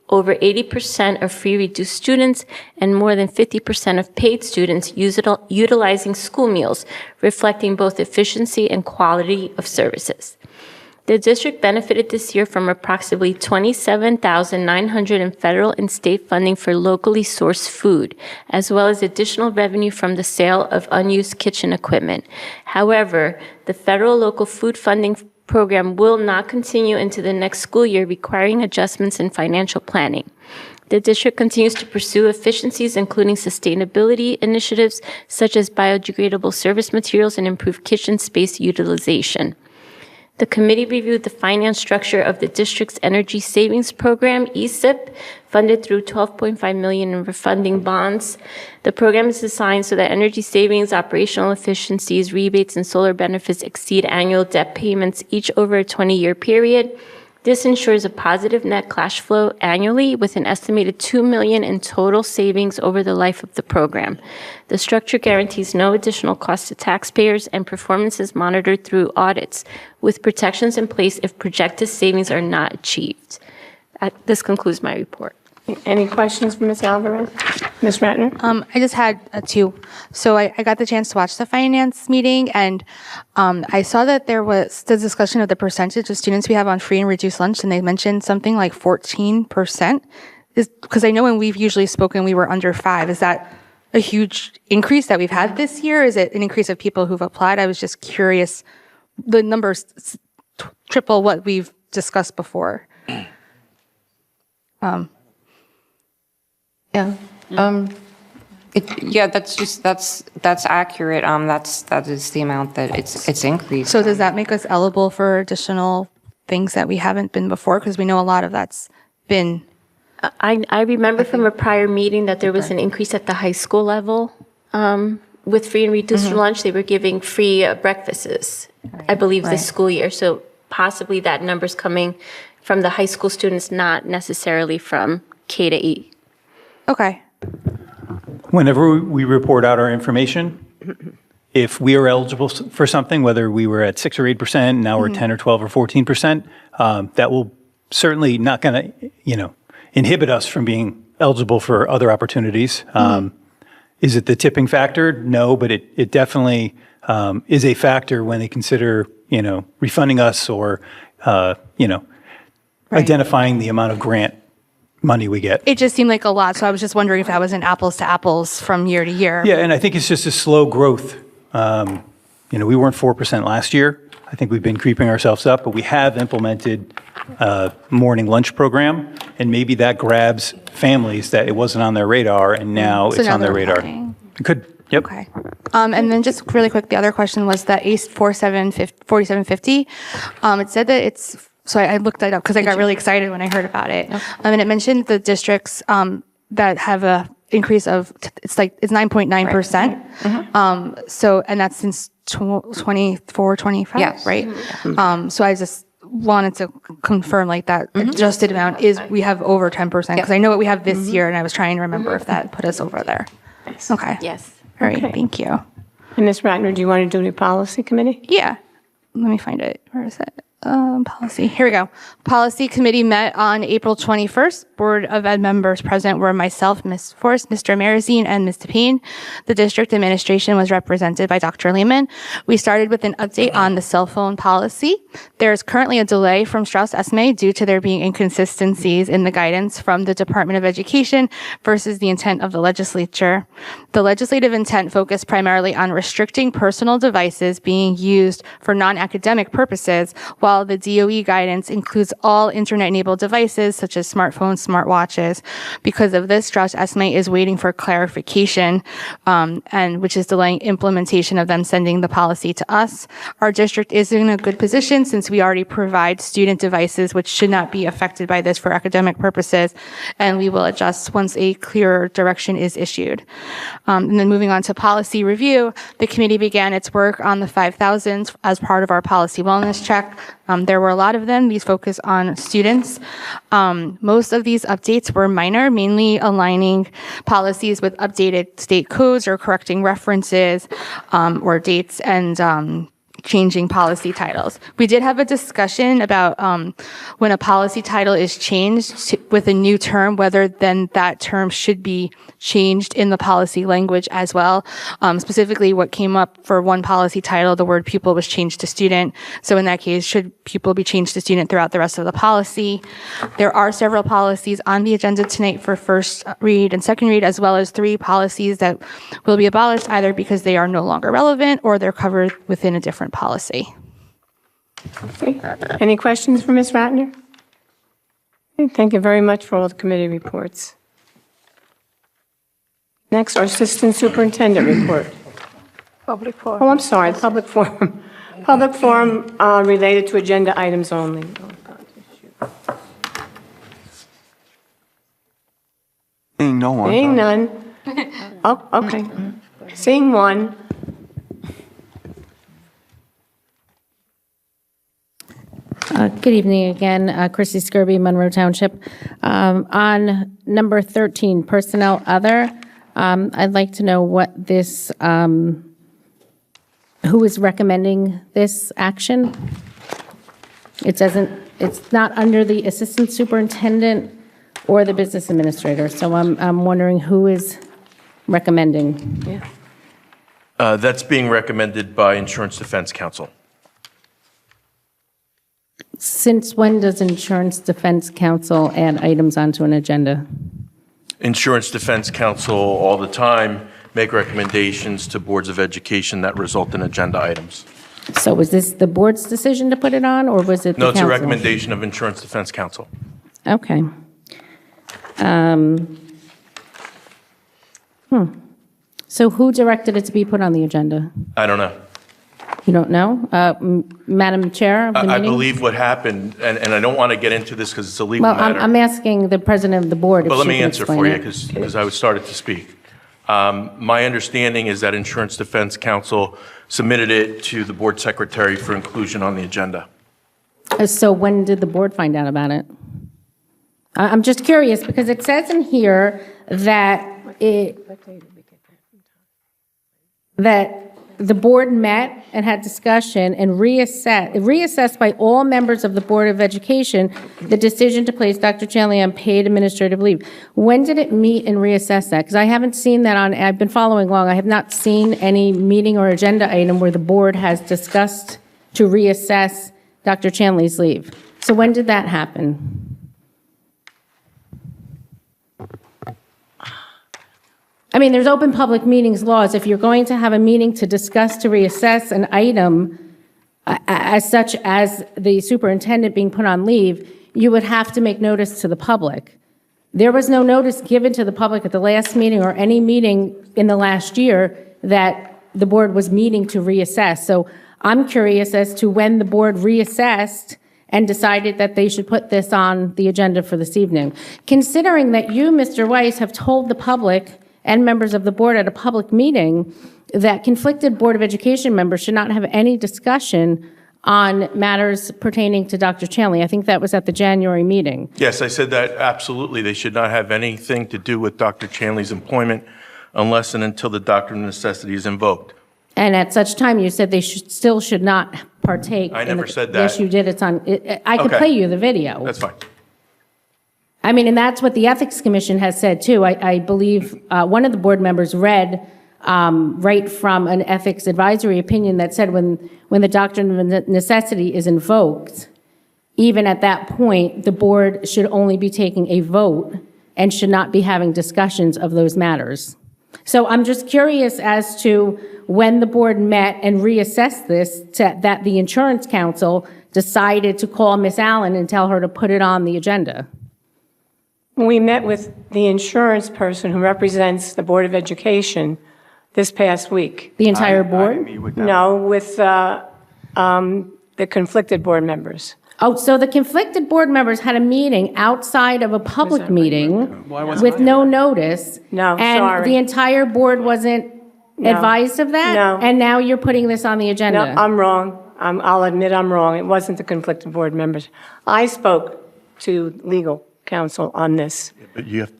over 80% of free reduced students and more than 50% of paid students utilizing school meals, reflecting both efficiency and quality of services. The district benefited this year from approximately $27,900 in federal and state funding for locally sourced food, as well as additional revenue from the sale of unused kitchen equipment. However, the federal local food funding program will not continue into the next school year, requiring adjustments in financial planning. The district continues to pursue efficiencies, including sustainability initiatives such as biodegradable service materials and improved kitchen space utilization. The committee reviewed the finance structure of the district's energy savings program, ESIP, funded through $12.5 million in refunding bonds. The program is designed so that energy savings, operational efficiencies, rebates, and solar benefits exceed annual debt payments, each over a 20-year period. This ensures a positive net cash flow annually with an estimated $2 million in total savings over the life of the program. The structure guarantees no additional cost to taxpayers, and performance is monitored through audits, with protections in place if projected savings are not achieved. This concludes my report. Any questions for Ms. Alvarez? Ms. Ratner? I just had two. So I got the chance to watch the finance meeting, and I saw that there was the discussion of the percentage of students we have on free and reduced lunch, and they mentioned something like 14%. Because I know when we've usually spoken, we were under 5. Is that a huge increase that we've had this year? Is it an increase of people who've applied? I was just curious. The numbers triple what we've discussed before. That's accurate. That is the amount that it's increased. So does that make us eligible for additional things that we haven't been before? Because we know a lot of that's been. I remember from a prior meeting that there was an increase at the high school level. With free and reduced lunch, they were giving free breakfasts, I believe, this school year. So possibly that number's coming from the high school students, not necessarily from K to 8. Okay. Whenever we report out our information, if we are eligible for something, whether we were at 6 or 8%, now we're 10 or 12 or 14%, that will certainly not going to, inhibit us from being eligible for other opportunities. Is it the tipping factor? No, but it definitely is a factor when they consider, refunding us or, identifying the amount of grant money we get. It just seemed like a lot, so I was just wondering if that was an apples to apples from year to year. Yeah, and I think it's just a slow growth. We weren't 4% last year. I think we've been creeping ourselves up, but we have implemented a morning lunch program, and maybe that grabs families that it wasn't on their radar, and now it's on their radar. It could, yep. Okay. And then just really quick, the other question was the ACE 4750. It said that it's. So I looked that up because I got really excited when I heard about it. And it mentioned the districts that have a increase of, it's 9.9%. So, and that's since 24, 25, yes. Right? So I just wanted to confirm that adjusted amount is, we have over 10%, because I know what we have this year, and I was trying to remember if that put us over there. Okay. Yes. All right, thank you. And Ms. Ratner, do you want to do the policy committee? Yeah. Let me find it. Where is it? Policy. Here we go. Policy committee met on April 21st. Board of Ed members present were myself, Ms. Forrest, Mr. Marazine, and Ms. Tapine. The district administration was represented by Dr. Lehman. We started with an update on the cell phone policy. There is currently a delay from Strauss Esme due to there being inconsistencies in the guidance from the Department of Education versus the intent of the legislature. The legislative intent focused primarily on restricting personal devices being used for non-academic purposes, while the DOE guidance includes all internet-enabled devices such as smartphones, smartwatches. Because of this, Strauss Esme is waiting for clarification, and which is delaying implementation of them sending the policy to us. Our district is in a good position since we already provide student devices which should not be affected by this for academic purposes, and we will adjust once a clearer direction is issued. And then moving on to policy review, the committee began its work on the 5,000s as part of our policy wellness check. There were a lot of them. These focus on students. Most of these updates were minor, mainly aligning policies with updated state codes or correcting references or dates and changing policy titles. We did have a discussion about when a policy title is changed with a new term, whether then that term should be changed in the policy language as well. Specifically, what came up for one policy title, the word pupil was changed to student. So in that case, should pupil be changed to student throughout the rest of the policy? There are several policies on the agenda tonight for first read and second read, as well as 3 policies that will be abolished either because they are no longer relevant or they're covered within a different policy. Okay. Any questions for Ms. Ratner? Okay, thank you very much for all the committee reports. Next, our Assistant Superintendent report. Public forum. Oh, I'm sorry, public forum. Public forum related to agenda items only. Seeing no one. Seeing none. Oh, okay. Seeing one. Good evening again, Chrissy Skirby, Monroe Township. On number 13, personnel other, I'd like to know what this, who is recommending this action? It doesn't, it's not under the assistant superintendent or the business administrator, so I'm wondering who is recommending. Yeah. That's being recommended by Insurance Defense Council. Since when does Insurance Defense Council add items onto an agenda? Insurance Defense Council all the time make recommendations to boards of education that result in agenda items. So was this the board's decision to put it on, or was it the No, it's a council? recommendation of Insurance Defense Council. Okay. So who directed it to be put on the agenda? I don't know. You don't know? Madam Chair of the I meeting? believe what happened, and I don't want to get into this because it's a legal Well, matter. I'm asking the president of the board if But let she me can answer explain for you it. because I started to speak. My understanding is that Insurance Defense Council submitted it to the board secretary for inclusion on the agenda. So when did the board find out about it? I'm just curious because it says in here that that the board met and had discussion and reassessed by all members of the Board of Education the decision to place Dr. Chanley on paid administrative leave. When did it meet and reassess that? Because I haven't seen that on, I've been following along, I have not seen any meeting or agenda item where the board has discussed to reassess Dr. Chanley's leave. So when did that happen? I mean, there's open public meetings laws. If you're going to have a meeting to discuss, to reassess an item as such as the superintendent being put on leave, you would have to make notice to the public. There was no notice given to the public at the last meeting or any meeting in the last year that the board was meeting to reassess. So I'm curious as to when the board reassessed and decided that they should put this on the agenda for this evening. Considering that you, Mr. Weiss, have told the public and members of the board at a public meeting that conflicted Board of Education members should not have any discussion on matters pertaining to Dr. Chanley. I think that was at the January meeting. Yes, I said that absolutely. They should not have anything to do with Dr. Chanley's employment unless and until the doctrine of necessity is invoked. And at such time, you said they still should not partake. I never said that. Yes, you did. It's on. I could Okay. play you the video. That's fine. I mean, and that's what the Ethics Commission has said, too. I believe one of the board members read right from an ethics advisory opinion that said when the doctrine of necessity is invoked, even at that point, the board should only be taking a vote and should not be having discussions of those matters. So I'm just curious as to when the board met and reassessed this, that the Insurance Council decided to call Ms. Allen and tell her to put it on the agenda. We met with the insurance person who represents the Board of Education this past week. The entire board? No, with the conflicted board members. Oh, so the conflicted board members had a meeting outside of a public meeting with no notice? No, And sorry. the entire board wasn't No. advised of that? No. And now you're putting this on the No, agenda? I'm wrong. I'll admit I'm wrong. It wasn't the conflicted board members. I spoke to legal counsel on this. But you have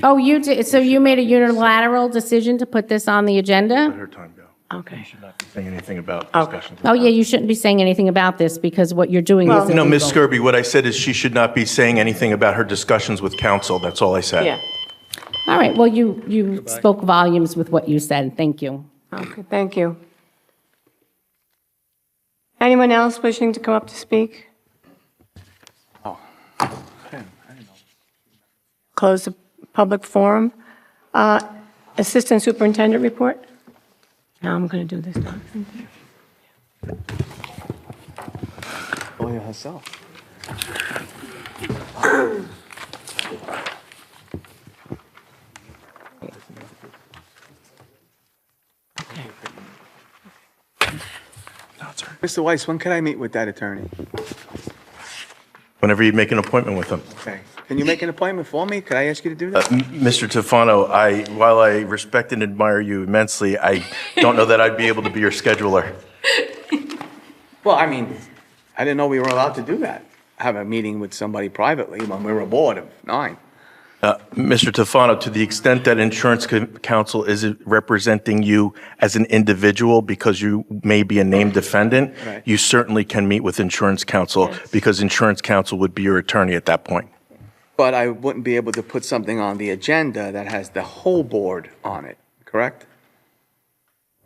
Oh, you did, so you made a unilateral decision to put this on the agenda? let her time go. Okay. You should not be saying anything about discussions. Oh, yeah, you shouldn't be saying anything about this because what you're doing is illegal. No, Ms. Skirby, what I said is she should not be saying anything about her discussions with counsel. That's all I said. Yeah. All right, well, you spoke volumes with what you said. Thank you. Okay, thank you. Anyone else wishing to come up to speak? Close the public forum. Assistant Superintendent report? Now I'm going to do this document. Talia herself. Mr. Weiss, when can I meet with that attorney? Whenever you make an appointment with them. Okay. Can you make an appointment for me? Could I ask you to do that? Mr. Tufano, while I respect and admire you immensely, I don't know that I'd be able to be your scheduler. Well, I mean, I didn't know we were allowed to do that. Have a meeting with somebody privately when we were a board of 9. Mr. Tufano, to the extent that insurance counsel is representing you as an individual because you may be a named defendant, Right. you certainly can meet with insurance counsel because insurance counsel would be your attorney at that point. But I wouldn't be able to put something on the agenda that has the whole board on it, correct?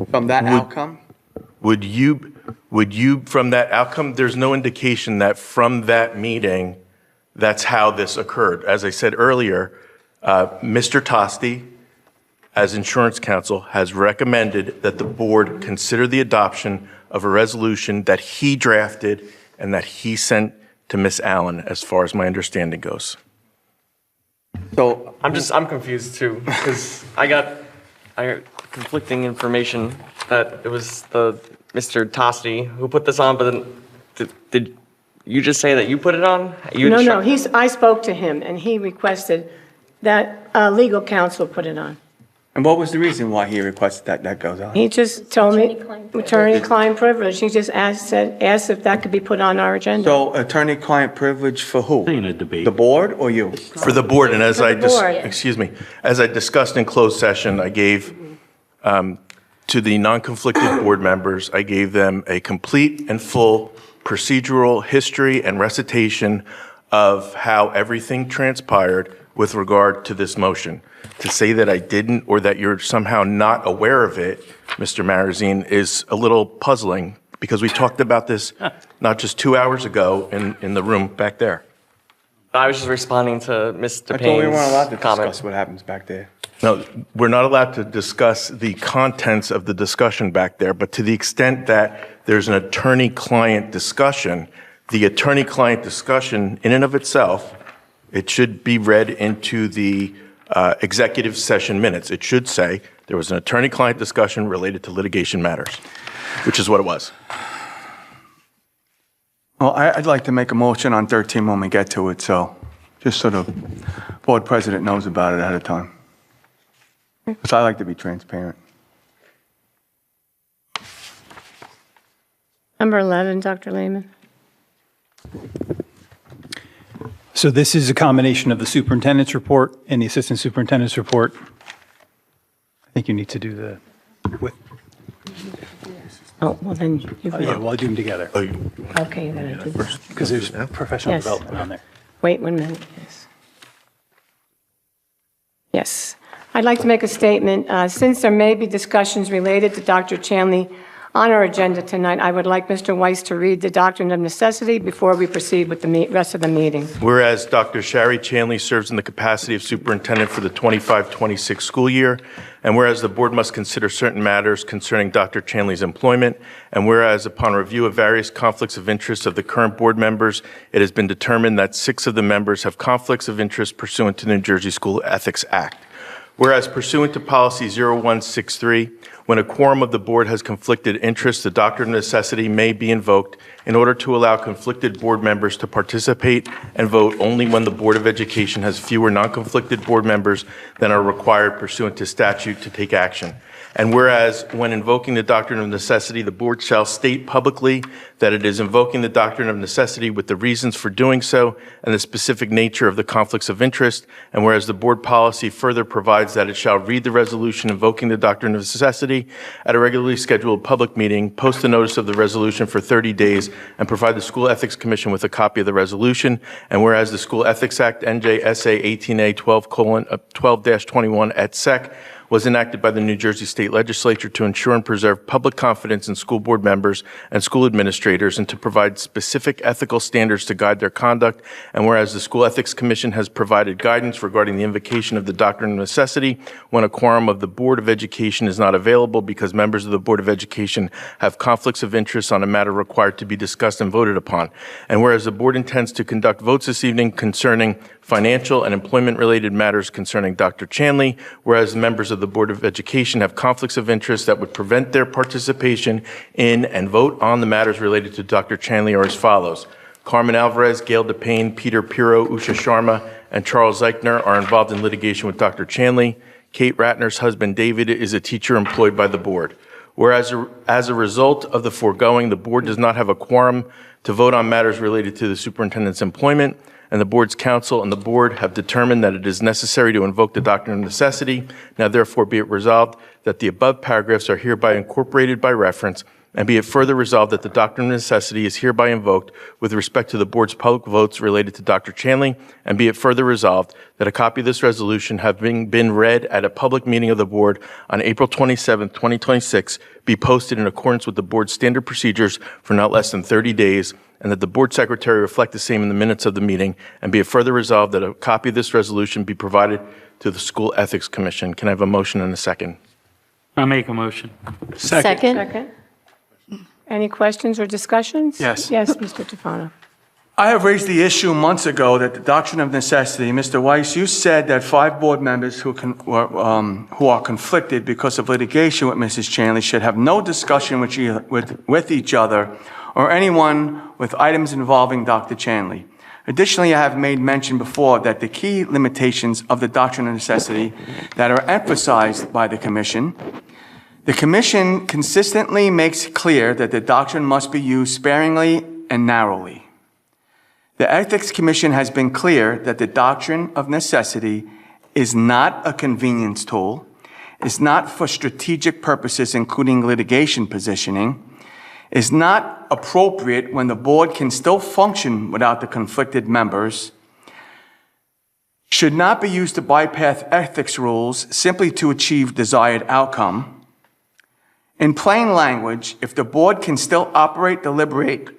From that outcome? Would you, from that outcome, there's no indication that from that meeting, that's how this occurred. As I said earlier, Mr. Tosti, as insurance counsel, has recommended that the board consider the adoption of a resolution that he drafted and that he sent to Ms. Allen, as far as my understanding goes. So I'm confused too, because I got conflicting information that it was the Mr. Tosti who put this on, but then did you just say that you put it on? No, I spoke to him, and he requested that legal counsel put it on. And what was the reason why he requested that goes on? He just told me, attorney-client privilege, he just asked if that could be put on our agenda. So attorney-client privilege for who? In a debate. The board or you? For the board, and as For the board. as I discussed in closed session, I gave to the non-conflicted board members, I gave them a complete and full procedural history and recitation of how everything transpired with regard to this motion. To say that I didn't or that you're somehow not aware of it, Mr. Marazine, is a little puzzling because we talked about this not just 2 hours ago in the room back there. I was just responding to Mr. I thought we weren't allowed Payne's to comment. discuss what happens back there. No, we're not allowed to discuss the contents of the discussion back there, but to the extent that there's an attorney-client discussion, the attorney-client discussion in and of itself, it should be read into the executive session minutes. It should say there was an attorney-client discussion related to litigation matters, which is what it was. Well, I'd like to make a motion on 13 when we get to it, so just so the board president knows about it ahead of time. Because I like to be transparent. Number 11, Dr. Lehman. So this is a combination of the superintendent's report and the assistant superintendent's report. I think you need to do the, Oh, well then you. yeah, well, I'll do them together. Okay, you're gonna do that. Because there's professional Yes. development on there. Wait 1 minute, yes. Yes. I'd like to make a statement. Since there may be discussions related to Dr. Chanley on our agenda tonight, I would like Mr. Weiss to read the doctrine of necessity before we proceed with the rest of the meeting. Whereas Dr. Shari Chanley serves in the capacity of superintendent for the 25-26 school year, and whereas the board must consider certain matters concerning Dr. Chanley's employment, and whereas upon review of various conflicts of interest of the current board members, it has been determined that 6 of the members have conflicts of interest pursuant to the New Jersey School Ethics Act. Whereas pursuant to policy 0163, when a quorum of the board has conflicted interests, the doctrine of necessity may be invoked in order to allow conflicted board members to participate and vote only when the Board of Education has fewer non-conflicted board members than are required pursuant to statute to take action. And whereas when invoking the doctrine of necessity, the board shall state publicly that it is invoking the doctrine of necessity with the reasons for doing so and the specific nature of the conflicts of interest. And whereas the board policy further provides that it shall read the resolution invoking the doctrine of necessity at a regularly scheduled public meeting, post the notice of the resolution for 30 days, and provide the School Ethics Commission with a copy of the resolution. And whereas the School Ethics Act, NJSA 18A 12:12-21 et sec, was enacted by the New Jersey State Legislature to ensure and preserve public confidence in school board members and school administrators and to provide specific ethical standards to guide their conduct. And whereas the School Ethics Commission has provided guidance regarding the invocation of the doctrine of necessity when a quorum of the Board of Education is not available because members of the Board of Education have conflicts of interest on a matter required to be discussed and voted upon. And whereas the board intends to conduct votes this evening concerning financial and employment-related matters concerning Dr. Chanley, whereas members of the Board of Education have conflicts of interest that would prevent their participation in and vote on the matters related to Dr. Chanley are as follows. Carmen Alvarez, Gail DePayne, Peter Pirro, Usha Sharma, and Charles Zeichner are involved in litigation with Dr. Chanley. Kate Ratner's husband, David, is a teacher employed by the board. Whereas as a result of the foregoing, the board does not have a quorum to vote on matters related to the superintendent's employment, and the board's counsel and the board have determined that it is necessary to invoke the doctrine of necessity. Now therefore be it resolved that the above paragraphs are hereby incorporated by reference, and be it further resolved that the doctrine of necessity is hereby invoked with respect to the board's public votes related to Dr. Chanley, and be it further resolved that a copy of this resolution having been read at a public meeting of the board on April 27, 2026, be posted in accordance with the board's standard procedures for not less than 30 days, and that the board secretary reflect the same in the minutes of the meeting, and be it further resolved that a copy of this resolution be provided to the School Ethics Commission. Can I have a motion and a second? I make a motion. Second. Any questions or discussions? Yes. Yes, Mr. Tufano. I have raised the issue months ago that the doctrine of necessity, Mr. Weiss, you said that 5 board members who are conflicted because of litigation with Mrs. Chanley should have no discussion with each other or anyone with items involving Dr. Chanley. Additionally, I have made mention before that the key limitations of the doctrine of necessity that are emphasized by the Commission. The Commission consistently makes clear that the doctrine must be used sparingly and narrowly. The Ethics Commission has been clear that the doctrine of necessity is not a convenience tool, is not for strategic purposes including litigation positioning, is not appropriate when the board can still function without the conflicted members, should not be used to bypass ethics rules simply to achieve desired outcome. In plain language, if the board can still operate, deliberate,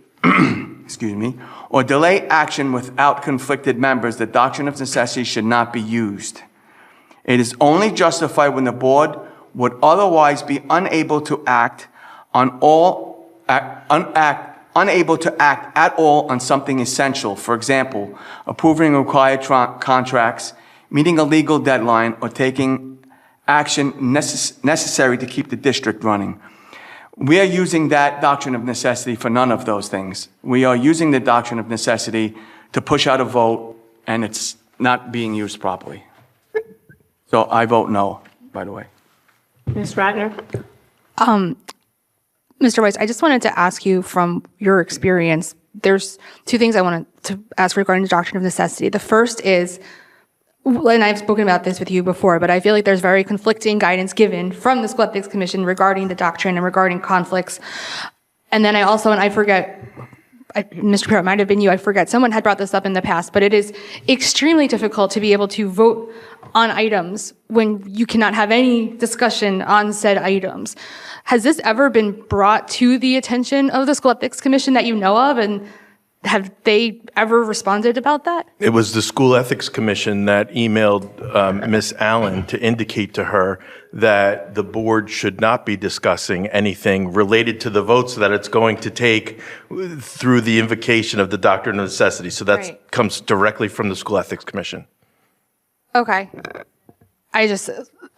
or delay action without conflicted members, the doctrine of necessity should not be used. It is only justified when the board would otherwise be unable to act at all on something essential. For example, approving required contracts, meeting a legal deadline, or taking action necessary to keep the district running. We are using that doctrine of necessity for none of those things. We are using the doctrine of necessity to push out a vote, and it's not being used properly. So I vote no, by the way. Ms. Ratner? Mr. Weiss, I just wanted to ask you from your experience, there's 2 things I wanted to ask regarding the doctrine of necessity. The first is, and I've spoken about this with you before, but I feel like there's very conflicting guidance given from the School Ethics Commission regarding the doctrine and regarding conflicts. And then I forget, Mr. Pirro, it might have been you, I forget, someone had brought this up in the past, but it is extremely difficult to be able to vote on items when you cannot have any discussion on said items. Has this ever been brought to the attention of the School Ethics Commission that you know of, and have they ever responded about that? It was the School Ethics Commission that emailed Ms. Allen to indicate to her that the board should not be discussing anything related to the votes that it's going to take through the invocation of the doctrine of necessity. So that comes directly from the School Ethics Commission. Okay. And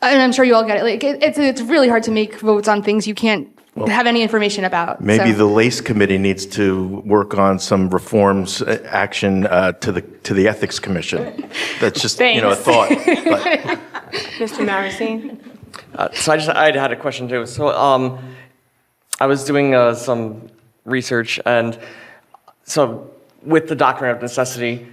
I'm sure you all get it. Like it's really hard to make votes on things you can't have any information about. Maybe the LACE committee needs to work on some reforms action to the Ethics Commission. That's just a thought. Mr. Maricine? So I had a question too. So I was doing some research, and so with the doctrine of necessity,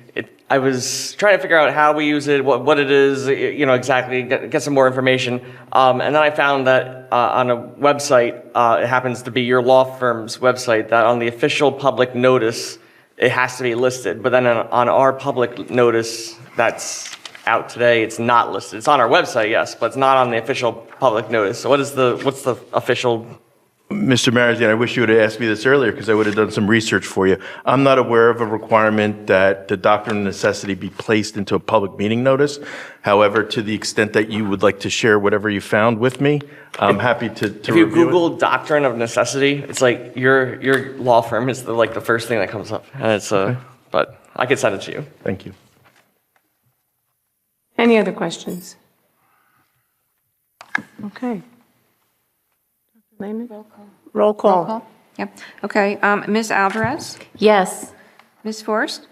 I was trying to figure out how we use it, what it is, exactly, get some more information. And then I found that on a website, it happens to be your law firm's website, that on the official public notice, it has to be listed. But then on our public notice, that's out today, it's not listed. It's on our website, yes, but it's not on the official public notice. So what's the official? Mr. Marizan, I wish you would have asked me this earlier because I would have done some research for you. I'm not aware of a requirement that the doctrine of necessity be placed into a public meeting notice. However, to the extent that you would like to share whatever you found with me, I'm happy to If you review Google doctrine of necessity, it's like your law firm is the first thing that comes up, and it's but I could send it to you. Thank you. Any other questions? Okay. Lehman? Roll call. Yep. Okay. Ms. Alvarez? Yes. Ms. Forrest?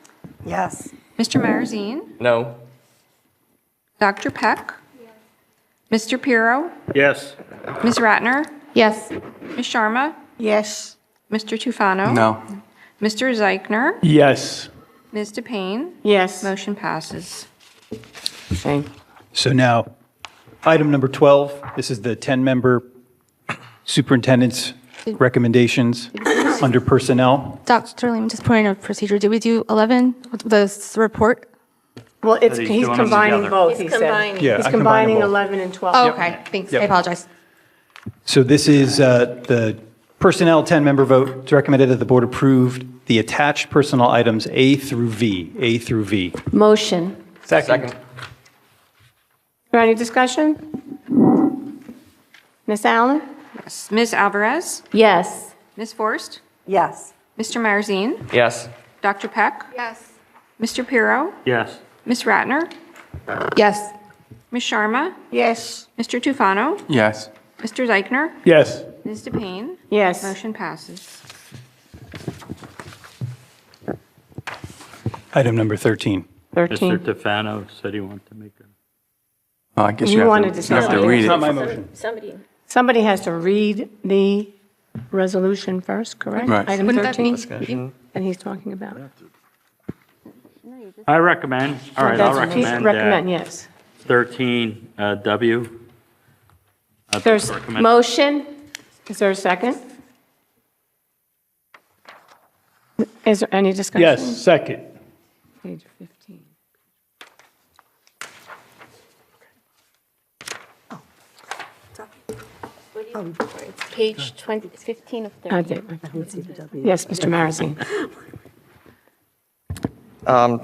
Yes. Mr. Marizine? No. Dr. Peck? Mr. Pirro? Yes. Ms. Ratner? Yes. Ms. Sharma? Yes. Mr. Tufano? No. Mr. Zeichner? Yes. Ms. DePayne? Yes. Motion passes. Okay. So now, item number 12, this is the 10-member superintendent's recommendations under personnel. Dr. Lehman, just point of procedure, did we do 11, the report? Well, He's he's doing them combining together. both, he He's said. combining. Yeah, He's I combined them combining both. 11 and 12. Oh, okay, thanks, I Yep. apologize. So this is the personnel 10-member vote. It's recommended that the board approve the attached personnel items A through V. Motion. Second. Any discussion? Ms. Allen? Yes. Ms. Alvarez? Yes. Ms. Forrest? Yes. Mr. Marizine? Yes. Dr. Peck? Yes. Mr. Pirro? Yes. Ms. Ratner? Yes. Ms. Sharma? Yes. Mr. Tufano? Yes. Mr. Zeichner? Yes. Ms. DePayne? Yes. Motion passes. Item number 13. 13. Mr. Tufano said he wanted to make a. Oh, I guess You you wanted have to to, say you have to something. read It's not it. my motion. Somebody has to read the resolution first, correct? Right. Item Wouldn't that 13, and he's talking about. I recommend, all right, I'll That's- he's recommend recommend, that yes. 13 W. There's Motion. Is there a second? Is there any discussion? Yes, second. Page 15. Page 15 of 30. Okay. Yes, Mr. Marizine.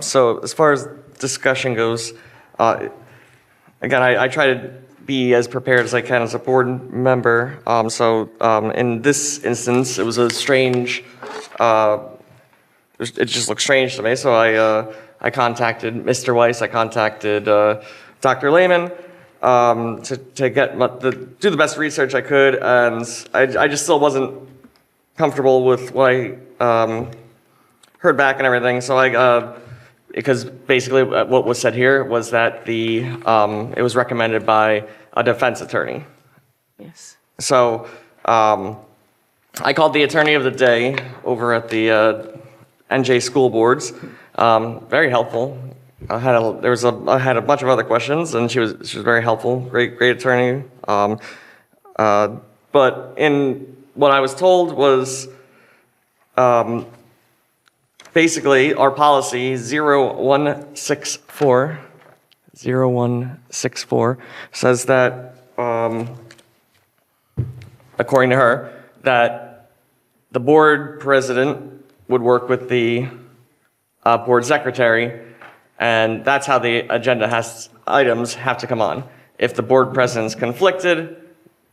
So as far as discussion goes, again, I try to be as prepared as I can as a board member. In this instance, it was a strange, it just looked strange to me. So I contacted Mr. Weiss, I contacted Dr. Lehman to get do the best research I could, and I just still wasn't comfortable with what I heard back and everything. So because basically what was said here was that it was recommended by a defense attorney. Yes. So I called the attorney of the day over at the NJ school boards. Very helpful. I had a bunch of other questions, and she was very helpful. Great attorney. But in what I was told was basically our policy 0164 says that according to her that the board president would work with the board secretary, and that's how the agenda items have to come on. If the board president's conflicted,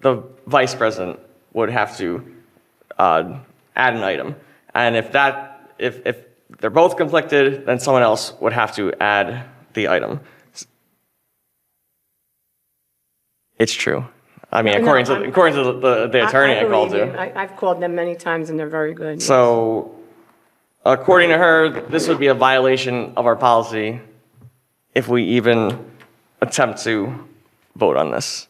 the vice president would have to add an item. And if they're both conflicted, then someone else would have to add the item. It's true. I mean, according to the attorney I called believe you. to. I've called them many times, and they're very good. So, according to her, this would be a violation of our policy if we even attempt to vote on this.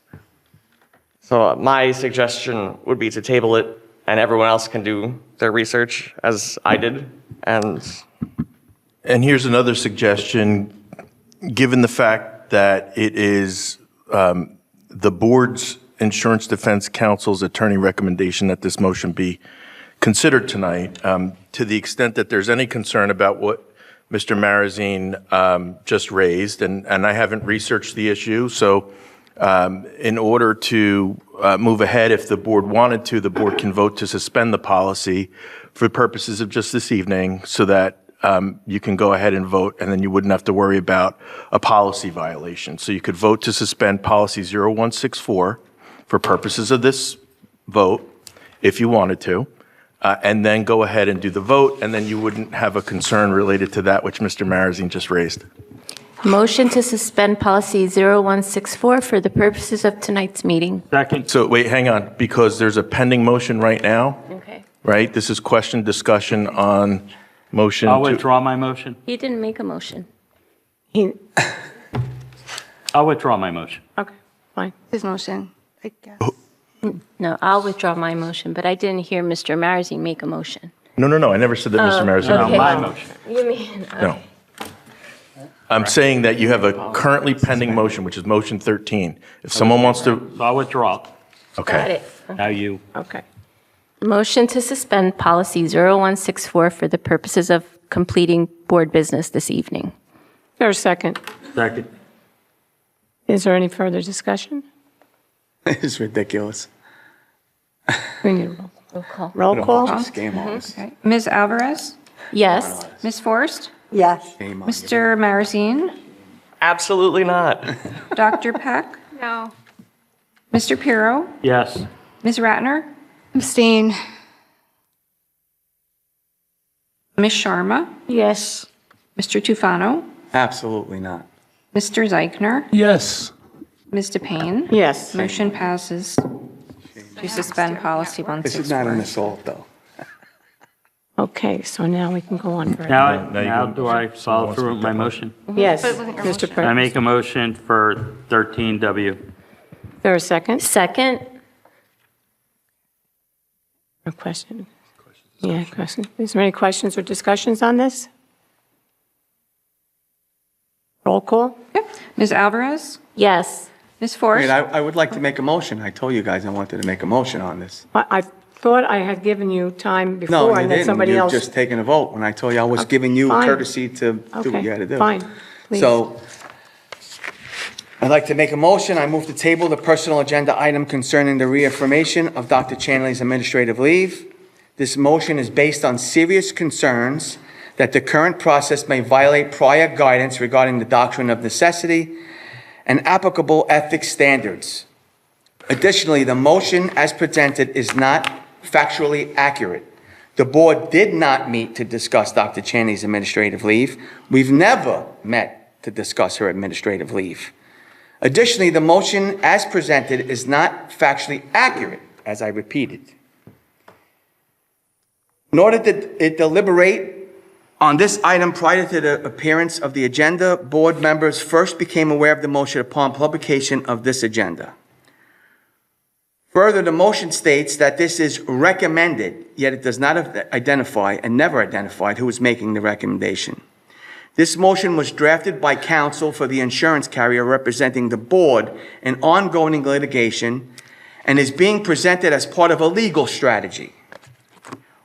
So my suggestion would be to table it, and everyone else can do their research as I did. And here's another suggestion, given the fact that it is the board's Insurance Defense Counsel's attorney recommendation that this motion be considered tonight, to the extent that there's any concern about what Mr. Marazine just raised, and I haven't researched the issue. So in order to move ahead, if the board wanted to, the board can vote to suspend the policy for purposes of just this evening so that you can go ahead and vote, and then you wouldn't have to worry about a policy violation. So you could vote to suspend policy 0164 for purposes of this vote, if you wanted to, and then go ahead and do the vote, and then you wouldn't have a concern related to that which Mr. Marazine just raised. Motion to suspend policy 0164 for the purposes of tonight's meeting. Second. So wait, hang on, because there's a pending motion right now, Okay. right? This is question discussion on motion I'll to... withdraw my motion. He didn't make a motion. I'll withdraw my motion. Okay, fine. His motion, I guess. No, I'll withdraw my motion, but I didn't hear Mr. Marazine make a motion. No, I never said that Mr. Marazine... okay. My motion. You mean, No. I'm saying that you have a currently pending motion, which is motion 13. If someone wants to... So I'll withdraw. got Okay. it. Now you. Okay. Motion to suspend policy 0164 for the purposes of completing board business this evening. There's a second. Second. Is there any further discussion? It's ridiculous. We need a roll. Roll call. Roll call? This game on us. Okay. Ms. Alvarez? Yes. Ms. Forrest? Yes. Shame on Mr. Marazine? Absolutely not. Dr. Peck? No. Mr. Pirro? Yes. Ms. Ratner? Abstain. Ms. Sharma? Yes. Mr. Tufano? Absolutely not. Mr. Zeichner? Yes. Ms. DePayne? Yes. Motion passes to suspend policy This is not 164. an assault, though. Okay, so now we can go on. further. Now do I follow through with my motion? Yes, Mr. I President. make a motion for 13W. There's a second? Second. A question? Yeah, question. Is there any questions or discussions on this? Roll call? Ms. Alvarez? Yes. Ms. Forrest? Wait, I would like to make a motion. I told you guys I wanted to make a motion on this. I thought I had given you time No, before you and then didn't. somebody You've else. just taken a vote when I told you I was giving you Fine. courtesy to do what Okay, you had to do. fine, please. So I'd like to make a motion. I move to table the personal agenda item concerning the reaffirmation of Dr. Chanley's administrative leave. This motion is based on serious concerns that the current process may violate prior guidance regarding the doctrine of necessity and applicable ethics standards. Additionally, the motion as presented is not factually accurate. The board did not meet to discuss Dr. Chaney's administrative leave. We've never met to discuss her administrative leave. Additionally, the motion as presented is not factually accurate, as I repeated. In order to deliberate on this item prior to the appearance of the agenda, board members first became aware of the motion upon publication of this agenda. Further, the motion states that this is recommended, yet it does not identify and never identified who is making the recommendation. This motion was drafted by counsel for the insurance carrier representing the board in ongoing litigation and is being presented as part of a legal strategy.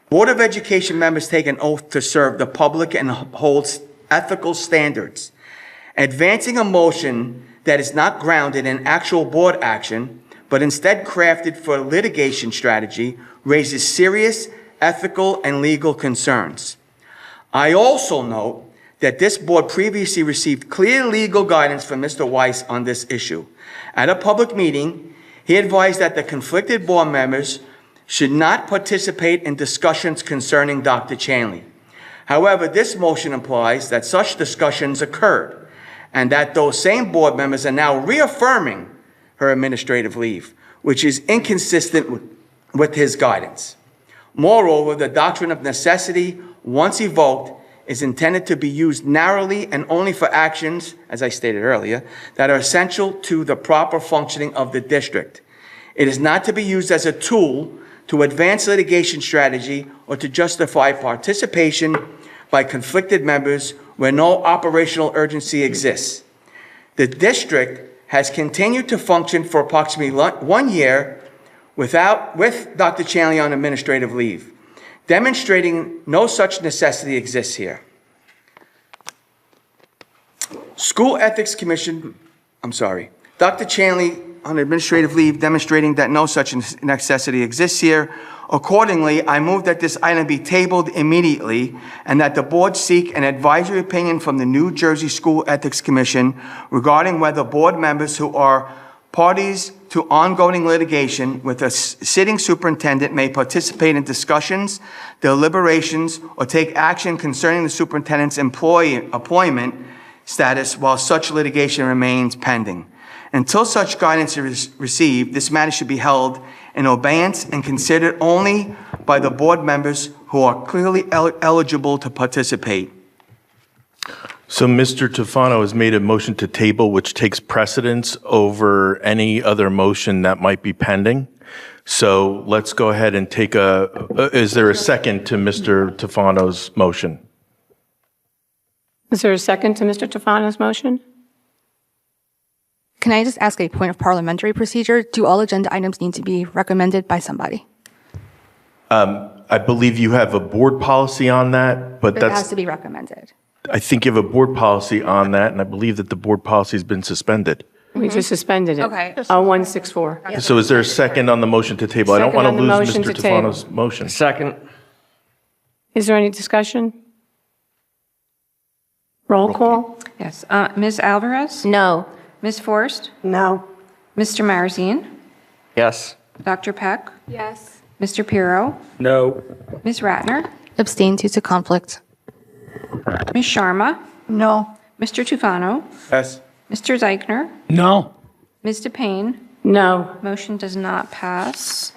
Board of Education members take an oath to serve the public and hold ethical standards. Advancing a motion that is not grounded in actual board action, but instead crafted for litigation strategy, raises serious ethical and legal concerns. I also note that this board previously received clear legal guidance from Mr. Weiss on this issue. At a public meeting, he advised that the conflicted board members should not participate in discussions concerning Dr. Chanley. However, this motion implies that such discussions occurred and that those same board members are now reaffirming her administrative leave, which is inconsistent with his guidance. Moreover, the doctrine of necessity, once evoked, is intended to be used narrowly and only for actions, as I stated earlier, that are essential to the proper functioning of the district. It is not to be used as a tool to advance litigation strategy or to justify participation by conflicted members where no operational urgency exists. The district has continued to function for approximately 1 year with Dr. Chanley on administrative leave, demonstrating no such necessity exists here. School Ethics Commission, Dr. Chanley on administrative leave demonstrating that no such necessity exists here. Accordingly, I move that this item be tabled immediately and that the board seek an advisory opinion from the New Jersey School Ethics Commission regarding whether board members who are parties to ongoing litigation with a sitting superintendent may participate in discussions, deliberations, or take action concerning the superintendent's employment status while such litigation remains pending. Until such guidance is received, this matter should be held in abeyance and considered only by the board members who are clearly eligible to participate. So Mr. Tufano has made a motion to table, which takes precedence over any other motion that might be pending. So let's go ahead and take is there a second to Mr. Tufano's motion? Is there a second to Mr. Tufano's motion? Can I just ask a point of parliamentary procedure? Do all agenda items need to be recommended by somebody? I believe you have a board policy on that, but It has that's, to be recommended. I think you have a board policy on that, and I believe that the board policy has been suspended. We just suspended it. Okay. 0164. So is there a second on the motion to table? I don't want to Second on the lose motion Mr. to table. Tufano's motion. Second. Is there any discussion? Roll call? Yes. Ms. Alvarez? No. Ms. Forrest? No. Mr. Marzine? Yes. Dr. Peck? Yes. Mr. Pirro? No. Ms. Ratner? Abstain due to conflict. Ms. Sharma? No. Mr. Tufano? Yes. Mr. Zeichner? No. Ms. DePayne? No. Motion does not pass.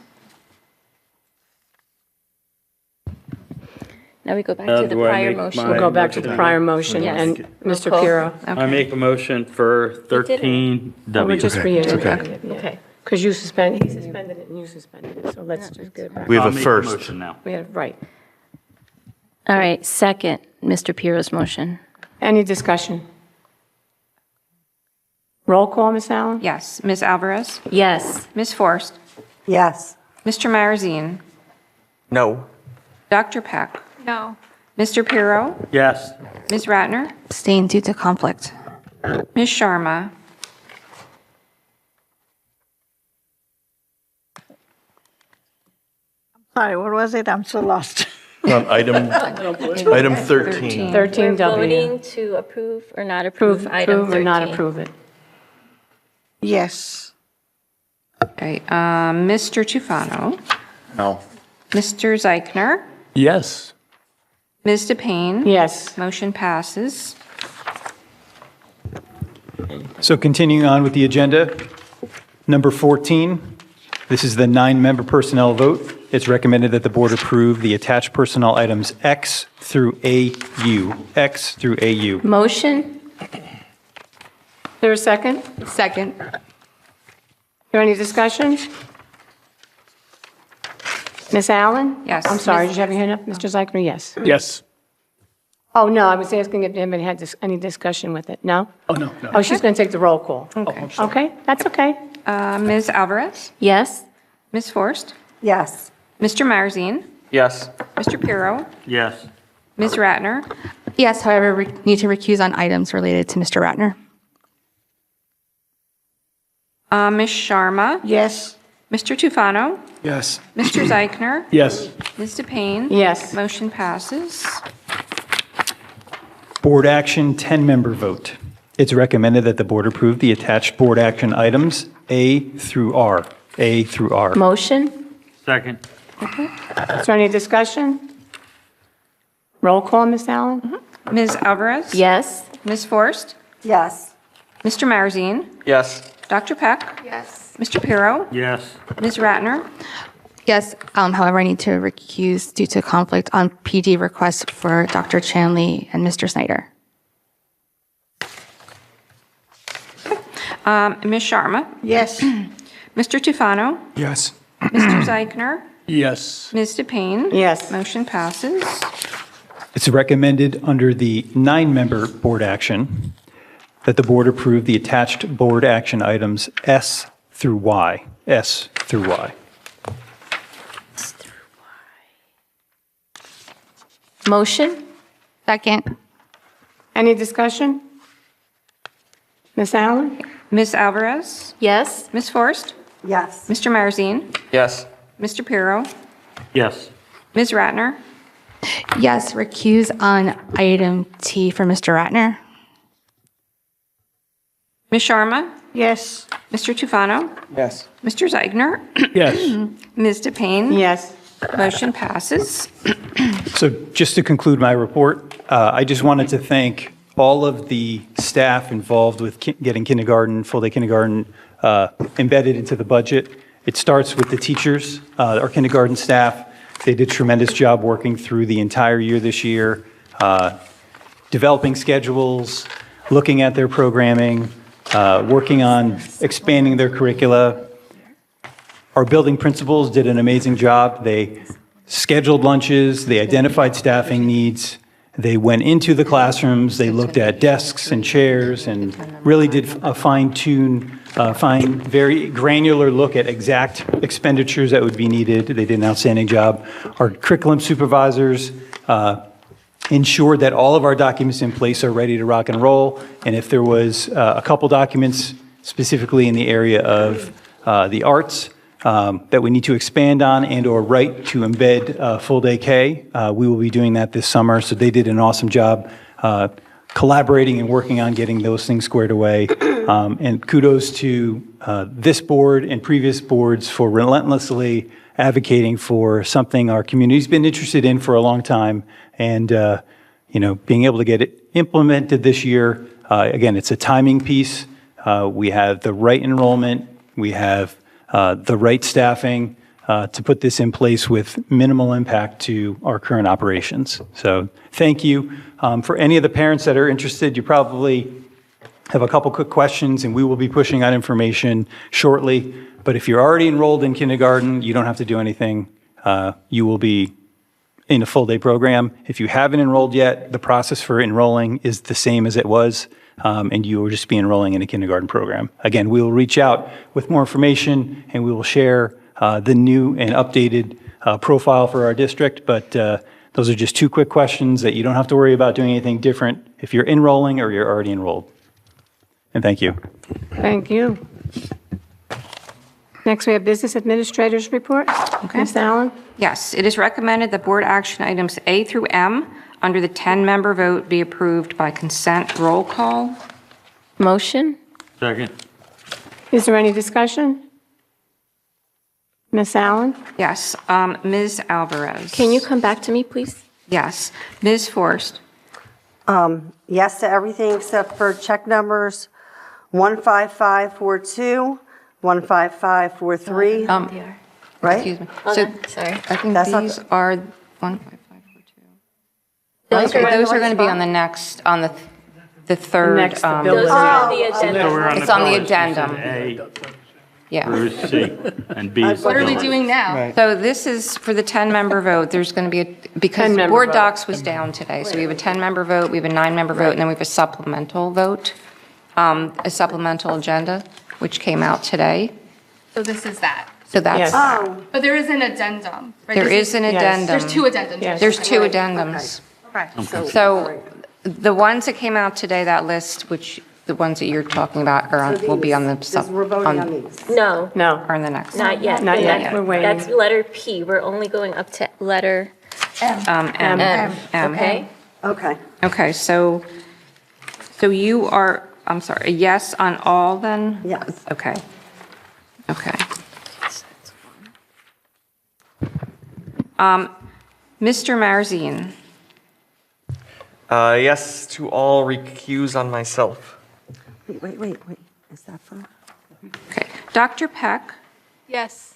Now we go back to the do I prior make motion. my- We'll go back to the prior motion Yes. and Roll Mr. call. Pirro. I make a motion for We're 13W. just reading it. Okay. Because he suspended it and you suspended it, so let's just get it back. We have I'll a make first. motion now. We have, right. All right, second, Mr. Pirro's motion. Any discussion? Roll call, Ms. Allen? Yes. Ms. Alvarez? Yes. Ms. Forrest? Yes. Mr. Marzine? No. Dr. Peck? No. Mr. Pirro? Yes. Ms. Ratner? Abstain due to conflict. Ms. Sharma? Sorry, what was it? I'm so lost. On item 13. 13W. Voting to approve or not approve item 13. Approve or not approve it? Yes. Okay. Mr. Tufano? No. Mr. Zeichner? Yes. Ms. DePayne? Yes. Motion passes. So continuing on with the agenda, number 14, this is the 9-member personnel vote. It's recommended that the board approve the attached personnel items X through AU. X through AU. Motion? Is there a second? Second. Is there any discussion? Ms. Allen? Yes. I'm sorry, did you have your hand up? Mr. Zeichner, yes. Yes. Oh, no, I was asking if anybody had any discussion with it. No? Oh, no, no. Oh, she's going to take the roll call. Okay. Okay, that's okay. Ms. Alvarez? Yes. Ms. Forrest? Yes. Mr. Marzine? Yes. Mr. Pirro? Yes. Ms. Ratner? Yes, however, we need to recuse on items related to Mr. Ratner. Ms. Sharma? Yes. Mr. Tufano? Yes. Mr. Zeichner? Yes. Ms. DePayne? Yes. Motion passes. Board action 10-member vote. It's recommended that the board approve the attached board action items A through R. A through R. Motion? Second. Is there any discussion? Roll call, Ms. Allen? Ms. Alvarez? Yes. Ms. Forrest? Yes. Mr. Marzine? Yes. Dr. Peck? Yes. Mr. Pirro? Yes. Ms. Ratner? Yes, however, I need to recuse due to conflict on PD requests for Dr. Chanley and Mr. Snyder. Ms. Sharma? Yes. Mr. Tufano? Yes. Mr. Zeichner? Yes. Ms. DePayne? Yes. Motion passes. It's recommended under the 9-member board action that the board approve the attached board action items S through Y. S through Y. Motion? Second. Any discussion? Ms. Allen? Ms. Alvarez? Yes. Ms. Forrest? Yes. Mr. Marzine? Yes. Mr. Pirro? Yes. Ms. Ratner? Yes, recuse on item T for Mr. Ratner. Ms. Sharma? Yes. Mr. Tufano? Yes. Mr. Zeigner? Yes. Ms. DePayne? Yes. Motion passes. So just to conclude my report, I just wanted to thank all of the staff involved with getting kindergarten, full-day kindergarten embedded into the budget. It starts with the teachers, our kindergarten staff. They did a tremendous job working through the entire year this year, developing schedules, looking at their programming, working on expanding their curricula. Our building principals did an amazing job. They scheduled lunches, they identified staffing needs, they went into the classrooms, they looked at desks and chairs and really did a very granular look at exact expenditures that would be needed. They did an outstanding job. Our curriculum supervisors ensured that all of our documents in place are ready to rock and roll. And if there was a couple documents specifically in the area of the arts that we need to expand on and or write to embed full-day K, we will be doing that this summer. So they did an awesome job collaborating and working on getting those things squared away. And kudos to this board and previous boards for relentlessly advocating for something our community's been interested in for a long time. And, being able to get it implemented this year, again, it's a timing piece. We have the right enrollment. We have the right staffing to put this in place with minimal impact to our current operations. So thank you. For any of the parents that are interested, you probably have a couple quick questions, and we will be pushing out information shortly. But if you're already enrolled in kindergarten, you don't have to do anything. You will be in a full-day program. If you haven't enrolled yet, the process for enrolling is the same as it was, and you will just be enrolling in a kindergarten program. Again, we will reach out with more information, and we will share the new and updated profile for our district, but those are just two quick questions that you don't have to worry about doing anything different if you're enrolling or you're already enrolled. And thank you. Thank you. Next, we have Business Administrator's Report. Okay. Ms. Allen? Yes, it is recommended that board action items A through M under the 10-member vote be approved by consent roll call. Motion? Second. Is there any discussion? Ms. Allen? Yes. Ms. Alvarez? Can you come back to me, please? Yes. Ms. Forrest? Yes to everything except for check numbers 15542, 15543, right? Excuse me. Hold So, on, sorry. I think That's not these the- are 15542. Those are Those are right going to be spot? on the next, on the third. Next Those ability. are on the So agenda. we're It's on the pillars. You said addendum. A Yeah. through C, and B is the What are we pillars. doing now? So this is for the 10-member vote. There's going to be, because 10-member board vote. docs was down today. So we have a 10-member vote, we have a 9-member vote, and then we have a supplemental vote, a supplemental agenda, which came out today. So this is that. So that's, Yes. Oh, But there is an addendum. Right? there This is an Yes. addendum. There's two addendums. Yes. There's two addendums. Okay. So the ones that came out today, that list, which the ones that you're talking about are on, will be on the, we're voting on these. No, No. or in the next. not yet. Not yet. That's- We're waiting. That's letter P. We're only going up to letter M. okay? Okay. Okay, so you are, I'm sorry, a yes on all then? Yes. Okay. Okay. Mr. Marzine? Yes to all, recuse on myself. Wait. Is that from? Okay. Dr. Peck? Yes.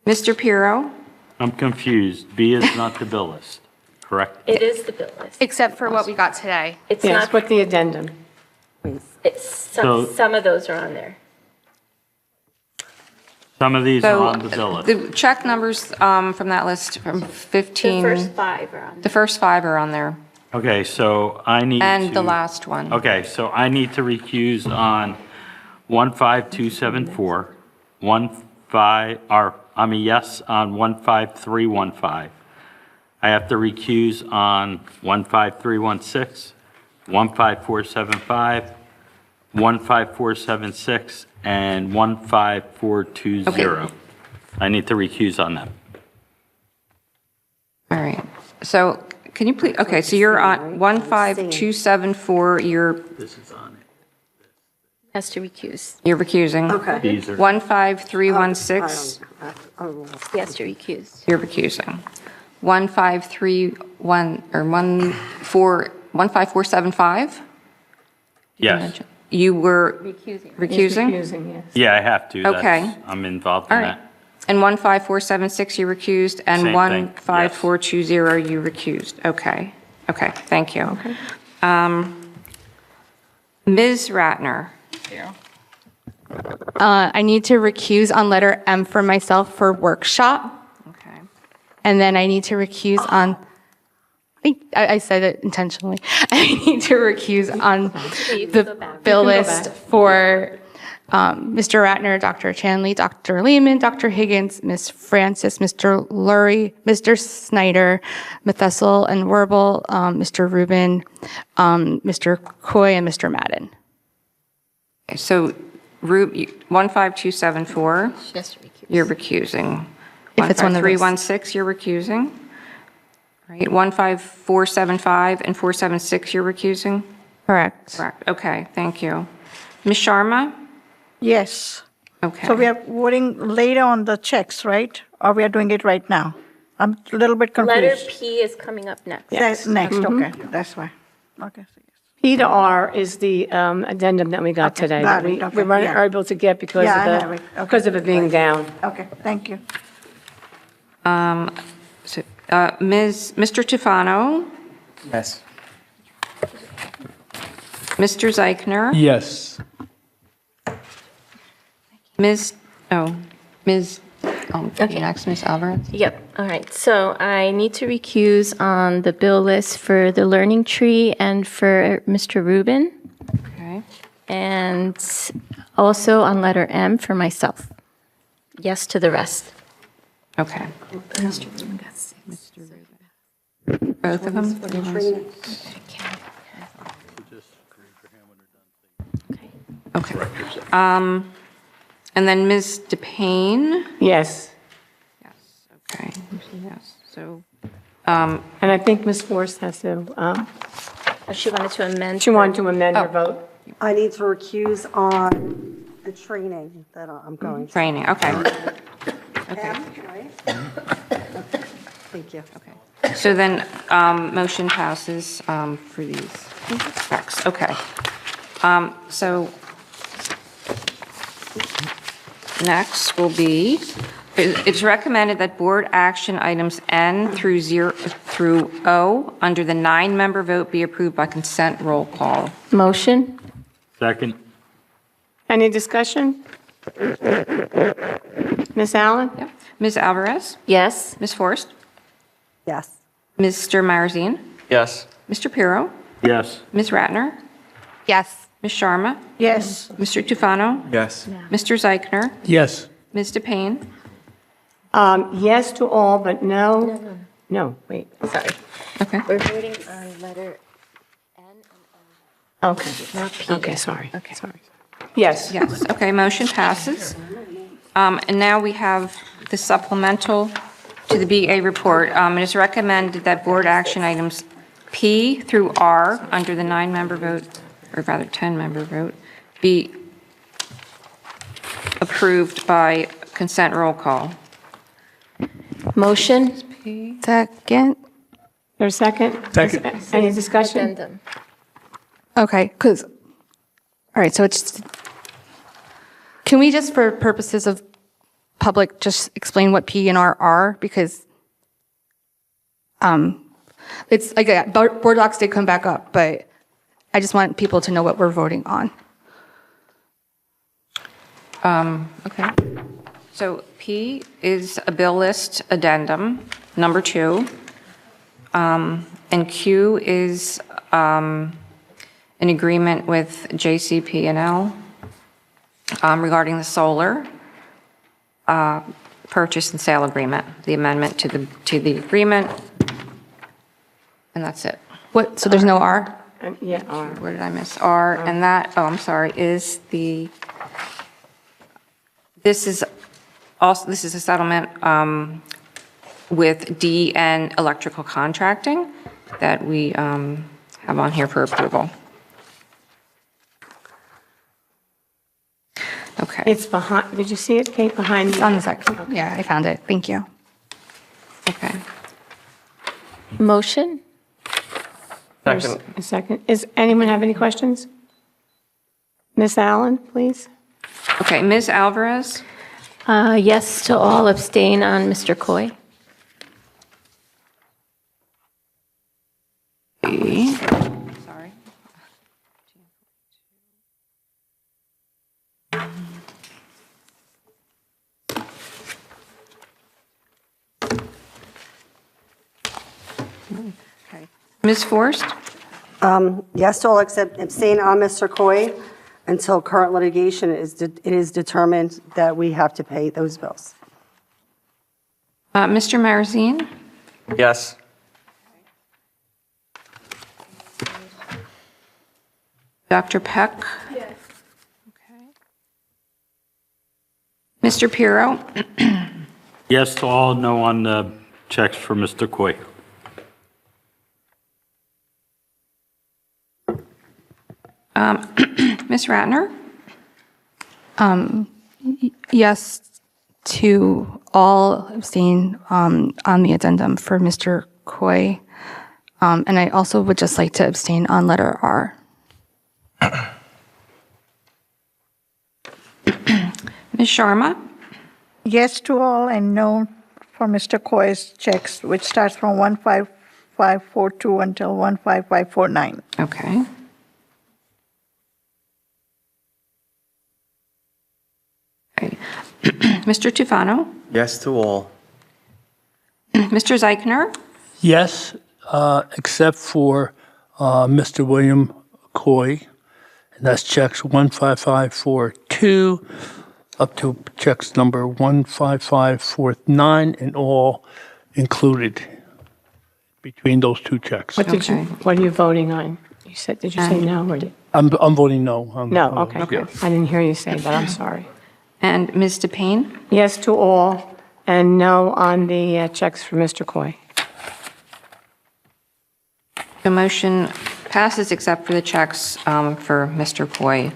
Mr. Pirro? I'm confused. B is not the bill list, correct? It is the bill list. Except for what we got today. It's Yes, not, with the addendum. it's, some of those are on there. Some of these are So on the bill list. the check numbers from that list from 15. The first 5 are on The first 5 are on there. Okay, so I need to. And the last one. Okay, so I need to recuse on 15274, I'm a yes on 15315. I have to recuse on 15316, 15475, 15476 and 15420. Okay. I need to recuse on them. All right. So can you please, okay, so you're on 15274, This is on it. Has to recuse. you're recusing. Okay. These are. 15316, He has to recuse. you're recusing. 1531, or 15475? Yes. You were Recusing. recusing? Recusing, yes. Yeah, I have to. Okay. I'm involved All in right. that. And 15476, you recused, and Same thing, 15420, you recused. Okay. Okay, thank you. Okay. Ms. Ratner? I need to recuse on letter M for myself for workshop. Okay. And then I need to recuse on, I said it intentionally. I need to recuse on the bill list for Mr. Ratner, Dr. Chanley, Dr. Lehman, Dr. Higgins, Ms. Francis, Mr. Lurie, Mr. Snyder, Methessel and Werbel, Mr. Rubin, Mr. Coy, and Mr. Madden. So 15274, Yes, to recuse. you're recusing. If it's one of those. 15316, you're recusing. Right, 15475 and 476, you're recusing? Correct. Correct, okay, thank you. Ms. Sharma? Yes. Okay. So we are voting later on the checks, right? Or we are doing it right now? I'm a little bit Letter confused. P is coming up next. That's next, Mm-hmm. okay, that's why. Okay. P to R is the addendum that we got Okay, today. got That it, we okay, weren't yeah. able to get because Yeah, I have of it, okay. because of it being down. Okay, thank you. Mr. Tufano? Yes. Mr. Zeichner? Yes. Next, Ms. Alvarez? Yep, all right. So I need to recuse on the bill list for the Learning Tree and for Mr. Rubin, Okay. and also on letter M for myself. Yes to the rest. Okay. Mr. Rubin got six. Both of them? Okay. And then Ms. DePayne? Yes. Okay, yes, so, And I think Ms. Forst has to, She wanted to amend. she wanted to amend her Oh. vote. I need to recuse on the training that I'm going to. training, okay. M, right? Thank you. Okay. So then, motion passes for these specs, okay. So next will be, it's recommended that board action items N through O under the 9-member vote be approved by consent roll call. Motion? Second. Any discussion? Ms. Allen? Yep. Ms. Alvarez? Yes. Ms. Forst? Yes. Mr. Marzine? Yes. Mr. Pirro? Yes. Ms. Ratner? Yes. Ms. Sharma? Yes. Mr. Tufano? Yes. Mr. Zeichner? Yes. Ms. DePayne? Yes to all, but no. No, wait, sorry. Okay. We're voting on letter N and Okay. not P. Okay, sorry. Okay. Sorry. Yes. Yes, okay, motion passes. And now we have the supplemental to the BA report. It is recommended that board action items P through R under the 9-member vote, or rather 10-member vote, be approved by consent roll call. Motion? Second. There's a second? Second. Any discussion? Addendum. Okay, because, all right, so it's, can we just, for purposes of public, just explain what P and R are? Because it's, like, board docs did come back up, but I just want people to know what we're voting on. Okay. So P is a bill list addendum, number 2. And Q is an agreement with JCP&L regarding the solar purchase and sale agreement, the amendment to the agreement, and that's it. What, so there's no R? Yeah, R. Where did I miss? R, and that, oh, I'm sorry, is this is a settlement with D and electrical contracting that we have on here for approval. Okay. It's behind, did you see it, Kate, behind? It's on the second. Yeah, I found it. Thank you. Okay. Motion? There's a second. Is anyone have any questions? Ms. Allen, please. Okay, Ms. Alvarez? Yes to all, abstain on Mr. Coy. Sorry. Okay. Ms. Forrest? Yes to all except abstain on Mr. Coy until current litigation it is determined that we have to pay those bills. Mr. Marazine? Yes. Dr. Peck? Yes. Okay. Mr. Pirro? Yes to all, no on the checks for Mr. Coy. Ms. Ratner? Yes to all, abstain on the addendum for Mr. Coy. And I also would just like to abstain on letter R. Ms. Sharma? Yes to all and no for Mr. Coy's checks, which starts from 15542 until 15549. Okay. Okay. Mr. Tufano? Yes to all. Mr. Zeichner? Yes, except for Mr. William Coy, and that's checks 15542 up to checks number 15549, and all included between those two checks. What are you voting on? You said, did you say no or did? I'm voting no. No, okay. I didn't hear you say that, I'm sorry. And Ms. DePayne? Yes to all and no on the checks for Mr. Coy. The motion passes except for the checks for Mr. Coy.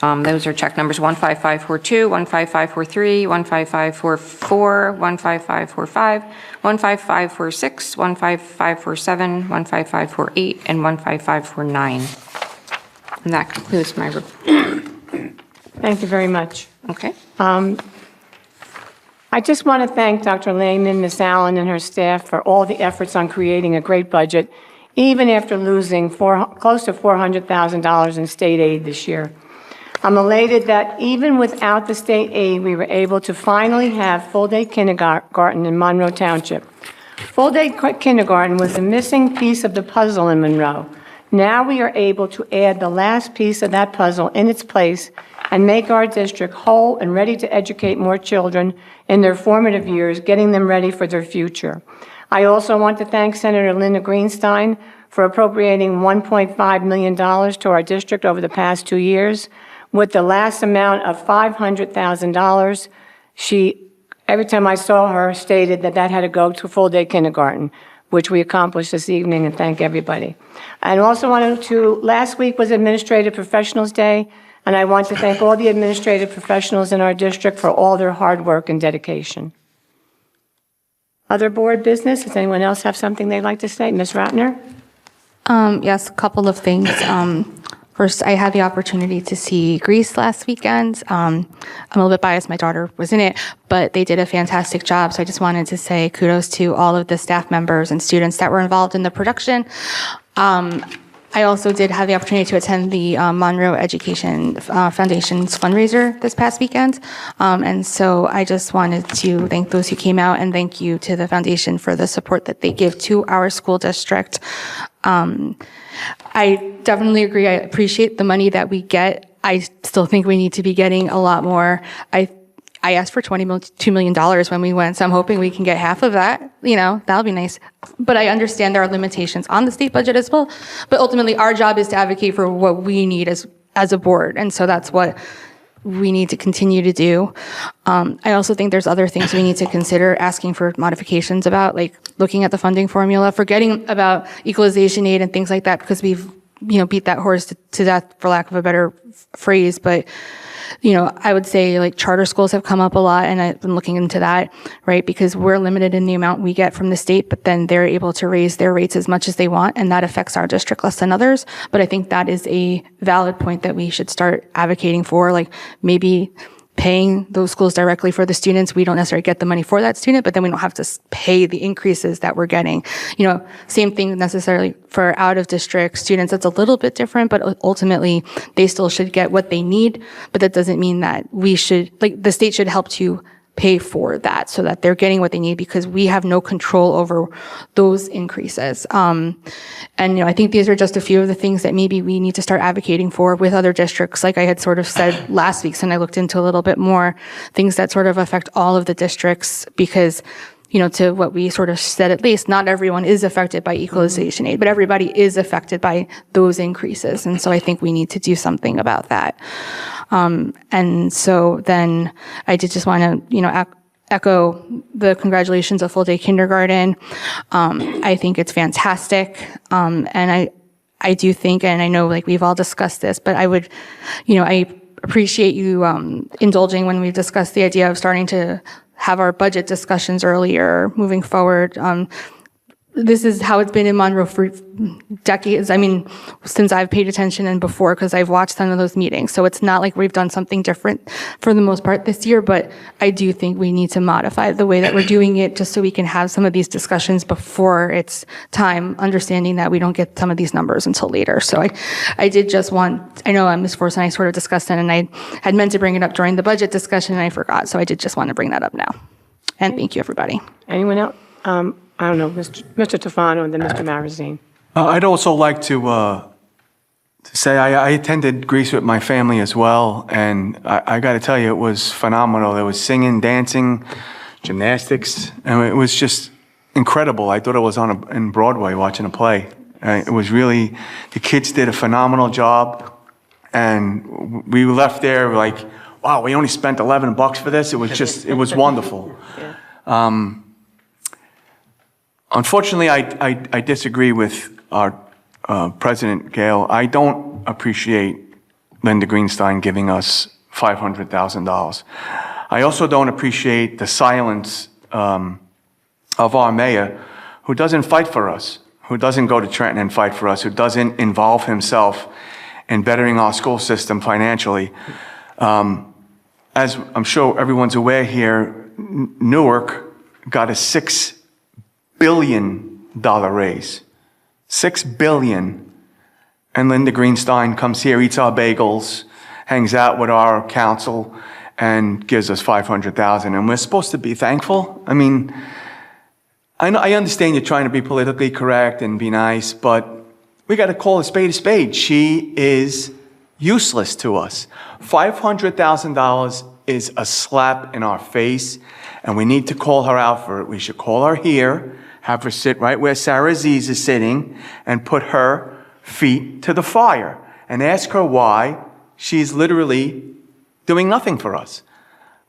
Those are check numbers 15542, 15543, 15544, 15545, 15546, 15547, 15548, and 15549. And that concludes my report. Thank you very much. Okay. I just want to thank Dr. Lehman, Ms. Allen, and her staff for all the efforts on creating a great budget, even after losing close to $400,000 in state aid this year. I'm elated that even without the state aid, we were able to finally have full-day kindergarten in Monroe Township. Full-day kindergarten was the missing piece of the puzzle in Monroe. Now we are able to add the last piece of that puzzle in its place and make our district whole and ready to educate more children in their formative years, getting them ready for their future. I also want to thank Senator Linda Greenstein for appropriating $1.5 million to our district over the past 2 years. With the last amount of $500,000, she, every time I saw her, stated that that had to go to full-day kindergarten, which we accomplished this evening, and thank everybody. I also wanted to, last week was Administrative Professionals Day, and I want to thank all the administrative professionals in our district for all their hard work and dedication. Other board business? Does anyone else have something they'd like to say? Ms. Ratner? Yes, a couple of things. First, I had the opportunity to see Grease last weekend. I'm a little bit biased, my daughter was in it, but they did a fantastic job. So I just wanted to say kudos to all of the staff members and students that were involved in the production. I also did have the opportunity to attend the Monroe Education Foundation's fundraiser this past weekend. And so I just wanted to thank those who came out and thank you to the foundation for the support that they give to our school district. I definitely agree. I appreciate the money that we get. I still think we need to be getting a lot more. I I asked for $22 million when we went, so I'm hoping we can get half of that. That'll be nice. But I understand there are limitations on the state budget as well. But ultimately, our job is to advocate for what we need as a board. And so that's what we need to continue to do. I also think there's other things we need to consider asking for modifications about, like looking at the funding formula, forgetting about equalization aid and things like that, because we've, beat that horse to death, for lack of a better phrase. But, I would say like charter schools have come up a lot, and I've been looking into that, right? Because we're limited in the amount we get from the state, but then they're able to raise their rates as much as they want, and that affects our district less than others. But I think that is a valid point that we should start advocating for, like maybe paying those schools directly for the students. We don't necessarily get the money for that student, but then we don't have to pay the increases that we're getting. Same thing necessarily for out of district students. That's a little bit different, but ultimately they still should get what they need. But that doesn't mean that the state should help to pay for that so that they're getting what they need, because we have no control over those increases. I think these are just a few of the things that maybe we need to start advocating for with other districts. Like I had sort of said last week, and I looked into a little bit more, things that sort of affect all of the districts, because to what we sort of said, at least not everyone is affected by equalization aid, but everybody is affected by those increases. And so I think we need to do something about that. And so then I did just want to, echo the congratulations of full day kindergarten. I think it's fantastic. And I do think, and I know like we've all discussed this, but I would, I appreciate you indulging when we've discussed the idea of starting to have our budget discussions earlier moving forward. This is how it's been in Monroe for decades. I mean, since I've paid attention and before, because I've watched some of those meetings. So it's not like we've done something different for the most part this year, but I do think we need to modify the way that we're doing it just so we can have some of these discussions before it's time, understanding that we don't get some of these numbers until later. So I did just I know Ms. Force and I sort of discussed it, and I had meant to bring it up during the budget discussion and I forgot. So I did just want to bring that up now. And thank you, everybody. Anyone else? I don't know, Mr. Tufano and then Mr. Marazine. I'd also like to say I attended Greece with my family as well, and I got to tell you, it was phenomenal. There was singing, dancing, gymnastics, and it was just incredible. I thought I was in Broadway watching a play. It was really, the kids did a phenomenal job, and we left there like, wow, we only spent $11 for this. It was wonderful. Yeah. Unfortunately, I disagree with our President Gale. I don't appreciate Linda Greenstein giving us $500,000. I also don't appreciate the silence of our mayor, who doesn't fight for us, who doesn't go to Trenton and fight for us, who doesn't involve himself in bettering our school system financially. As I'm sure everyone's aware here, Newark got a $6 billion raise. $6 billion. And Linda Greenstein comes here, eats our bagels, hangs out with our council, and gives us $500,000. And we're supposed to be thankful? I mean, I understand you're trying to be politically correct and be nice, but we got to call a spade a spade. She is useless to us. $500,000 is a slap in our face, and we need to call her out for it. We should call her here, have her sit right where Sarah Aziz is sitting, and put her feet to the fire, and ask her why she's literally doing nothing for us.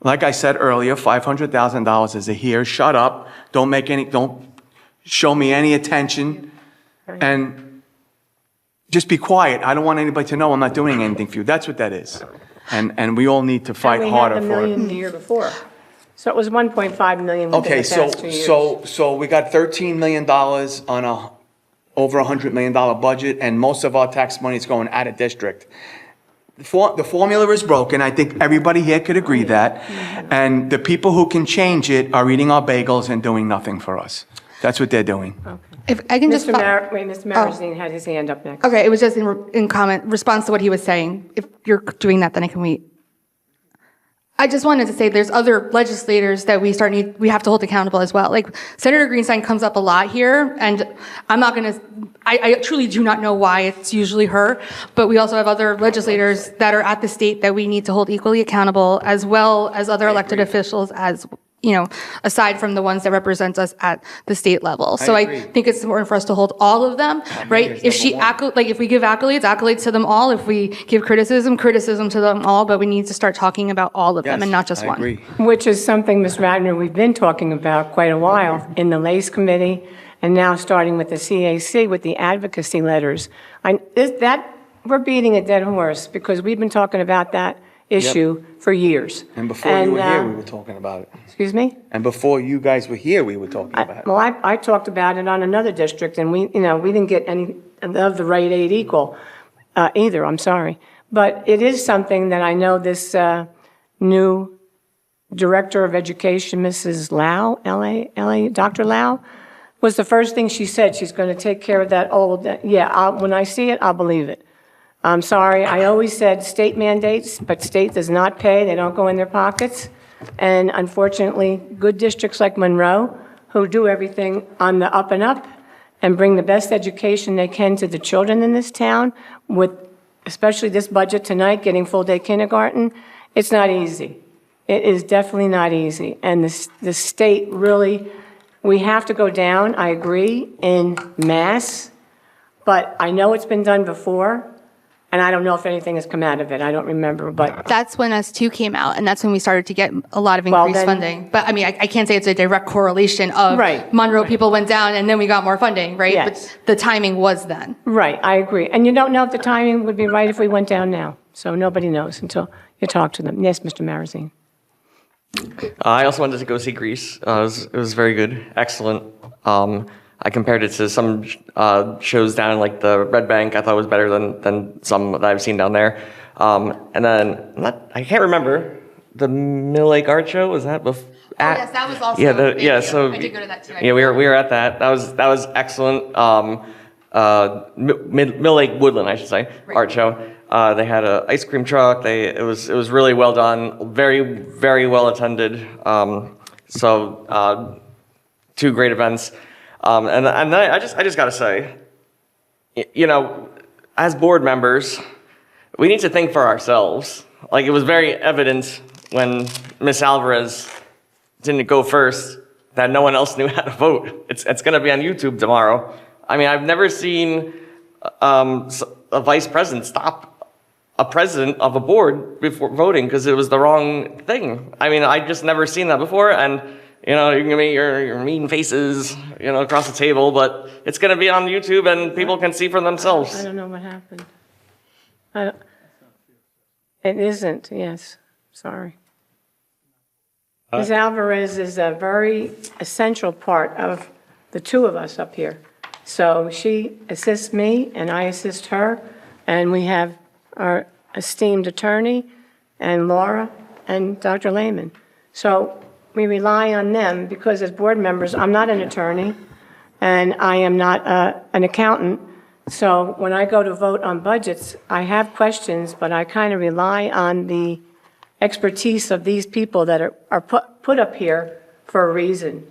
Like I said earlier, $500,000 is a here, shut up, don't show me any attention, and just be quiet. I don't want anybody to know I'm not doing anything for you. That's what that is. And we all need to fight harder for it. We had the million the year before. So it was 1.5 million within the past 2 years. So we got $13 million on a over $100 million budget, and most of our tax money is going out of district. The formula is broken. I think everybody here could agree that. And the people who can change it are eating our bagels and doing nothing for us. That's what they're doing. Okay. If I can just... Mr. Marazine had his hand up next. Okay, it was just in response to what he was saying. If you're doing that, then I can wait. I just wanted to say there's other legislators that we have to hold accountable as well. Like Senator Greenstein comes up a lot here, and I truly do not know why it's usually her, but we also have other legislators that are at the state that we need to hold equally accountable, as well as other elected officials, as aside from the ones that represent us at the state level. So I think it's important for us to hold all of them, right? If we give accolades to them all. If we give criticism to them all, but we need to start talking about all of them and not just one. Which is something, Ms. Radner, we've been talking about quite a while in the LACE committee, and now starting with the CAC with the advocacy letters. We're beating a dead horse because we've been talking about that issue for years. And before you were here, we were talking about it. Excuse me? And before you guys were here, we were talking about it. Well, I talked about it on another district, and we didn't get any of the right aid either, I'm sorry. But it is something that I know this new Director of Education, Mrs. Lau, Dr. Lau, was the first thing she said. She's going to take care of that when I see it, I'll believe it. I'm sorry, I always said state mandates, but state does not pay. They don't go in their pockets. And unfortunately, good districts like Monroe, who do everything on the up and up and bring the best education they can to the children in this town, with especially this budget tonight, getting full-day kindergarten, it's not easy. It is definitely not easy. And the state really, we have to go down, I agree, in mass, but I know it's been done before. And I don't know if anything has come out of it. I don't remember, but that's when S2 came out, and that's when we started to get a lot of increased funding. But I mean, I can't say it's a direct correlation of Monroe people went down and then we got more funding, right? Yes. But the timing was then. Right, I agree. And you don't know if the timing would be right if we went down now. So nobody knows until you talk to them. Yes, Mr. Marazine. I also wanted to go see Greece. It was very good, excellent. I compared it to some shows down in like the Red Bank. I thought it was better than some that I've seen down there. And then I can't remember the Mill Lake Art Show. Was that before? Yes, that was also. So I did go to that too. Yeah, we were at that. That was excellent. Mill Lake Woodland, I should say, art show. They had an ice cream truck. It was really well done. Very, very well attended. Two great events. And I just got to say, as board members, we need to think for ourselves. Like, it was very evident when Ms. Alvarez didn't go first that no one else knew how to vote. It's going to be on YouTube tomorrow. I mean, I've never seen a vice president stop a president of a board before voting because it was the wrong thing. I mean, I just never seen that before, and you can give me your mean faces, across the table, but it's going to be on YouTube and people can see for themselves. I don't know what happened. It isn't, yes. Sorry. Ms. Alvarez is a very essential part of the two of us up here. So she assists me and I assist her, and we have our esteemed attorney and Laura and Dr. Lehman. So we rely on them because as board members, I'm not an attorney and I am not an accountant. So when I go to vote on budgets, I have questions, but I kind of rely on the expertise of these people that are put up here for a reason.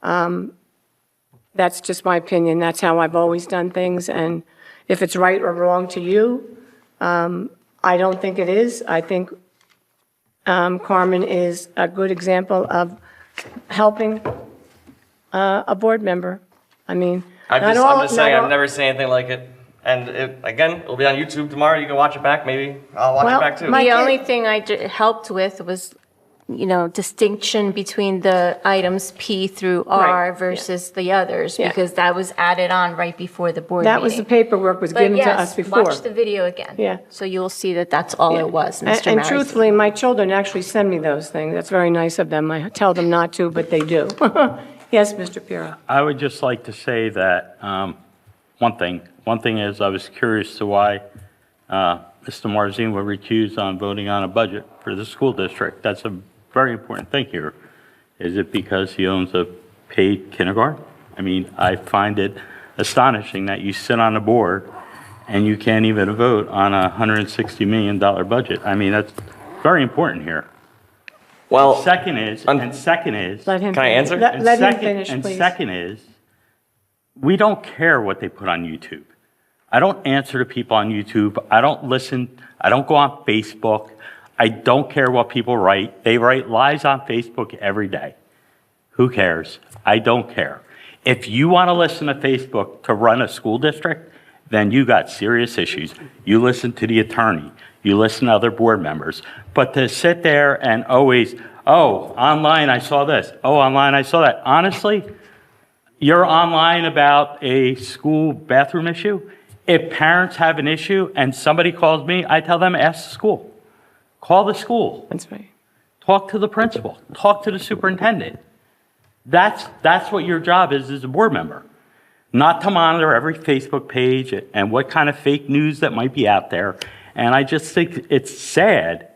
That's just my opinion. That's how I've always done things. And if it's right or wrong to you, I don't think it is. I think Carmen is a good example of helping a board member. I mean, I'm just saying, I've never seen anything like it. And it'll be on YouTube tomorrow. You can watch it back. Maybe I'll watch it back too. The only thing I helped with was, distinction between the items P through R versus the others, because that was added on right before the board meeting. That was the paperwork was given to us before. Watch the video again. Yeah. So you'll see that that's all it was, Mr. And Maris. truthfully, my children actually send me those things. That's very nice of them. I tell them not to, but they do. Yes, Mr. Piro. I would just like to say that one thing is I was curious to why Mr. Marzine would recuse on voting on a budget for the school district. That's a very important thing here. Is it because he owns a paid kindergarten? I mean, I find it astonishing that you sit on a board and you can't even vote on a $160 million budget. I mean, that's very important here. Well, Second is, Let him Can I answer? Let him finish, and please. second is, we don't care what they put on YouTube. I don't answer to people on YouTube. I don't listen. I don't go on Facebook. I don't care what people write. They write lies on Facebook every day. Who cares? I don't care. If you want to listen to Facebook to run a school district, then you got serious issues. You listen to the attorney. You listen to other board members. But to sit there and always, oh, online I saw this. Oh, online I saw that. Honestly, you're online about a school bathroom issue. If parents have an issue and somebody calls me, I tell them, ask the school. Call the school. That's right. Talk to the principal. Talk to the superintendent. That's what your job is as a board member. Not to monitor every Facebook page and what kind of fake news that might be out there. And I just think it's sad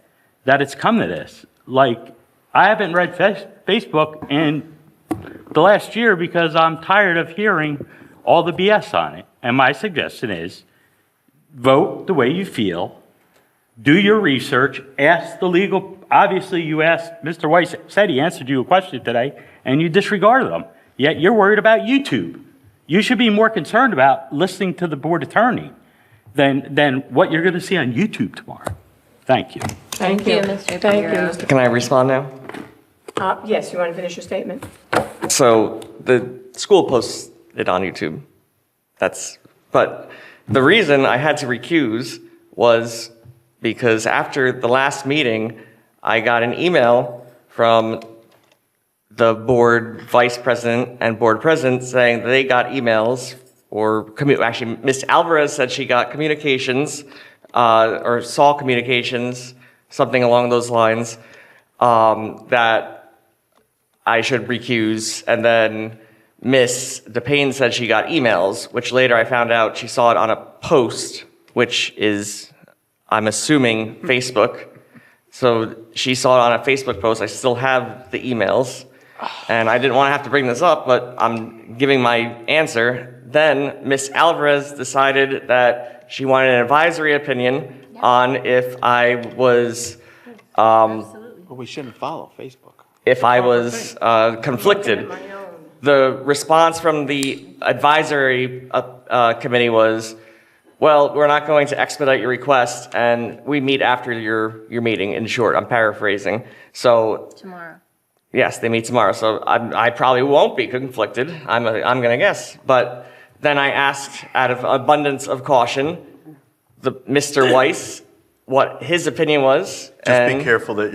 that it's come to this. Like, I haven't read Facebook in the last year because I'm tired of hearing all the BS on it. And my suggestion is, vote the way you feel, do your research, ask the legal, obviously you asked, Mr. Weiss said he answered you a question today, and you disregarded them. Yet you're worried about YouTube. You should be more concerned about listening to the board attorney than what you're going to see on YouTube tomorrow. Thank you. Thank you. Mr. Thank Piero. you. Can I respond now? Yes, you want to finish your statement? So the school posts it on YouTube. But the reason I had to recuse was because after the last meeting, I got an email from the board vice president and board president saying that they got emails, or actually Ms. Alvarez said she got communications, or saw communications, something along those lines, that I should recuse. And then Ms. DePayne said she got emails, which later I found out she saw it on a post, which is, I'm assuming, Facebook. So she saw it on a Facebook post. I still have the emails. And I didn't want to have to bring this up, but I'm giving my answer. Then Ms. Alvarez decided that she wanted an advisory opinion on if I was, But we shouldn't follow Facebook. if I was conflicted. The response from the advisory committee was, well, we're not going to expedite your request, and we meet after your meeting, in short. I'm paraphrasing. So Tomorrow. yes, they meet tomorrow. So I probably won't be conflicted, I'm going to guess. But then I asked, out of abundance of caution, Mr. Weiss what his opinion was. Just be careful that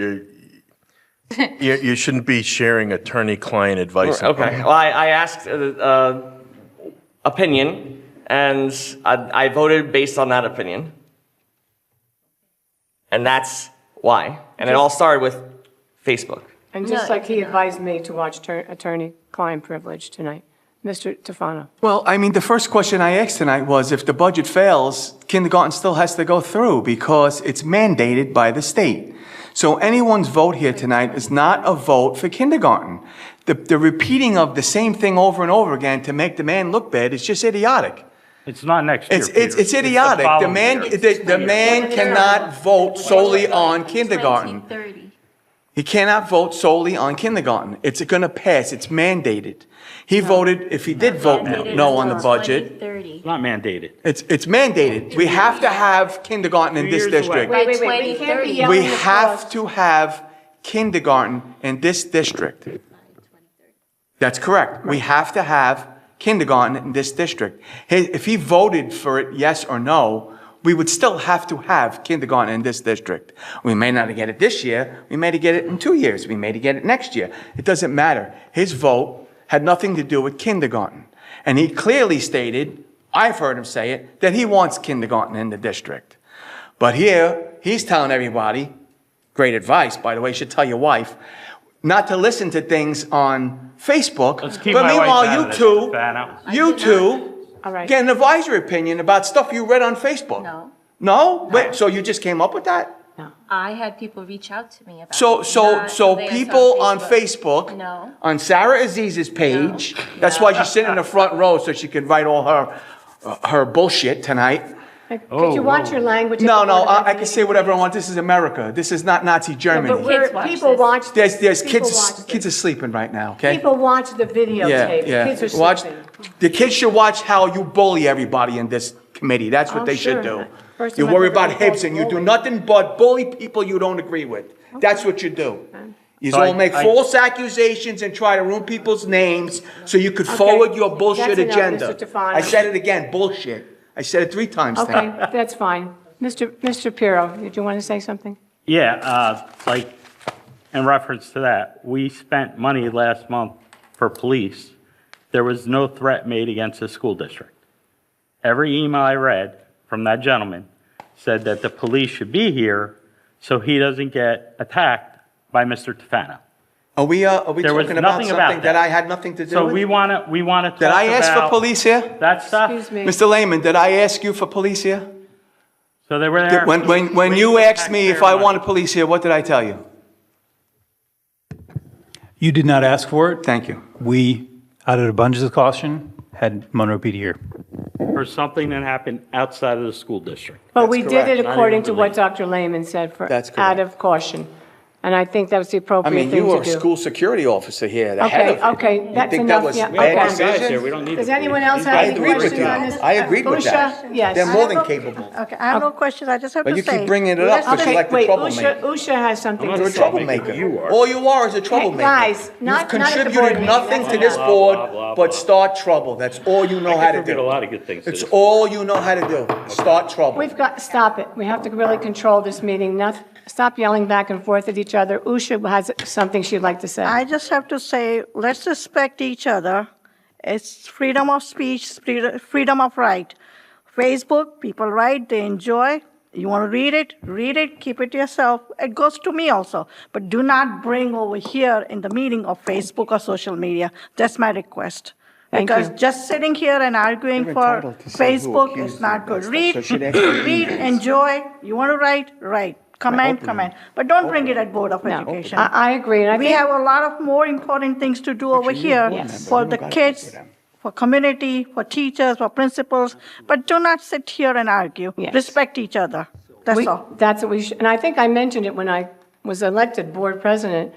you shouldn't be sharing attorney-client advice. Okay. Well, I asked opinion, and I voted based on that opinion. And that's why. And it all started with Facebook. And just like he advised me to watch attorney-client privilege tonight. Mr. Tufano. Well, I mean, the first question I asked tonight was if the budget fails, kindergarten still has to go through because it's mandated by the state. So anyone's vote here tonight is not a vote for kindergarten. The repeating of the same thing over and over again to make the man look bad is just idiotic. It's not next year, It's idiotic. The man cannot vote solely on kindergarten. He cannot vote solely on kindergarten. It's going to pass. It's mandated. He voted, if he did vote no on the budget. It's not mandated. It's mandated. We have to have kindergarten in this district. By 2030. We have to have kindergarten in this district. That's correct. We have to have kindergarten in this district. If he voted for it, yes or no, we would still have to have kindergarten in this district. We may not get it this year. We may get it in 2 years. We may get it next year. It doesn't matter. His vote had nothing to do with kindergarten. And he clearly stated, I've heard him say it, that he wants kindergarten in the district. But here, he's telling everybody, great advice, by the way, you should tell your wife, not to listen to things on Facebook. Let's keep but my wife meanwhile, out of this, you two All right. get an advisory opinion about stuff you read on Facebook. No. No? Wait, so you just came up with that? I had people reach out to me about So it. people on Facebook, No. on Sarah Aziz's page, that's why she's sitting in the front row so she can write all her bullshit tonight. Could you watch your language? No, I can say whatever I want. This is America. This is not Nazi Germany. People watch this. There's People kids are sleeping right now, okay? People watch the videotapes. Kids are Watch. sleeping. The kids should watch how you bully everybody in this committee. That's what they should do. You worry about hips and you do nothing but bully people you don't agree with. That's what you do. You all make false accusations and try to ruin people's names so you could forward your bullshit That's enough, agenda. Mr. Tufano. I said it again, bullshit. I said it 3 times Okay, now. that's fine. Mr. Pirro, did you want to say something? Yeah, like, in reference to that, we spent money last month for police. There was no threat made against the school district. Every email I read from that gentleman said that the police should be here so he doesn't get attacked by Mr. Tufano. Are we There was talking about nothing something about that I had nothing to do So with? we want to talk about. Did I ask for police here? That stuff. Excuse me. Mr. Lehman, did I ask you for police here? So they were there. When you asked me if I wanted police here, what did I tell you? You did not ask for it. Thank you. We, out of abundance of caution, had Monroe PD here. For something that happened outside of the school district. But we did correct. it Not according even to what related. Dr. Lehman said for, That's correct. out of caution. And I think that was the I appropriate mean, thing you to were a do. school security officer here, the head of it. Okay, that's think enough. that was Yeah, bad okay. decisions? We don't need Does the anyone police. else I have any agreed with questions on that. this? I agreed with that. Usha, yes. They're more than capable. Okay, I have no questions, I just have But to you say. keep bringing it up because Okay, you like the wait, troublemaker. Usha has something I'm to not You're a say. troublemaker. You are. All you are is a troublemaker. guys, You've not at the board contributed meeting, nothing that's to this enough. board Blah, blah, but blah. start trouble. That's all you know how to Contribute a do. lot of good things to It's this. all you know how to do. Start trouble. We've got, stop it. We have to really control this meeting. Stop yelling back and forth at each other. Usha has something she'd like to say. I just have to say, let's respect each other. It's freedom of speech, freedom of right. Facebook, people write, they enjoy. You want to read it, keep it to yourself. It goes to me also. But do not bring over here in the meeting of Facebook or social media. That's my request. Thank Because you. just sitting here and arguing You're for entitled to say who Facebook accused is you not of good. that Read, stuff, so she'd actually read, enjoy. You want to write. Comment. But don't bring it at Board of Education. I agree. And I We think, have a lot of more important things to do over here Yes. for the kids, for community, for teachers, for principals, but do not sit here and argue. Yes. Respect each other. That's all. that's what we should, and I think I mentioned it when I was elected board president.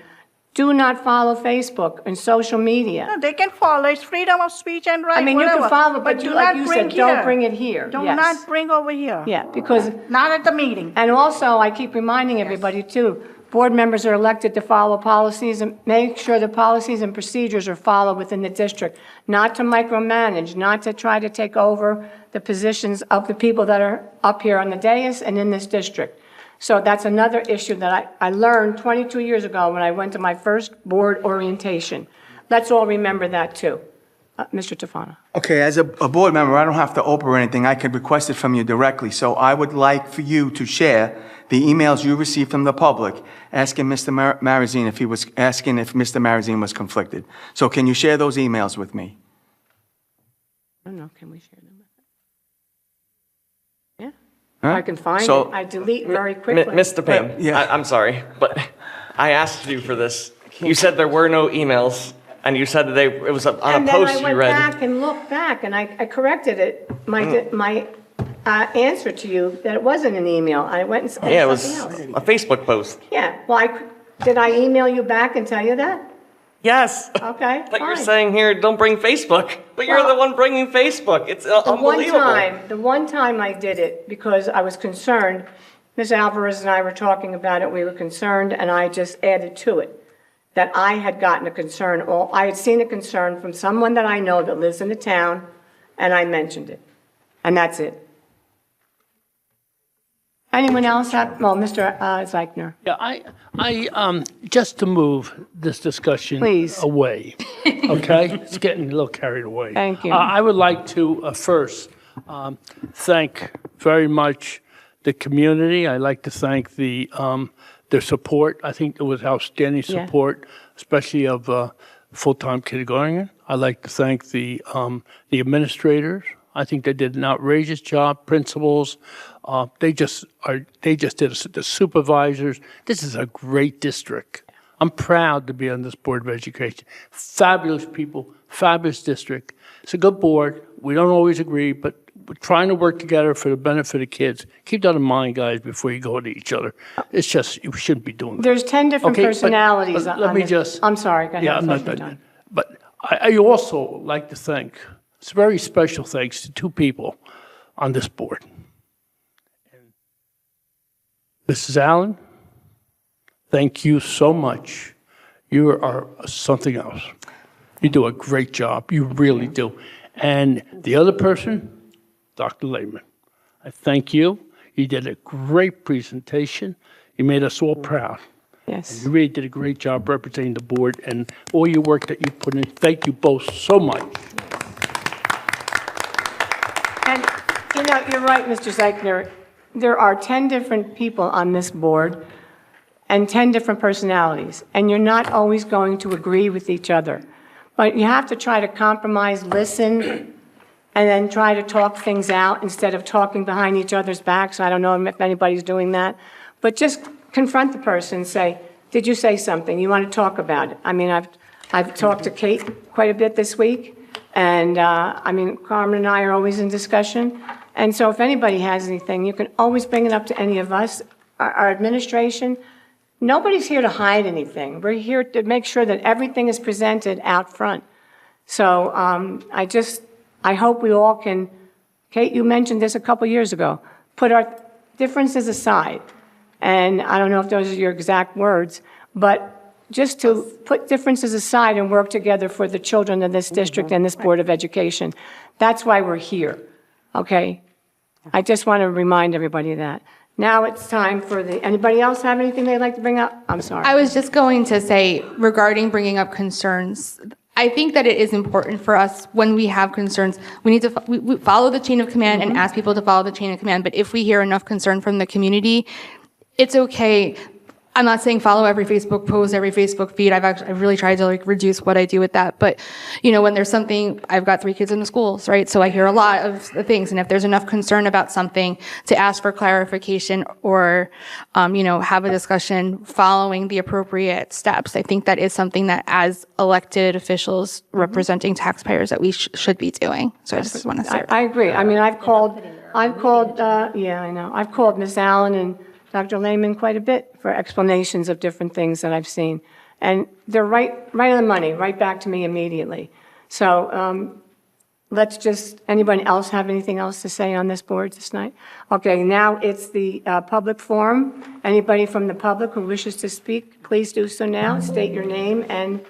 Do not follow Facebook and social media. No, they can follow. It's freedom of speech and right. I mean, you can whatever. follow, but do like not you bring said, don't here. bring it here. Do Yes. not bring over here. Yeah, because, Not at the meeting. and also, I keep reminding everybody too, board members are elected to follow policies and make sure the policies and procedures are followed within the district, not to micromanage, not to try to take over the positions of the people that are up here on the dais and in this district. So that's another issue that I learned 22 years ago when I went to my first board orientation. Let's all remember that too. Mr. Tufano. Okay, as a board member, I don't have to open or anything. I could request it from you directly. So I would like for you to share the emails you received from the public asking Mr. Marazine if Mr. Marazine was conflicted. So can you share those emails with me? I don't know, can we share them? Huh? I can find So- it. I delete very quickly. Mr. Payne, Yeah. I'm sorry, but I asked you for this. You said there were no emails, and you said that it was on a post you And then I went read. back and looked back, and I corrected it, my answer to you, that it wasn't an email. I went and said Yeah, it something was else. a Facebook post. Yeah, well, did I email you back and tell you that? Yes. Okay, But you're fine. saying here, don't bring Facebook. But you're Well, the one bringing Facebook. It's The unbelievable. one time I did it, because I was concerned, Ms. Alvarez and I were talking about it, we were concerned, and I just added to it, that I had gotten a concern, or I had seen a concern from someone that I know that lives in the town, and I mentioned it. And that's it. Anyone else have, well, Mr. Zeichner. Yeah, I just to move this discussion Please. away, okay? It's getting a little carried away. Thank you. I would like to first thank very much the community. I'd like to thank their support. I think it was outstanding Yeah. support, especially of full-time kindergarten. I'd like to thank the administrators. I think they did an outrageous job. Principals, they just did the supervisors. This is a great district. I'm proud to be on this Board of Education. Fabulous people, fabulous district. It's a good board. We don't always agree, but we're trying to work together for the benefit of kids. Keep that in mind, guys, before you go to each other. It's just, you shouldn't be doing that. There's 10 different Okay, personalities but on let me this. just. I'm sorry, go ahead. Yeah, I'm not done. But I also like to thank, it's a very special thanks to two people on this board. Mrs. Allen, thank you so much. You are something else. You do a great job. You really do. And the other person, Dr. Lehman, I thank you. You did a great presentation. You made us all proud. Yes. And you really did a great job representing the board and all your work that you put in. Thank you both so much. And, you know, you're right, Mr. Zeichner. There are 10 different people on this board and 10 different personalities, and you're not always going to agree with each other. But you have to try to compromise, listen, and then try to talk things out instead of talking behind each other's backs. I don't know if anybody's doing that. But just confront the person and say, did you say something? You want to talk about it? I mean, I've talked to Kate quite a bit this week, and I mean, Carmen and I are always in discussion. And so if anybody has anything, you can always bring it up to any of us, our administration. Nobody's here to hide anything. We're here to make sure that everything is presented out front. So I hope we all can, Kate, you mentioned this a couple years ago, put our differences aside. And I don't know if those are your exact words, but just to put differences aside and work together for the children of this district and this Board of Education. That's why we're here, okay? I just want to remind everybody of that. Now it's time for anybody else have anything they'd like to bring up? I'm sorry. I was just going to say, regarding bringing up concerns, I think that it is important for us when we have concerns, we need to we follow the chain of command and ask people to follow the chain of command. But if we hear enough concern from the community, it's okay. I'm not saying follow every Facebook post, every Facebook feed. I've really tried to reduce what I do with that. But, you know, when there's something, I've got 3 kids in the schools, right? So I hear a lot of the things. And if there's enough concern about something, to ask for clarification or, you know, have a discussion following the appropriate steps. I think that is something that as elected officials representing taxpayers that we should be doing. So I just want to say. I agree. I mean, I've called, yeah, I know. I've called Ms. Allen and Dr. Lehman quite a bit for explanations of different things that I've seen. And they're right on the money, right back to me immediately. So let's just, anybody else have anything else to say on this board this night? Okay, now it's the public forum. Anybody from the public who wishes to speak, please do so now. State your name and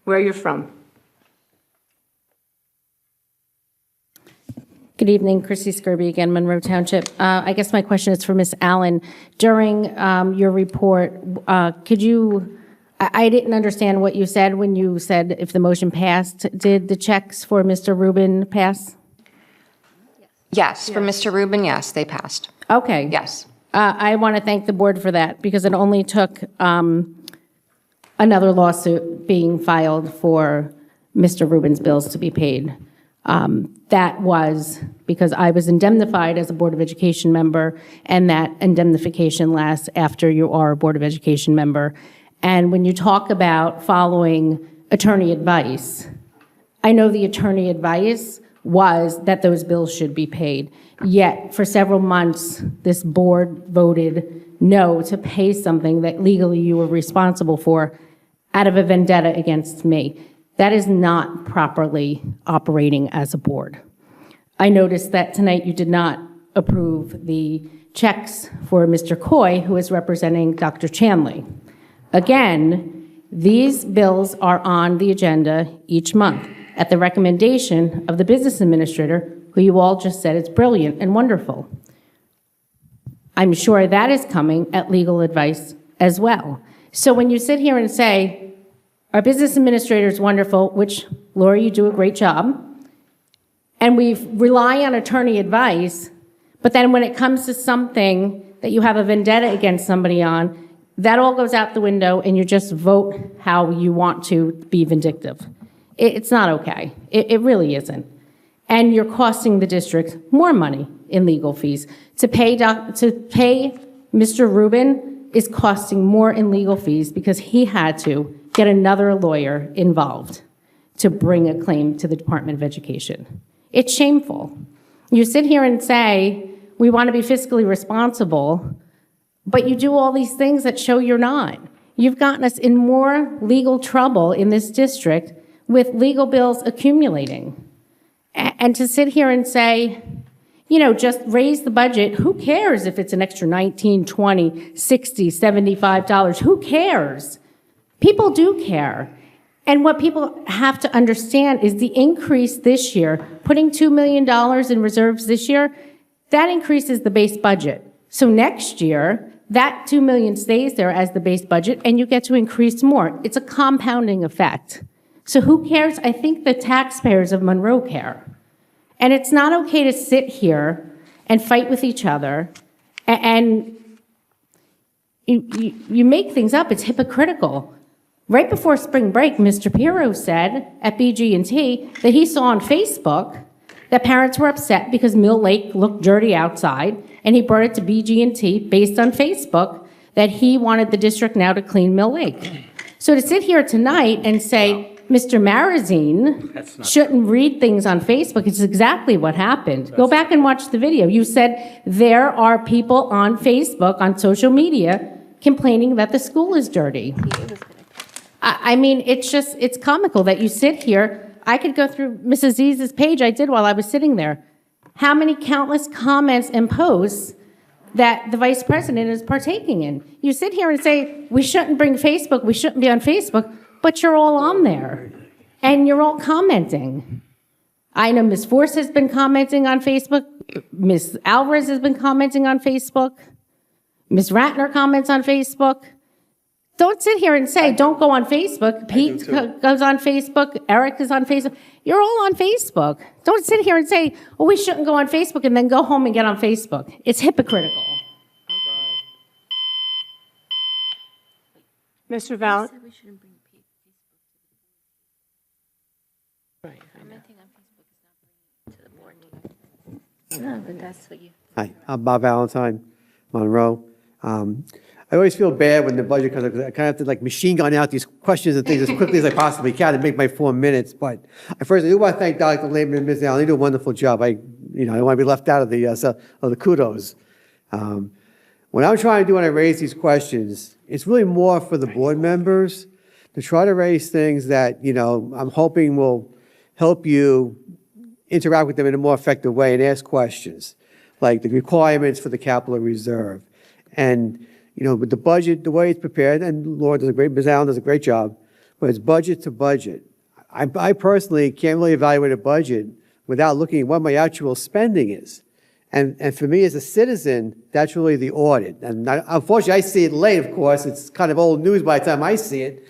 where you're from. Good evening, Chrissy Skirby again, Monroe Township. I guess my question is for Ms. Allen. During your report, could you, I didn't understand what you said when you said if the motion passed. Did the checks for Mr. Rubin pass? Yes, for Mr. Rubin, yes, they passed. Okay. Yes. I want to thank the board for that because it only took another lawsuit being filed for Mr. Rubin's bills to be paid. That was because I was indemnified as a Board of Education member, and that indemnification lasts after you are a Board of Education member. And when you talk about following attorney advice, I know the attorney advice was that those bills should be paid. Yet, for several months, this board voted no to pay something that legally you were responsible for out of a vendetta against me. That is not properly operating as a board. I noticed that tonight you did not approve the checks for Mr. Coy, who is representing Dr. Chanley. Again, these bills are on the agenda each month at the recommendation of the business administrator, who you all just said is brilliant and wonderful. I'm sure that is coming at legal advice as well. So when you sit here and say, our business administrator is wonderful, which, Laura, you do a great job, and we rely on attorney advice, but then when it comes to something that you have a vendetta against somebody on, that all goes out the window and you just vote how you want to be vindictive. It's not okay. It really isn't. And you're costing the district more money in legal fees. To pay Mr. Rubin is costing more in legal fees because he had to get another lawyer involved to bring a claim to the Department of Education. It's shameful. You sit here and say, we want to be fiscally responsible, but you do all these things that show you're not. You've gotten us in more legal trouble in this district with legal bills accumulating. And to sit here and say, you know, just raise the budget, who cares if it's an extra $19, $20, $60, $75? Who cares? People do care. And what people have to understand is the increase this year, putting $2 million in reserves this year, that increases the base budget. So next year, that $2 million stays there as the base budget, and you get to increase more. It's a compounding effect. So who cares? I think the taxpayers of Monroe care. And it's not okay to sit here and fight with each other, and you make things up. It's hypocritical. Right before spring break, Mr. Pirro said at BG&T that he saw on Facebook that parents were upset because Mill Lake looked dirty outside, and he brought it to BG&T based on Facebook that he wanted the district now to clean Mill Lake. So to sit here tonight and say, Mr. Marazine shouldn't read things on Facebook, it's exactly what happened. Go back and watch the video. You said there are people on Facebook, on social media, complaining that the school is dirty. I mean, it's comical that you sit here. I could go through Mrs. Z's page. I did while I was sitting there. How many countless comments and posts that the vice president is partaking in? You sit here and say, we shouldn't bring Facebook, we shouldn't be on Facebook, but you're all on there, and you're all commenting. I know Ms. Force has been commenting on Facebook. Ms. Alvarez has been commenting on Facebook. Ms. Ratner comments on Facebook. Don't sit here and say, don't go on Facebook. Pete goes on Facebook. Eric is on Facebook. You're all on Facebook. Don't sit here and say, oh, we shouldn't go on Facebook and then go home and get on Facebook. It's hypocritical. Mr. Valent? No, but that's what you. Hi, I'm Bob Valentine, Monroe. I always feel bad when the budget comes up, because I kind of have to like machine gun out these questions and things as quickly as I possibly can to make my 4 minutes. But I do want to thank Dr. Lehman and Ms. Allen. They do a wonderful job. I don't want to be left out of the kudos. What I'm trying to do when I raise these questions, it's really more for the board members to try to raise things that, I'm hoping will help you interact with them in a more effective way and ask questions, like the requirements for the capital reserve. And, with the budget, the way it's prepared, and Laura does Ms. Allen does a great job, but it's budget to budget. I personally can't really evaluate a budget without looking at what my actual spending is. And for me as a citizen, that's really the audit. And unfortunately, I see it late, of course. It's kind of old news by the time I see it.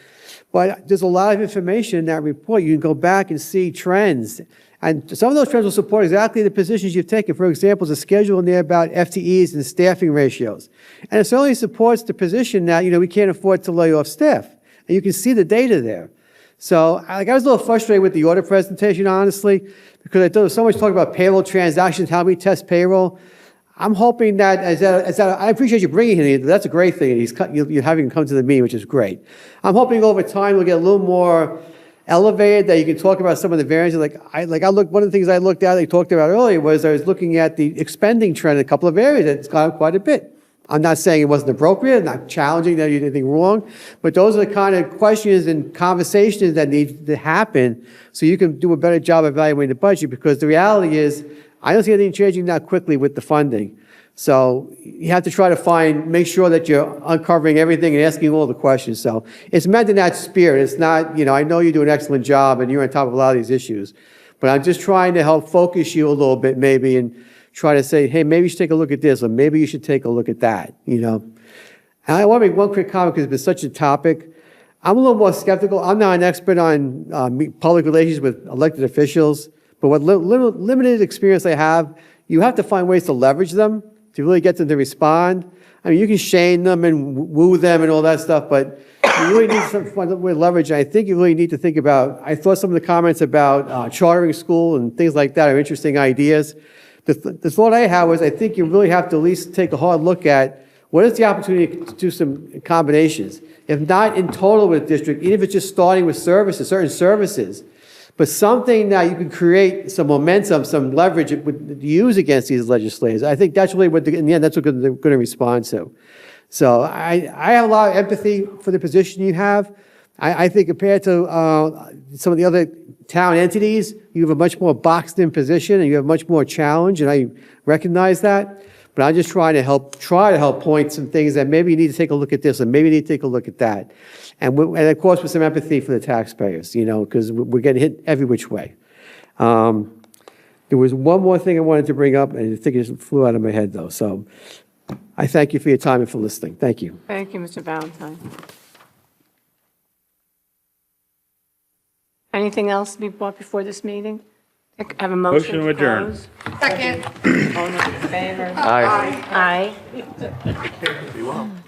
But there's a lot of information in that report. You can go back and see trends. And some of those trends will support exactly the positions you've taken. For example, there's a schedule in there about FTEs and staffing ratios. And it certainly supports the position that, we can't afford to lay off staff. And you can see the data there. So I was a little frustrated with the audit presentation, honestly, because there was so much talk about payroll transactions, how we test payroll. I'm hoping that, I appreciate you bringing him in. That's a great thing. You're having him come to the meeting, which is great. I'm hoping over time we'll get a little more elevated, that you can talk about some of the variances. One of the things I looked at, I talked about earlier, was I was looking at the expending trend in a couple of areas. It's gone up quite a bit. I'm not saying it wasn't appropriate, I'm not challenging that you did anything wrong, but those are the kind of questions and conversations that need to happen so you can do a better job evaluating the budget, because the reality is, I don't see anything changing that quickly with the funding. So you have to try to make sure that you're uncovering everything and asking all the questions. So it's meant in that spirit. It's not, I know you do an excellent job and you're on top of a lot of these issues, but I'm just trying to help focus you a little bit maybe and try to say, hey, maybe you should take a look at this, or maybe you should take a look at that, And I want to make one quick comment because it's been such a topic. I'm a little more skeptical. I'm not an expert on public relations with elected officials, but what limited experience I have, you have to find ways to leverage them to really get them to respond. I mean, you can shame them and woo them and all that stuff, but you really need some way to leverage. I think you really need to think about, I thought some of the comments about chartering school and things like that are interesting ideas. The thought I had was, I think you really have to at least take a hard look at what is the opportunity to do some combinations. If not in total with the district, even if it's just starting with services, certain services, but something that you can create some momentum, some leverage to use against these legislators. I think that's really what, in the end, that's what they're going to respond to. So I have a lot of empathy for the position you have. I think compared to some of the other town entities, you have a much more boxed-in position and you have much more challenge, and I recognize that. But I'm just trying to help point some things that maybe you need to take a look at this and maybe you need to take a look at that. And of course, with some empathy for the taxpayers, because we're getting hit every which way. There was one more thing I wanted to bring up, and I think it flew out of my head, though. So I thank you for your time and for listening. Thank you. Thank you, Mr. Valentine. Anything else to be brought before this meeting? I have a motion to adjourn. close. Second. All those in favor? Aye. Aye.